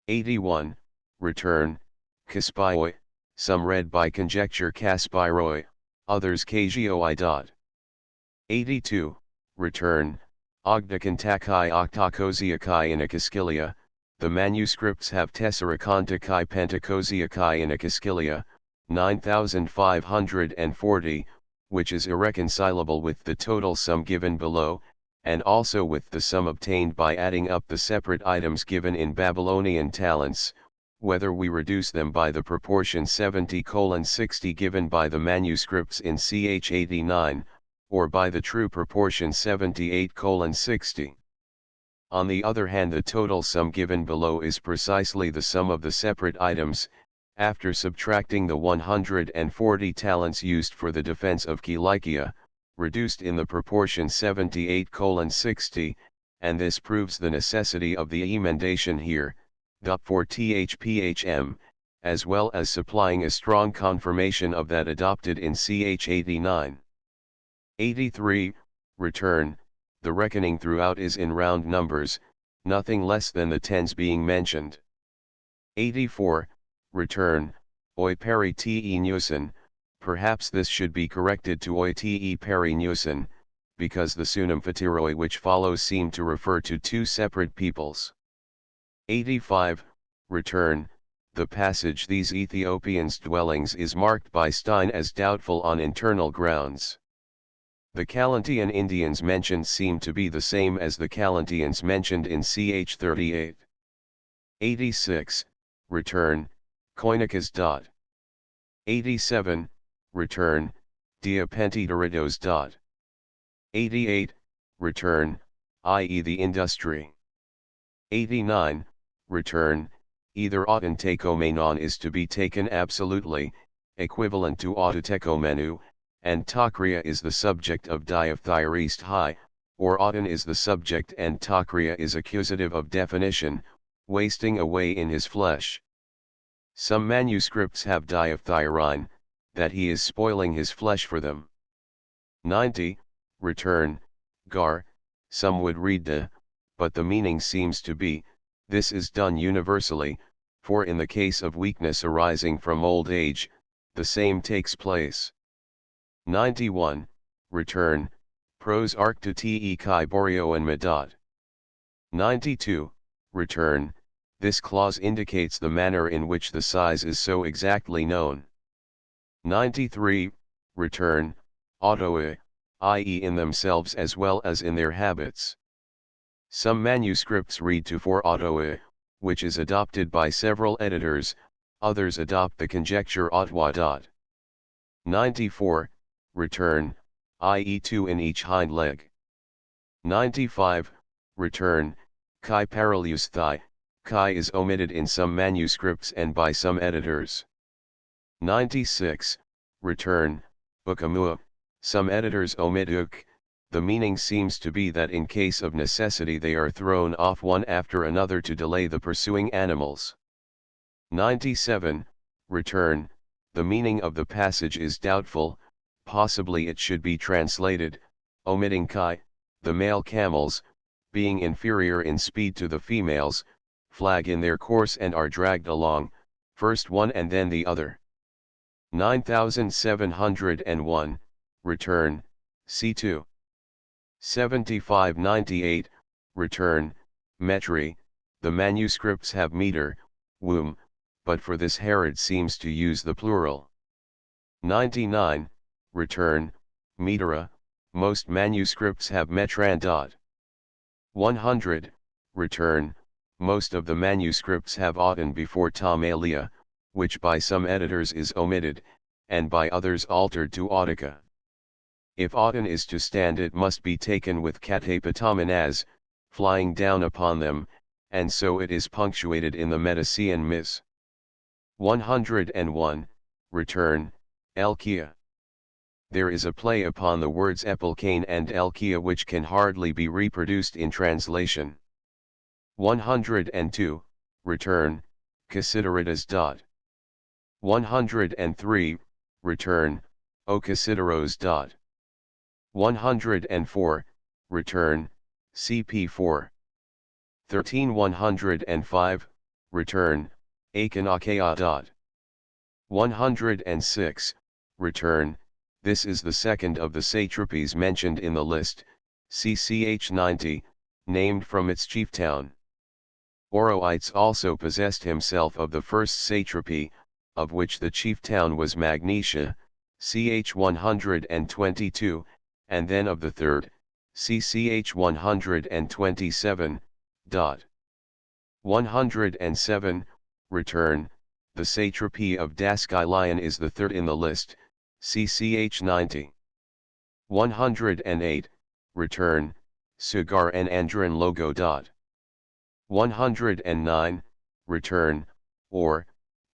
81, return, Kaspioi, some read by conjecture Kaspiroi, others Kagioi. 82, return, Ogdakantakai Octocosiakai in Acaskilia, the manuscripts have Tessarakontakai Pentacosiakai in Acaskilia, 9540, which is irreconcilable with the total sum given below, and also with the sum obtained by adding up the separate items given in Babylonian talents, whether we reduce them by the proportion 70:60 given by the manuscripts in ch 89, or by the true proportion 78:60. On the other hand, the total sum given below is precisely the sum of the separate items, After subtracting the 140 talents used for the defense of Kilikia, reduced in the proportion 78:60, and this proves the necessity of the emendation here, for thphm, as well as supplying a strong confirmation of that adopted in ch 89. 83, return, the reckoning throughout is in round numbers, nothing less than the tens being mentioned. 84, return, oi peri te nusen, perhaps this should be corrected to oi te peri nusen, because the sunamfatiroi which follows seem to refer to two separate peoples. 85, return, the passage these Ethiopians' dwellings is marked by Stein as doubtful on internal grounds. The Kalantian Indians mentioned seem to be the same as the Kalantians mentioned in ch 38. 86, return, Koinikas. 87, return, Diapentidoridos. 88, return, i.e. the industry. 89, return, either autentekomenon is to be taken absolutely, equivalent to autotekomenu, and takria is the subject of diaphthyreist high, or auton is the subject and takria is accusative of definition, wasting away in his flesh. Some manuscripts have diaphthyrein, that he is spoiling his flesh for them. 90, return, gar, some would read de, but the meaning seems to be, this is done universally, for in the case of weakness arising from old age, the same takes place. 91, return, pros arc to te kai borio and medot. 92, return, this clause indicates the manner in which the size is so exactly known. 93, return, autoe, i.e. in themselves as well as in their habits. Some manuscripts read to for autoe, which is adopted by several editors, others adopt the conjecture autwa. 94, return, i.e. two in each hind leg. 95, return, kai paralius thigh, kai is omitted in some manuscripts and by some editors. 96, return, ukamua, some editors omit uk, the meaning seems to be that in case of necessity they are thrown off one after another to delay the pursuing animals. 97, return, the meaning of the passage is doubtful, possibly it should be translated, omitting kai, the male camels, being inferior in speed to the females, flag in their course and are dragged along, first one and then the other. 9701, return, c2. 7598, return, metri, the manuscripts have meter, womb, but for this Herod seems to use the plural. 99, return, metera, most manuscripts have metran. 100, return, most of the manuscripts have auton before Tamalia, which by some editors is omitted, and by others altered to autica. If auton is to stand it must be taken with katapatomenas, flying down upon them, and so it is punctuated in the Medicean Miss. 101, return, Elkia. There is a play upon the words epilkane and Elkia which can hardly be reproduced in translation. 102, return, Casideritas. 103, return, O Casideros. 104, return, CP4. 13105, return, Akanakea. 106, return, this is the second of the satrapies mentioned in the list, CCH 90, named from its chief town. Oroites also possessed himself of the first satrapy, of which the chief town was Magnesia, ch 122, and then of the third, ch 127. 107, return, the satrapy of Daskylion is the third in the list, ch 90. 108, return, Sugar and Andron logo. 109, return, or,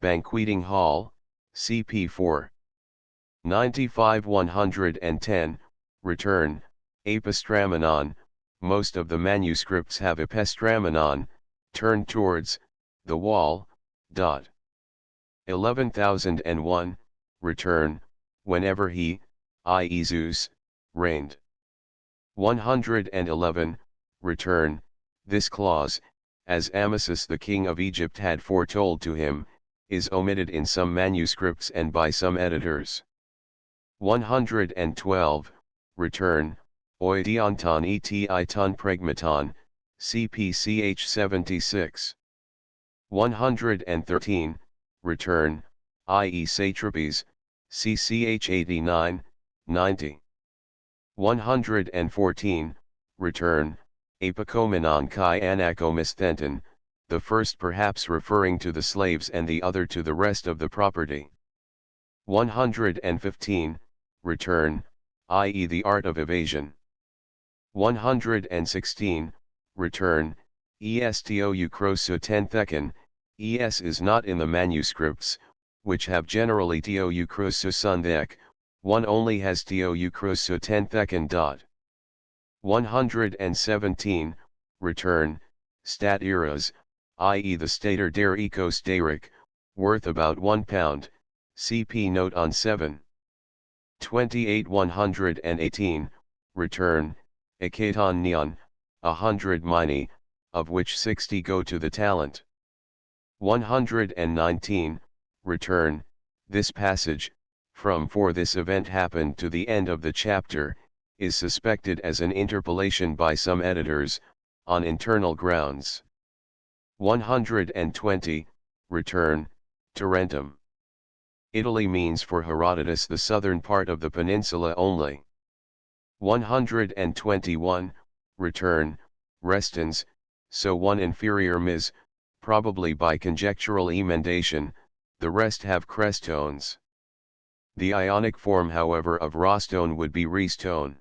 Banqueting Hall, CP 4. 95 110, return, Epistramenon. Most of the manuscripts have epistramenon, turned towards, the wall. 11,001, return, whenever he, i.e. Zeus, reigned. 111, return, this clause, as Amasis the king of Egypt had foretold to him, is omitted in some manuscripts and by some editors. 112, return, oidionton eti ton pregmaton, cpch 76. 113, return, i.e. satrapies, cch 89, 90. 114, return, apokomenon kai anakomisthenton, the first perhaps referring to the slaves and the other to the rest of the property. 115, return, i.e. the art of evasion. 116, return, estou krosu tentheken, es is not in the manuscripts, which have generally tou krosu sunthek, one only has tou krosu tentheken. 117, return, stat eras, i.e. the stater der ecos deric, worth about £1, cp note on 7. 28 118, return, ekaton neon, 100 mini, of which 60 go to the talent. 119, return, this passage, from for this event happened to the end of the chapter, is suspected as an interpolation by some editors, on internal grounds. 120, return, Tarentum. Italy means for Herodotus the southern part of the peninsula only. 121, return, Restans, so one inferior mis, probably by conjectural emendation, the rest have crestones. The Ionic form however of rostone would be restone.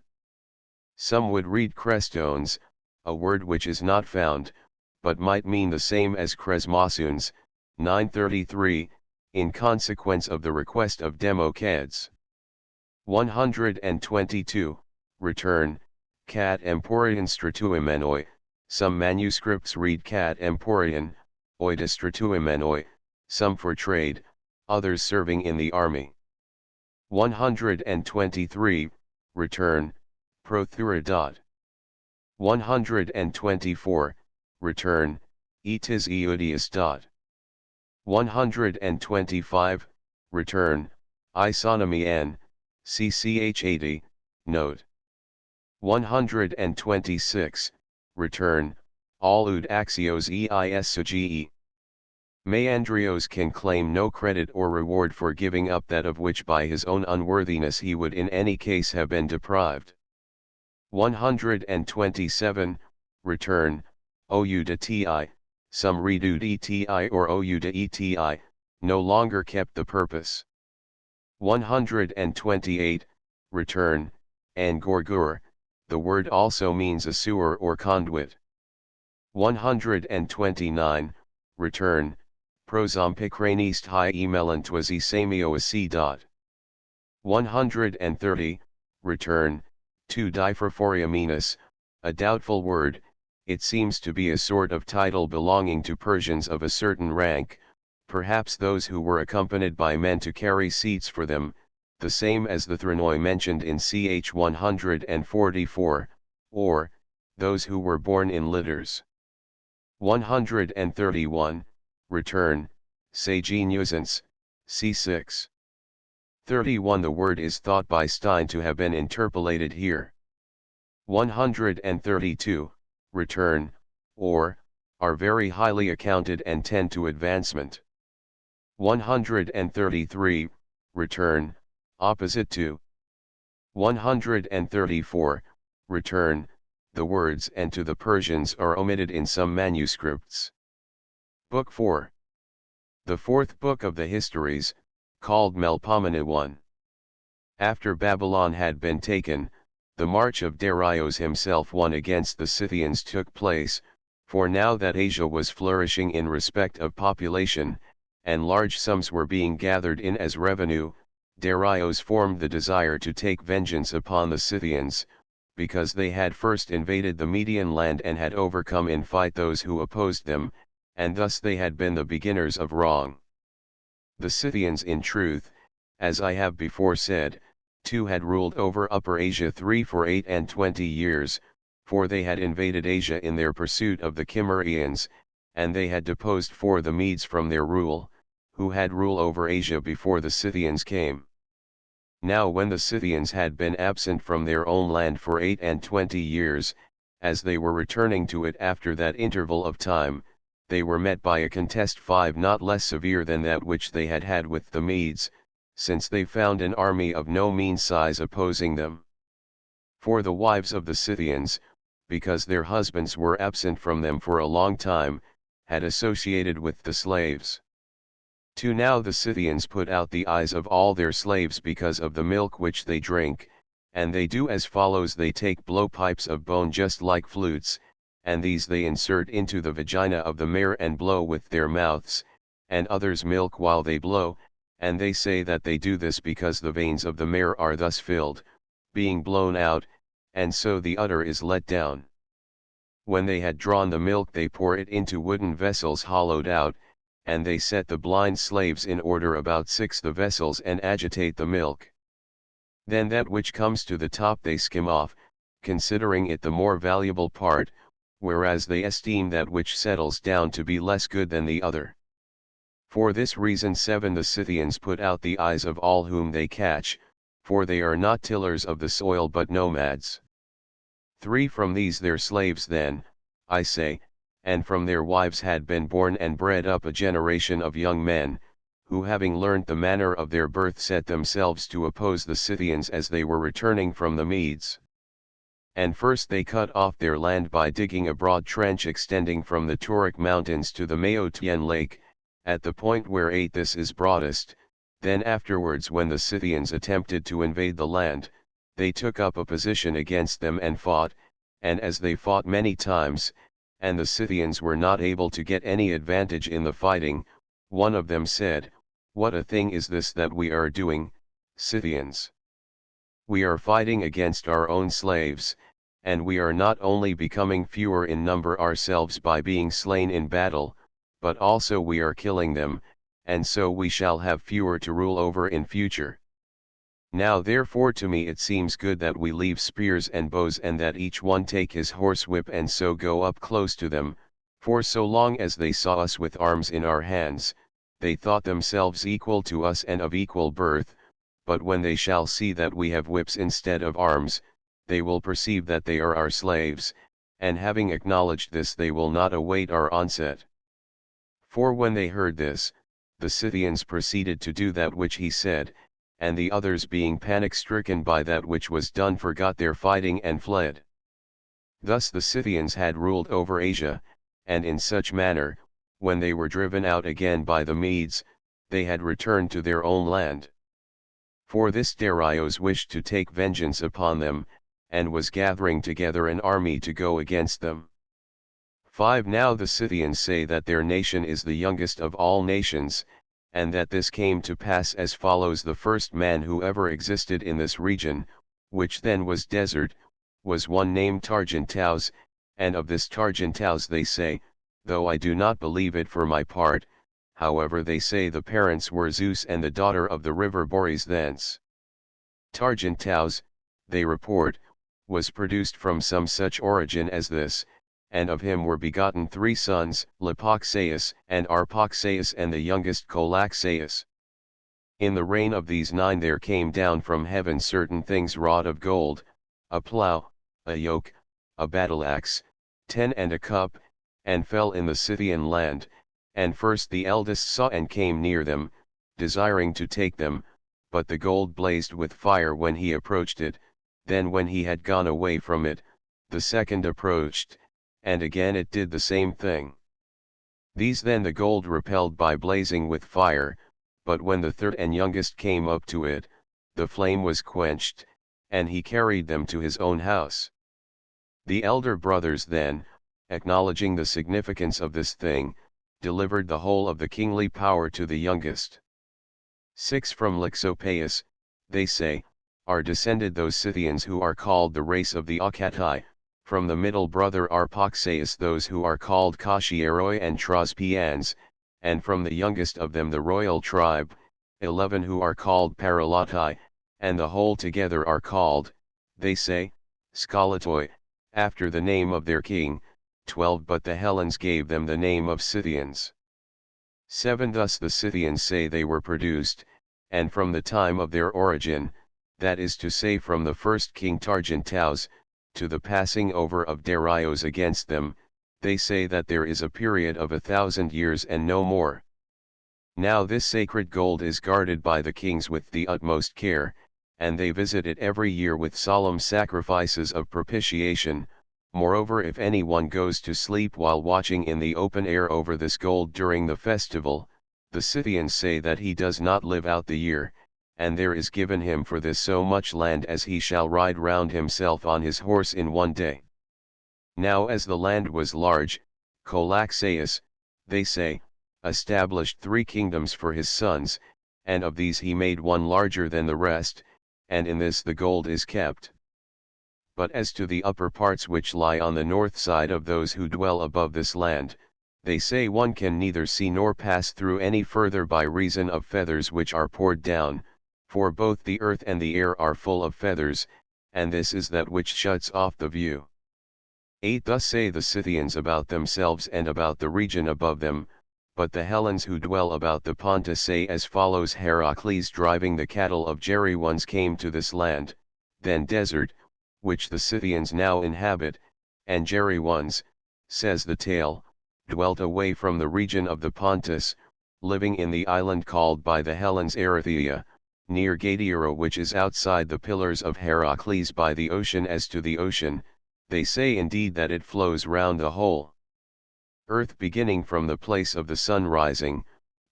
Some would read crestones, a word which is not found, but might mean the same as kresmosunes, 933, in consequence of the request of Democedes. 122, return, cat emporion stratuimenoi, some manuscripts read cat emporion, oida stratuimenoi, some for trade, others serving in the army. 123, return, prothura. 124, return, etis eudius. 125, return, isonomy n, cch 80, note. 126, return, all ud axios eis sugi. Meandrios can claim no credit or reward for giving up that of which by his own unworthiness he would in any case have been deprived. 127, return, ouda ti, some read eti or ouda eti, no longer kept the purpose. 128, return, angorgur, the word also means a sewer or conduit. 129, return, prosompicranist high emelantwasi samioasi. 130, return, to diphraphoria, a doubtful word, it seems to be a sort of title belonging to Persians of a certain rank, perhaps those who were accompanied by men to carry seats for them, the same as the threnoi mentioned in ch 144, or, those who were born in litters. 131, return, sageniusance, c6. 31 The word is thought by Stein to have been interpolated here. 132, return, or, are very highly accounted and tend to advancement. 133, return, opposite to. 134, return, the words and to the Persians are omitted in some manuscripts. Book 4. The fourth book of the Histories, called Melpomene 1. After Babylon had been taken, the march of Darius himself won against the Scythians took place, for now that Asia was flourishing in respect of population, and large sums were being gathered in as revenue, Darius formed the desire to take vengeance upon the Scythians, because they had first invaded the Median land and had overcome in fight those who opposed them, and thus they had been the beginners of wrong. The Scythians in truth, as I have before said, too had ruled over Upper Asia 8 and 20 years, for they had invaded Asia in their pursuit of the Cimmerians, and they had deposed the Medes from their rule, who had rule over Asia before the Scythians came. Now when the Scythians had been absent from their own land for 8 and 20 years, as they were returning to it after that interval of time, they were met by a contest 5 not less severe than that which they had had with the Medes, since they found an army of no mean size opposing them. For the wives of the Scythians, because their husbands were absent from them for a long time, had associated with the slaves. Now the Scythians put out the eyes of all their slaves because of the milk which they drink, and they do as follows: they take blowpipes of bone just like flutes, and these they insert into the vagina of the mare and blow with their mouths, and others milk while they blow, and they say that they do this because the veins of the mare are thus filled, being blown out, and so the udder is let down. When they had drawn the milk they pour it into wooden vessels hollowed out, and they set the blind slaves in order about 6 the vessels and agitate the milk. Then that which comes to the top they skim off, considering it the more valuable part, whereas they esteem that which settles down to be less good than the other. For this reason 7 the Scythians put out the eyes of all whom they catch, for they are not tillers of the soil but nomads. 3 from these their slaves then, I say, and from their wives had been born and bred up a generation of young men, who having learnt the manner of their birth set themselves to oppose the Scythians as they were returning from the Medes. And first they cut off their land by digging a broad trench extending from the Tauric mountains to the Maeotian lake, at the point where this is broadest. Then afterwards when the Scythians attempted to invade the land, they took up a position against them and fought, and as they fought many times, and the Scythians were not able to get any advantage in the fighting, one of them said, "What a thing is this that we are doing, Scythians? We are fighting against our own slaves, and we are not only becoming fewer in number ourselves by being slain in battle, but also we are killing them, and so we shall have fewer to rule over in future. Now therefore to me it seems good that we leave spears and bows and that each one take his horsewhip and so go up close to them, for so long as they saw us with arms in our hands, they thought themselves equal to us and of equal birth, but when they shall see that we have whips instead of arms, they will perceive that they are our slaves, and having acknowledged this they will not await our onset." For when they heard this, the Scythians proceeded to do that which he said, and the others being panic-stricken by that which was done forgot their fighting and fled. Thus the Scythians had ruled over Asia, and in such manner, when they were driven out again by the Medes, they had returned to their own land. For this Darius wished to take vengeance upon them, and was gathering together an army to go against them. 5 Now the Scythians say that their nation is the youngest of all nations, and that this came to pass as follows: the first man who ever existed in this region, which then was desert, was one named Targentaus, and of this Targentaus they say, though I do not believe it for my part, however they say the parents were Zeus and the daughter of the river Boreas thence. Targentaus, they report, was produced from some such origin as this, and of him were begotten 3 sons, Lipoxeus and Arpoxeus and the youngest Colaxeus. In the reign of these 9 there came down from heaven certain things wrought of gold, a plough, a yoke, a battle-axe, 10 and a cup, and fell in the Scythian land, and first the eldest saw and came near them, desiring to take them, but the gold blazed with fire when he approached it. Then when he had gone away from it, the second approached, and again it did the same thing. These then the gold repelled by blazing with fire, but when the third and youngest came up to it, the flame was quenched, and he carried them to his own house. The elder brothers then, acknowledging the significance of this thing, delivered the whole of the kingly power to the youngest. 6 From Lixopeus, they say, are descended those Scythians who are called the race of the Ocati, from the middle brother Arpaxaeus those who are called Cauchieroi and Trospians, and from the youngest of them the royal tribe, 11 who are called Paralotai, and the whole together are called, they say, Scolatoi, after the name of their king, 12 but the Hellenes gave them the name of Scythians. 7 Thus the Scythians say they were produced, and from the time of their origin, that is to say from the first king Targentaus, to the passing over of Darius against them, they say that there is a period of 1,000 years and no more. Now this sacred gold is guarded by the kings with the utmost care, and they visit it every year with solemn sacrifices of propitiation. Moreover, if anyone goes to sleep while watching in the open air over this gold during the festival, the Scythians say that he does not live out the year, and there is given him for this so much land as he shall ride round himself on his horse in one day. Now as the land was large, Colaxaeus, they say, established 3 kingdoms for his sons, and of these he made one larger than the rest, and in this the gold is kept. But as to the upper parts which lie on the north side of those who dwell above this land, they say one can neither see nor pass through any further by reason of feathers which are poured down, for both the earth and the air are full of feathers, and this is that which shuts off the view. 8 Thus say the Scythians about themselves and about the region above them, but the Hellenes who dwell about the Pontus say as follows: Heracles driving the cattle of Geryones came to this land, then desert, which the Scythians now inhabit, and Geryones, says the tale, dwelt away from the region of the Pontus, living in the island called by the Hellenes Erythea, near Gadiera, which is outside the pillars of Heracles by the ocean. As to the ocean, they say indeed that it flows round the whole earth beginning from the place of the sun rising,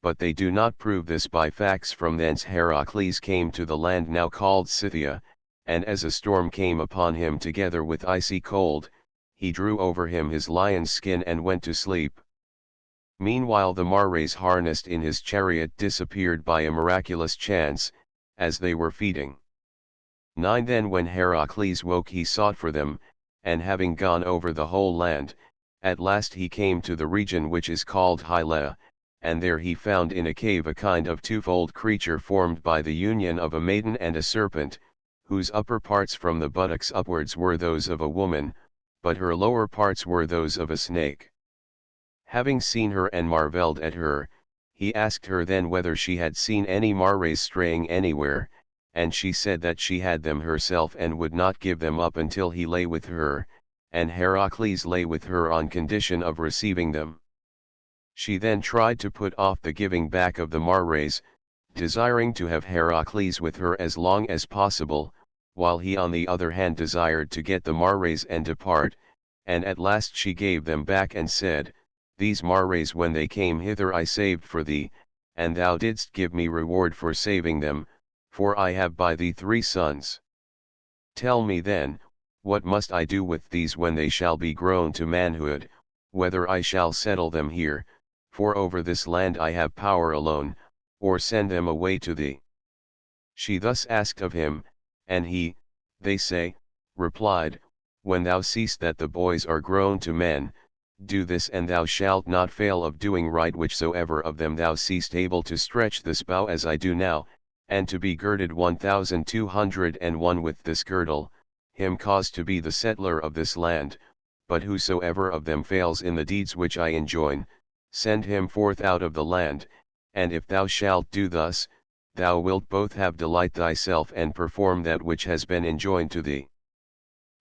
but they do not prove this by facts. From thence Heracles came to the land now called Scythia, and as a storm came upon him together with icy cold, he drew over him his lion's skin and went to sleep. Meanwhile the Mares harnessed in his chariot disappeared by a miraculous chance, as they were feeding. 9 Then when Heracles woke he sought for them, and having gone over the whole land, at last he came to the region which is called Hylea, and there he found in a cave a kind of twofold creature formed by the union of a maiden and a serpent, whose upper parts from the buttocks upwards were those of a woman, but her lower parts were those of a snake. Having seen her and marvelled at her, he asked her then whether she had seen any Mares straying anywhere, and she said that she had them herself and would not give them up until he lay with her, and Heracles lay with her on condition of receiving them. She then tried to put off the giving back of the Mares, desiring to have Heracles with her as long as possible, while he on the other hand desired to get the Mares and depart, and at last she gave them back and said, These Mares when they came hither I saved for thee, and thou didst give me reward for saving them, for I have by thee 3 sons. Tell me then, what must I do with these when they shall be grown to manhood, whether I shall settle them here, for over this land I have power alone, or send them away to thee? She thus asked of him, and he, they say, replied, When thou seest that the boys are grown to men, do this and thou shalt not fail of doing right whichsoever of them thou seest able to stretch this bow as I do now, and to be girded 1201 with this girdle, him cause to be the settler of this land, but whosoever of them fails in the deeds which I enjoin, send him forth out of the land, and if thou shalt do thus, thou wilt both have delight thyself and perform that which has been enjoined to thee.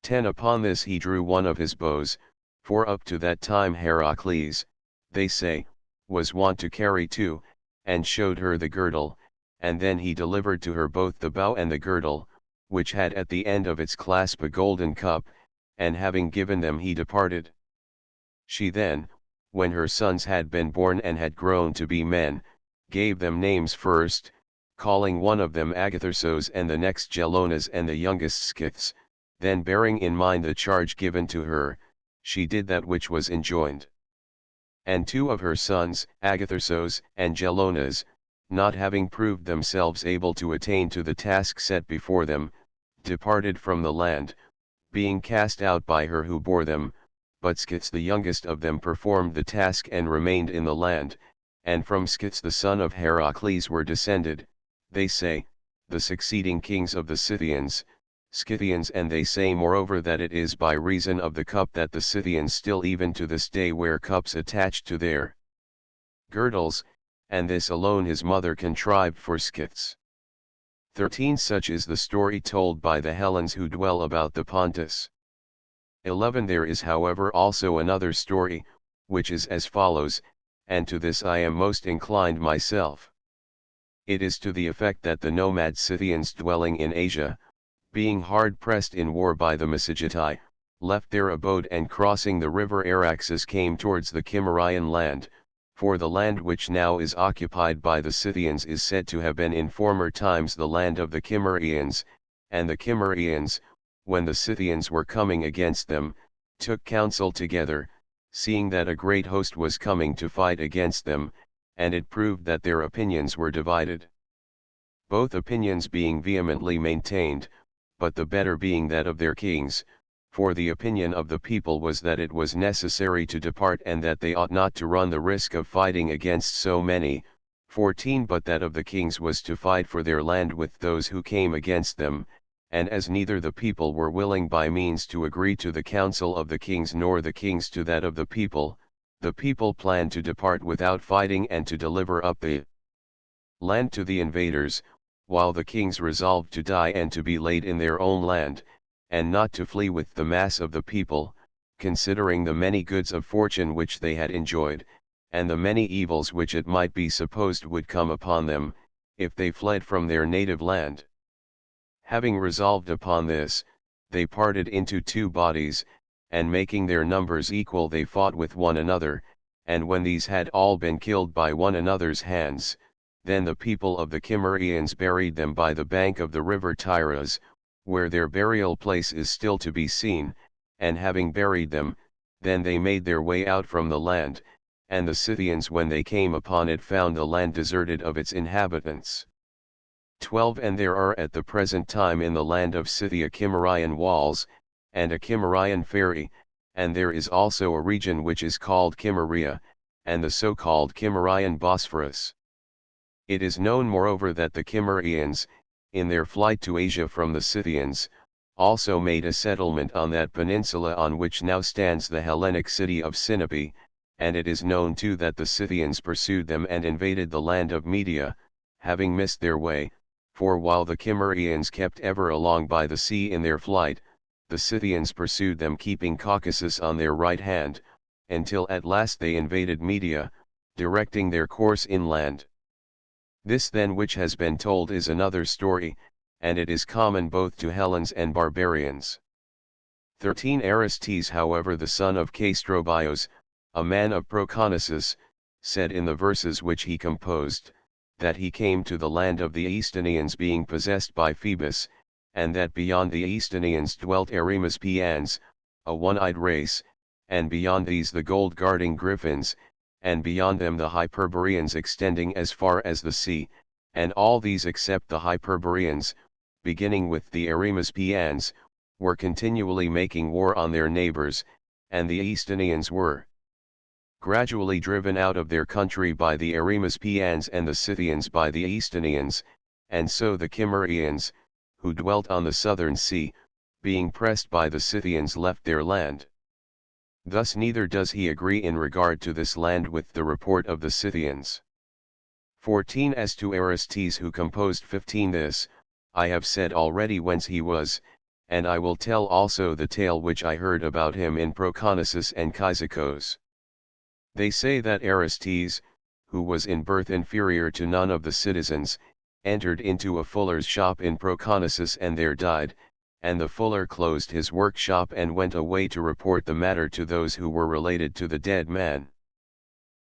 10 Upon this he drew one of his bows, for up to that time Heracles, they say, was wont to carry 2, and showed her the girdle, and then he delivered to her both the bow and the girdle, which had at the end of its clasp a golden cup, and having given them he departed. She then, when her sons had been born and had grown to be men, gave them names first, calling one of them Agatharsos and the next Gelonas and the youngest Scyths, then bearing in mind the charge given to her, she did that which was enjoined. And 2 of her sons, Agathyrsos and Gelonas, not having proved themselves able to attain to the task set before them, departed from the land, being cast out by her who bore them, but Scythes the youngest of them performed the task and remained in the land, and from Scythes the son of Heracles were descended, they say, the succeeding kings of the Scythians, Scythians, and they say moreover that it is by reason of the cup that the Scythians still even to this day wear cups attached to their girdles, and this alone his mother contrived for Scythes. 13. Such is the story told by the Hellenes who dwell about the Pontus. 11. There is however also another story, which is as follows, and to this I am most inclined myself. It is to the effect that the nomad Scythians dwelling in Asia, being hard pressed in war by the Massagetae, left their abode and crossing the river Araxes came towards the Cimmerian land, for the land which now is occupied by the Scythians is said to have been in former times the land of the Cimmerians, and the Cimmerians, when the Scythians were coming against them, took counsel together, seeing that a great host was coming to fight against them, and it proved that their opinions were divided. Both opinions being vehemently maintained, but the better being that of their kings, for the opinion of the people was that it was necessary to depart and that they ought not to run the risk of fighting against so many. 14. But that of the kings was to fight for their land with those who came against them, and as neither the people were willing by means to agree to the counsel of the kings nor the kings to that of the people planned to depart without fighting and to deliver up the land to the invaders, while the kings resolved to die and to be laid in their own land, and not to flee with the mass of the people, considering the many goods of fortune which they had enjoyed, and the many evils which it might be supposed would come upon them, if they fled from their native land. Having resolved upon this, they parted into 2 bodies, and making their numbers equal they fought with one another, and when these had all been killed by one another's hands, then the people of the Cimmerians buried them by the bank of the river Tyras, where their burial place is still to be seen, and having buried them, then they made their way out from the land, and the Scythians when they came upon it found the land deserted of its inhabitants. 12. And there are at the present time in the land of Scythia Cimmerian walls, and a Cimmerian ferry, and there is also a region which is called Cimmeria, and the so-called Cimmerian Bosphorus. It is known moreover that the Cimmerians, in their flight to Asia from the Scythians, also made a settlement on that peninsula on which now stands the Hellenic city of Sinope, and it is known too that the Scythians pursued them and invaded the land of Media, having missed their way, for while the Cimmerians kept ever along by the sea in their flight, the Scythians pursued them keeping Caucasus on their right hand, until at last they invaded Media, directing their course inland. This then which has been told is another story, and it is common both to Hellenes and barbarians. 13. Aristes however the son of Castrobios, a man of Proconnesus, said in the verses which he composed, that he came to the land of the Aestonians being possessed by Phoebus, and that beyond the Aestonians dwelt Eremospians, a one-eyed race, and beyond these the gold-guarding Griffins, and beyond them the Hyperboreans extending as far as the sea, and all these except the Hyperboreans, beginning with the Eremospians, were continually making war on their neighbors, and the Aestonians were gradually driven out of their country by the Eremospians and the Scythians by the Aestonians, and so the Cimmerians, who dwelt on the southern sea, being pressed by the Scythians left their land. Thus neither does he agree in regard to this land with the report of the Scythians. 14. As to Aristes who composed 15. This, I have said already whence he was, and I will tell also the tale which I heard about him in Proconnesus and Cyzicus. They say that Aristes, who was in birth inferior to none of the citizens, entered into a fuller's shop in Proconnesus and there died, and the fuller closed his workshop and went away to report the matter to those who were related to the dead man.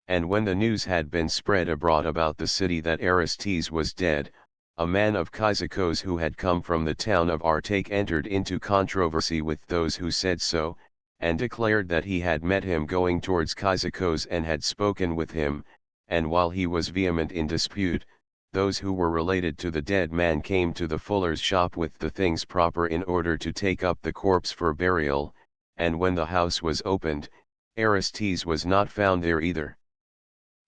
And when the news had been spread abroad about the city that Aristes was dead, a man of Cyzicus who had come from the town of Artake entered into controversy with those who said so, and declared that he had met him going towards Cyzicus and had spoken with him, and while he was vehement in dispute, those who were related to the dead man came to the fuller's shop with the things proper in order to take up the corpse for burial, and when the house was opened, Aristes was not found there either,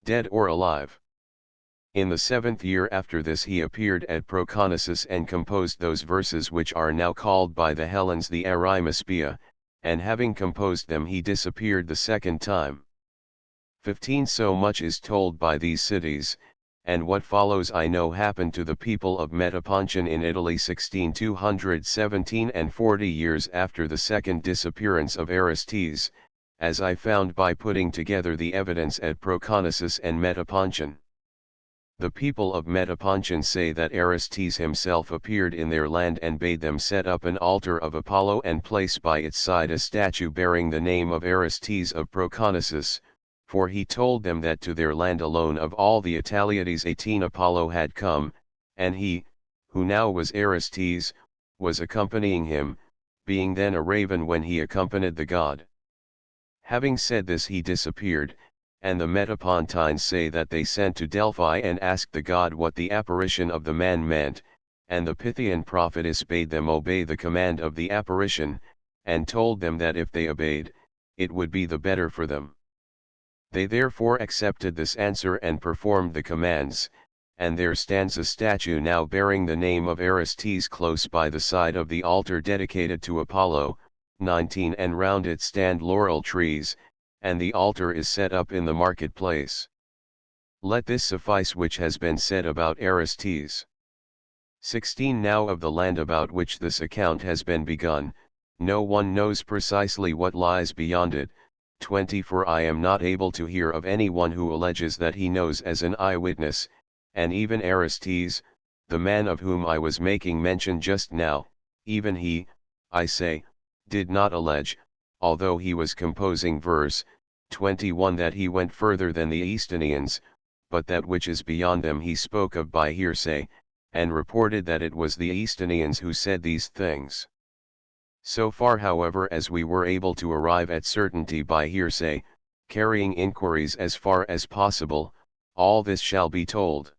dead or alive. In the 7th year after this he appeared at Proconnesus and composed those verses which are now called by the Hellenes the Arimaspia, and having composed them he disappeared the second time. 15 So much is told by these cities, and what follows I know happened to the people of Metapontion in Italy 16,217 and 40 years after the second disappearance of Aristes, as I found by putting together the evidence at Proconnesus and Metapontion. The people of Metapontion say that Aristes himself appeared in their land and bade them set up an altar of Apollo and place by its side a statue bearing the name of Aristes of Proconnesus, for he told them that to their land alone of all the Italiotes 18 Apollo had come, and he, who now was Aristes, was accompanying him, being then a raven when he accompanied the god. Having said this he disappeared, and the Metapontines say that they sent to Delphi and asked the god what the apparition of the man meant, and the Pythian prophetess bade them obey the command of the apparition, and told them that if they obeyed, it would be the better for them. They therefore accepted this answer and performed the commands, and there stands a statue now bearing the name of Aristes close by the side of the altar dedicated to Apollo. 19 And round it stand laurel trees, and the altar is set up in the marketplace. Let this suffice which has been said about Aristes. 16 Now of the land about which this account has been begun, no one knows precisely what lies beyond it. 20 For I am not able to hear of anyone who alleges that he knows as an eyewitness, and even Aristes, the man of whom I was making mention just now, even he, I say, did not allege, although he was composing verse. 21 That he went further than the Aestonians, but that which is beyond them he spoke of by hearsay, and reported that it was the Aestonians who said these things. So far however as we were able to arrive at certainty by hearsay, carrying inquiries as far as possible, all this shall be told.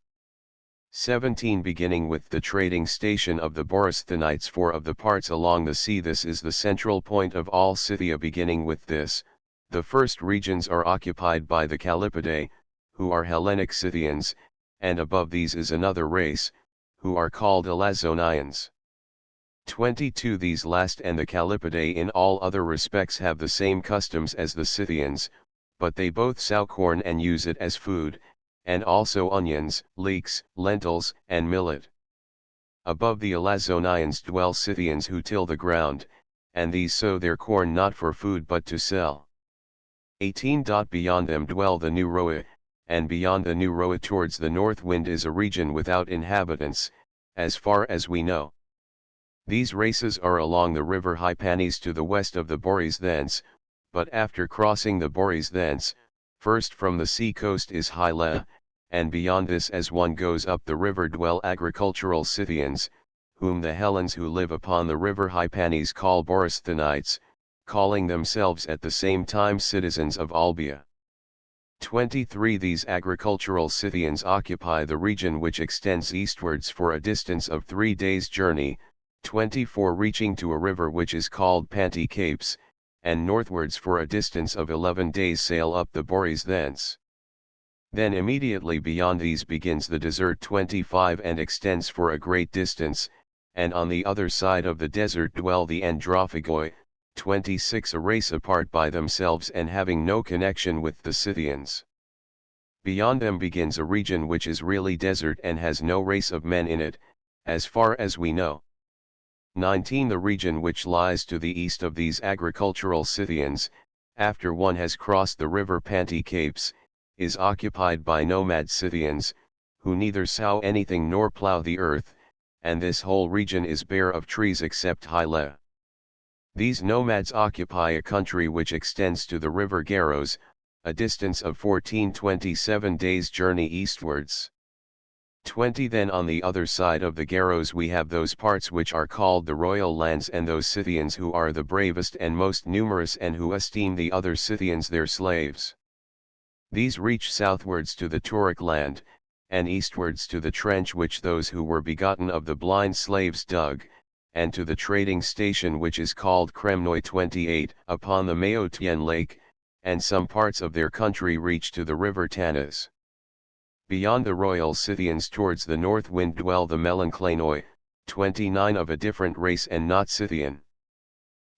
17 Beginning with the trading station of the Borysthenites, for of the parts along the sea this is the central point of all Scythia. Beginning with this, the first regions are occupied by the Callipidae, who are Hellenic Scythians, and above these is another race, who are called Elazonians. 22 These last and the Callipidae in all other respects have the same customs as the Scythians, but they both sow corn and use it as food, and also onions, leeks, lentils, and millet. Above the Elazonians dwell Scythians who till the ground, and these sow their corn not for food but to sell. 18 Beyond them dwell the Neuroa, and beyond the Neuroa towards the north wind is a region without inhabitants, as far as we know. These races are along the river Hypanis to the west of the Boris thence, but after crossing the Boris thence, first from the sea coast is Hylea, and beyond this as one goes up the river dwell agricultural Scythians, whom the Hellenes who live upon the river Hypanis call Borysthenites, calling themselves at the same time citizens of Olbia. 23 These agricultural Scythians occupy the region which extends eastwards for a distance of 3 days' journey, 24 reaching to a river which is called Pantecapes, and northwards for a distance of 11 days' sail up the Boris thence. Then immediately beyond these begins the desert 25 and extends for a great distance, and on the other side of the desert dwell the Androphagoi, 26 a race apart by themselves and having no connection with the Scythians. Beyond them begins a region which is really desert and has no race of men in it, as far as we know. 19 The region which lies to the east of these agricultural Scythians, after one has crossed the river Pantecapes, is occupied by nomad Scythians, who neither sow anything nor plough the earth, and this whole region is bare of trees except Hylea. These nomads occupy a country which extends to the river Garos, a distance of 1427 days' journey eastwards. 20 Then on the other side of the Garos we have those parts which are called the royal lands, and those Scythians who are the bravest and most numerous, and who esteem the other Scythians their slaves. These reach southwards to the Tauric land, and eastwards to the trench which those who were begotten of the blind slaves dug, and to the trading station which is called Kremnoi. 28 Upon the Maeotian lake, and some parts of their country reach to the river Tanis. Beyond the royal Scythians towards the north wind dwell the Melanchlaenoi, 29 of a different race and not Scythian.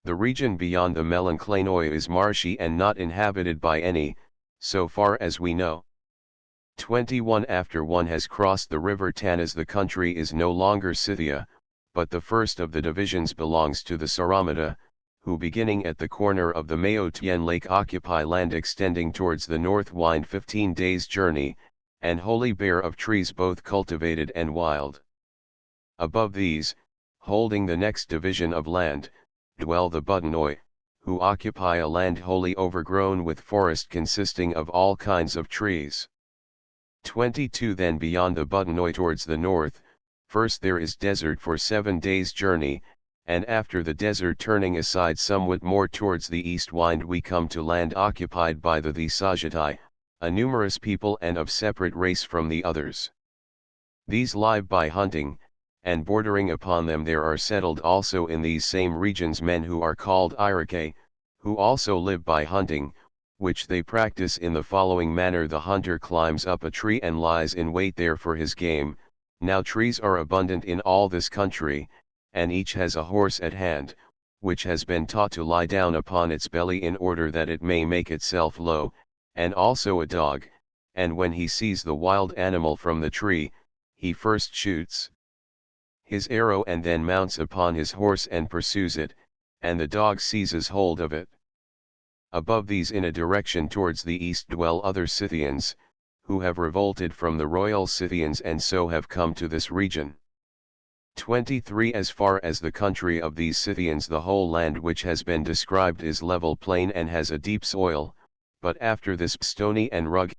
The region beyond the Melanchlaenoi is marshy and not inhabited by any, so far as we know. 21 After one has crossed the river Tanis the country is no longer Scythia, but the first of the divisions belongs to the Saramata, who beginning at the corner of the Maeotian lake occupy land extending towards the north wind 15 days' journey, and wholly bare of trees both cultivated and wild. Above these, holding the next division of land, dwell the Budinoi, who occupy a land wholly overgrown with forest consisting of all kinds of trees. 22 Then beyond the Budinoi towards the north, first there is desert for 7 days' journey, and after the desert turning aside somewhat more towards the east wind we come to land occupied by the Sagitai, a numerous people and of separate race from the others. These live by hunting, and bordering upon them there are settled also in these same regions men who are called Irake, who also live by hunting, which they practice in the following manner: the hunter climbs up a tree and lies in wait there for his game. Now trees are abundant in all this country, and each has a horse at hand, which has been taught to lie down upon its belly in order that it may make itself low, and also a dog, and when he sees the wild animal from the tree, he first shoots his arrow and then mounts upon his horse and pursues it, and the dog seizes hold of it. Above these in a direction towards the east dwell other Scythians, who have revolted from the royal Scythians and so have come to this region. 23 As far as the country of these Scythians the whole land which has been described is level plain and has a deep soil, but after this stony and rugged.